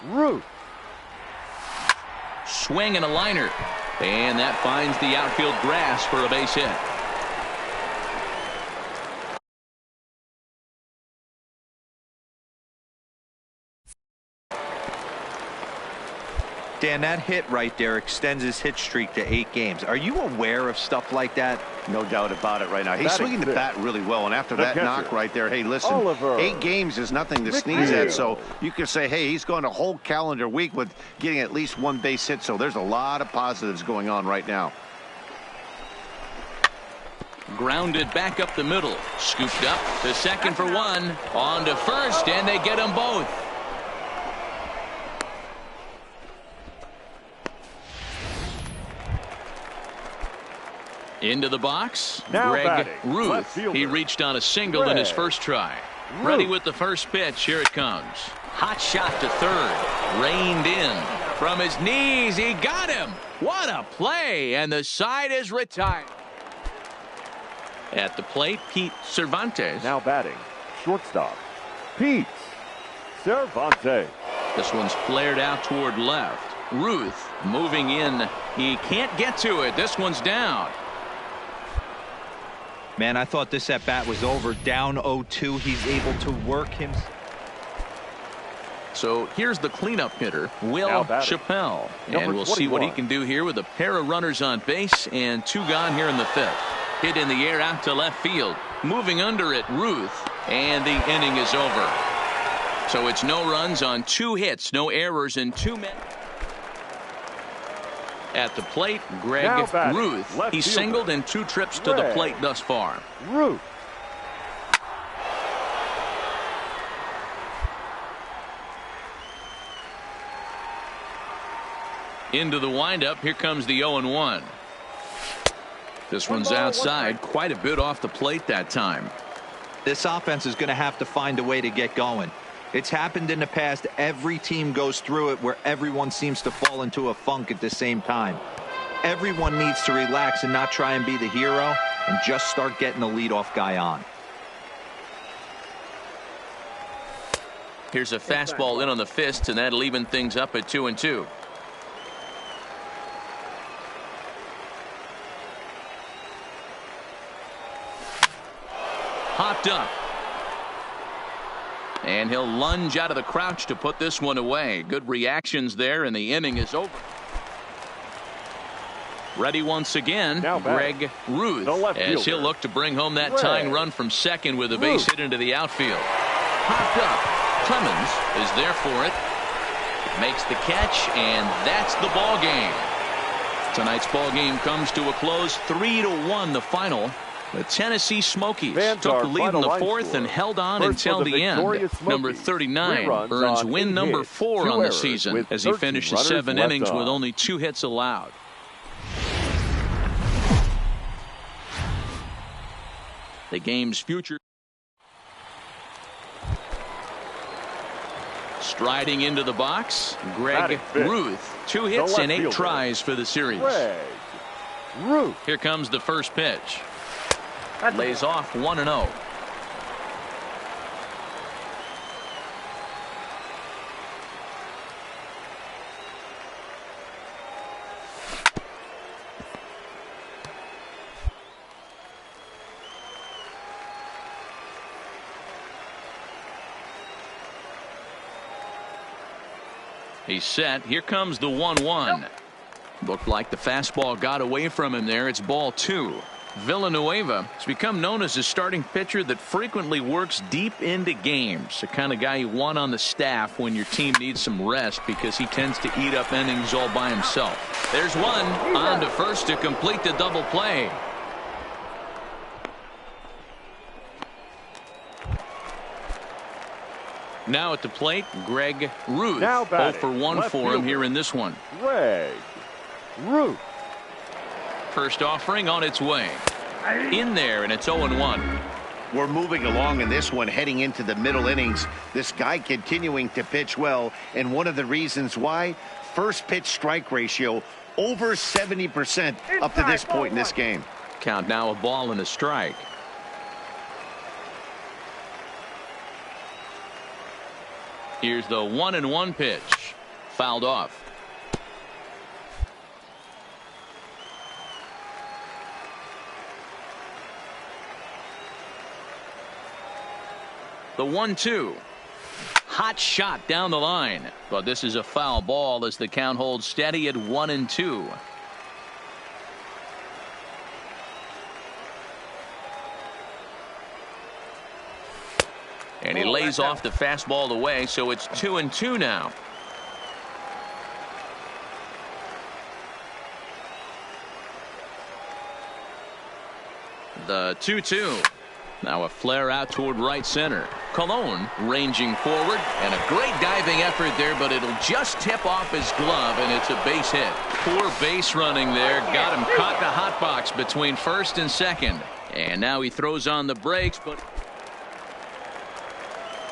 Ruth. Swing and a liner. And that finds the outfield grass for a base hit. Dan, that hit right there extends his hit streak to 8 games. Are you aware of stuff like that? No doubt about it right now. He's swinging the bat really well, and after that knock right there, hey, listen, 8 games is nothing to sneeze at, so you could say, hey, he's going a whole calendar week with getting at least 1 base hit, so there's a lot of positives going on right now. Grounded back up the middle. Scooped up to second for 1. On to first, and they get them both. Into the box, now Greg Ruth. He reached on a single in his first try. Ready with the first pitch. Here it comes. Hot shot to third. Reined in. From his knees, he got him. What a play. And the side is retired. At the plate, Pete Cervantes. Now batting, shortstop, Pete Cervantes. This one's flared out toward left. Ruth moving in. He can't get to it. This one's down. Man, I thought this at bat was over. Down 0-2. He's able to work him. So here's the cleanup hitter, Will Chappelle. And we'll see what he can do here with a pair of runners on base and 2 gone here in the 5th. Hit in the air out to left field. Moving under it, Ruth. And the inning is over. So it's no runs on 2 hits, no errors, and 2 men. At the plate, Greg Ruth. He singled in 2 trips to the plate thus far. Ruth. Into the windup. Here comes the 0-1. This one's outside, quite a bit off the plate that time. This offense is going to have to find a way to get going. It's happened in the past. Every team goes through it where everyone seems to fall into a funk at the same time. Everyone needs to relax and not try and be the hero and just start getting the leadoff guy on. Here's a fastball in on the fist, and that'll even things up at 2-2. Hopped up. And he'll lunge out of the crouch to put this one away. Good reactions there, and the inning is over. Ready once again, Greg Ruth, as he'll look to bring home that tying run from second with a base hit into the outfield. Popped up. Clemens is there for it. Makes the catch, and that's the ball game. Tonight's ball game comes to a close. 3-1 the final. The Tennessee Smokies took the lead in the 4th and held on until the end. Number 39 earns win number 4 on the season as he finishes 7 innings with only 2 hits allowed. The game's future. Striding into the box, Greg Ruth. 2 hits and 8 tries for the series. Ruth. Here comes the first pitch. Lays off 1-0. He's set. Here comes the 1-1. Looked like the fastball got away from him there. It's ball 2. Villanueva has become known as a starting pitcher that frequently works deep into games. The kind of guy you want on the staff when your team needs some rest because he tends to eat up innings all by himself. There's one on to first to complete the double play. Now at the plate, Greg Ruth. 0 for 1 for him here in this one. Greg Ruth. First offering on its way. In there, and it's 0-1. We're moving along in this one, heading into the middle innings. This guy continuing to pitch well, and one of the reasons why, first pitch strike ratio over 70% up to this point in this game. Count now, a ball and a strike. Here's the 1-1 pitch. Fouled off. The 1-2. Hot shot down the line. But this is a foul ball as the count holds steady at 1-2. And he lays off the fastball away, so it's 2-2 now. The 2-2. Now a flare out toward right center. Colon ranging forward, and a great diving effort there, but it'll just tip off his glove, and it's a base hit. Poor base running there. Got him caught the hot box between first and second. And now he throws on the brakes, but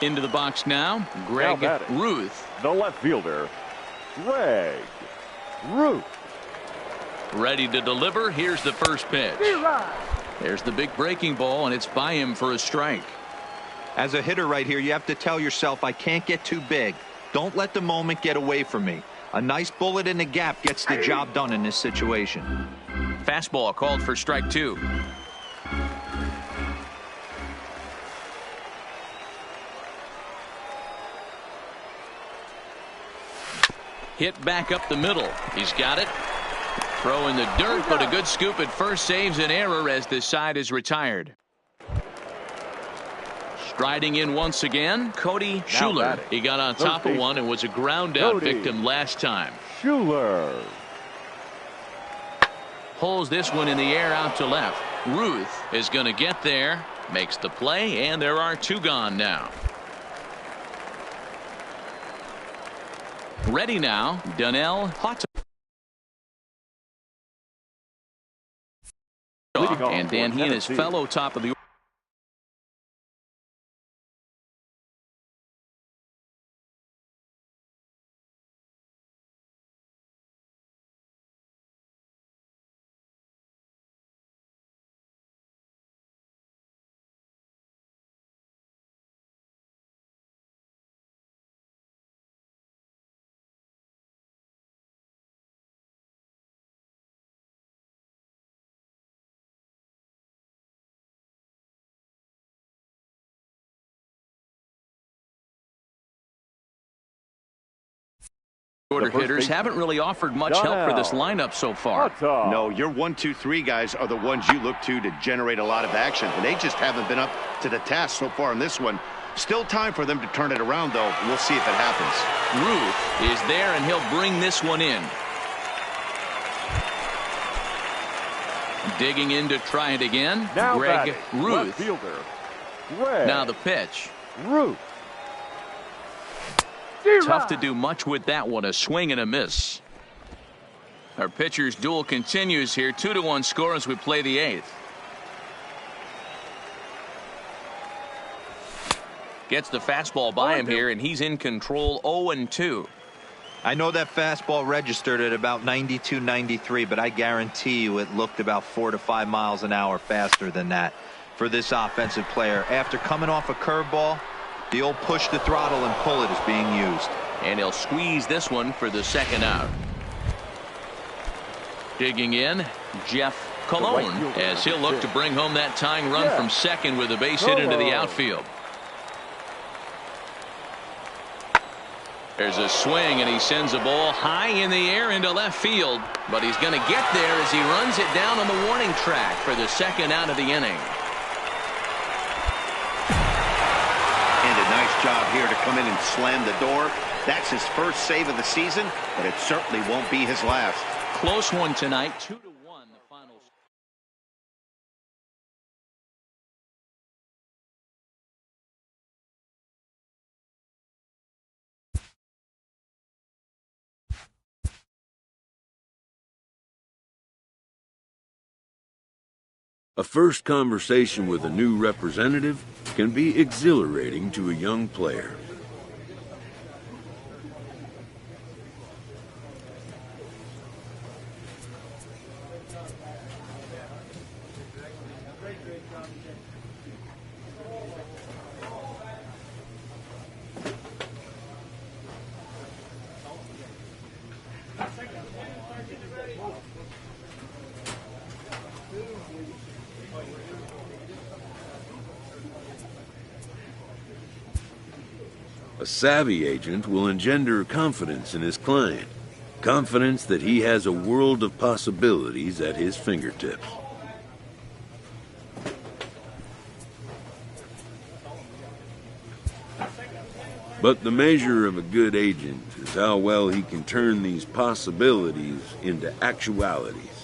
into the box now, Greg Ruth. The left fielder, Greg Ruth. Ready to deliver. Here's the first pitch. There's the big breaking ball, and it's by him for a strike. As a hitter right here, you have to tell yourself, I can't get too big. Don't let the moment get away from me. A nice bullet in the gap gets the job done in this situation. Fastball called for strike 2. Hit back up the middle. He's got it. Throw in the dirt, but a good scoop at first saves an error as this side is retired. Striding in once again, Cody Schuler. He got on top of one and was a ground out victim last time. Schuler pulls this one in the air out to left. Ruth is going to get there, makes the play, and there are 2 gone now. Ready now, Donnell Houghton. And Dan, he and his fellow top of the order hitters haven't really offered much help for this lineup so far. No, your 1, 2, 3 guys are the ones you look to generate a lot of action, and they just haven't been up to the task so far in this one. Still time for them to turn it around, though. We'll see if it happens. Ruth is there, and he'll bring this one in. Digging in to try it again. Now Greg Ruth. Left fielder, Greg now the pitch. Ruth. Tough to do much with that one. A swing and a miss. Our pitcher's duel continues here. 2-1 score as we play the 8th. Gets the fastball by him here, and he's in control. 0-2. I know that fastball registered at about 92, 93, but I guarantee you it looked about 4 to 5 miles an hour faster than that for this offensive player. After coming off a curveball, the old push the throttle and pull it is being used. And he'll squeeze this one for the second out. Digging in, Jeff Colon, as he'll look to bring home that tying run from second with a base hit into the outfield. There's a swing, and he sends a ball high in the air into left field. But he's going to get there as he runs it down on the warning track for the second out of the inning. And a nice job here to come in and slam the door. That's his first save of the season, but it certainly won't be his last. Close one tonight, 2-1 the final. A first conversation with a new representative can be exhilarating to a young player. A savvy agent will engender confidence in his client, confidence that he has a world of possibilities at his fingertips. But the measure of a good agent is how well he can turn these possibilities into actualities.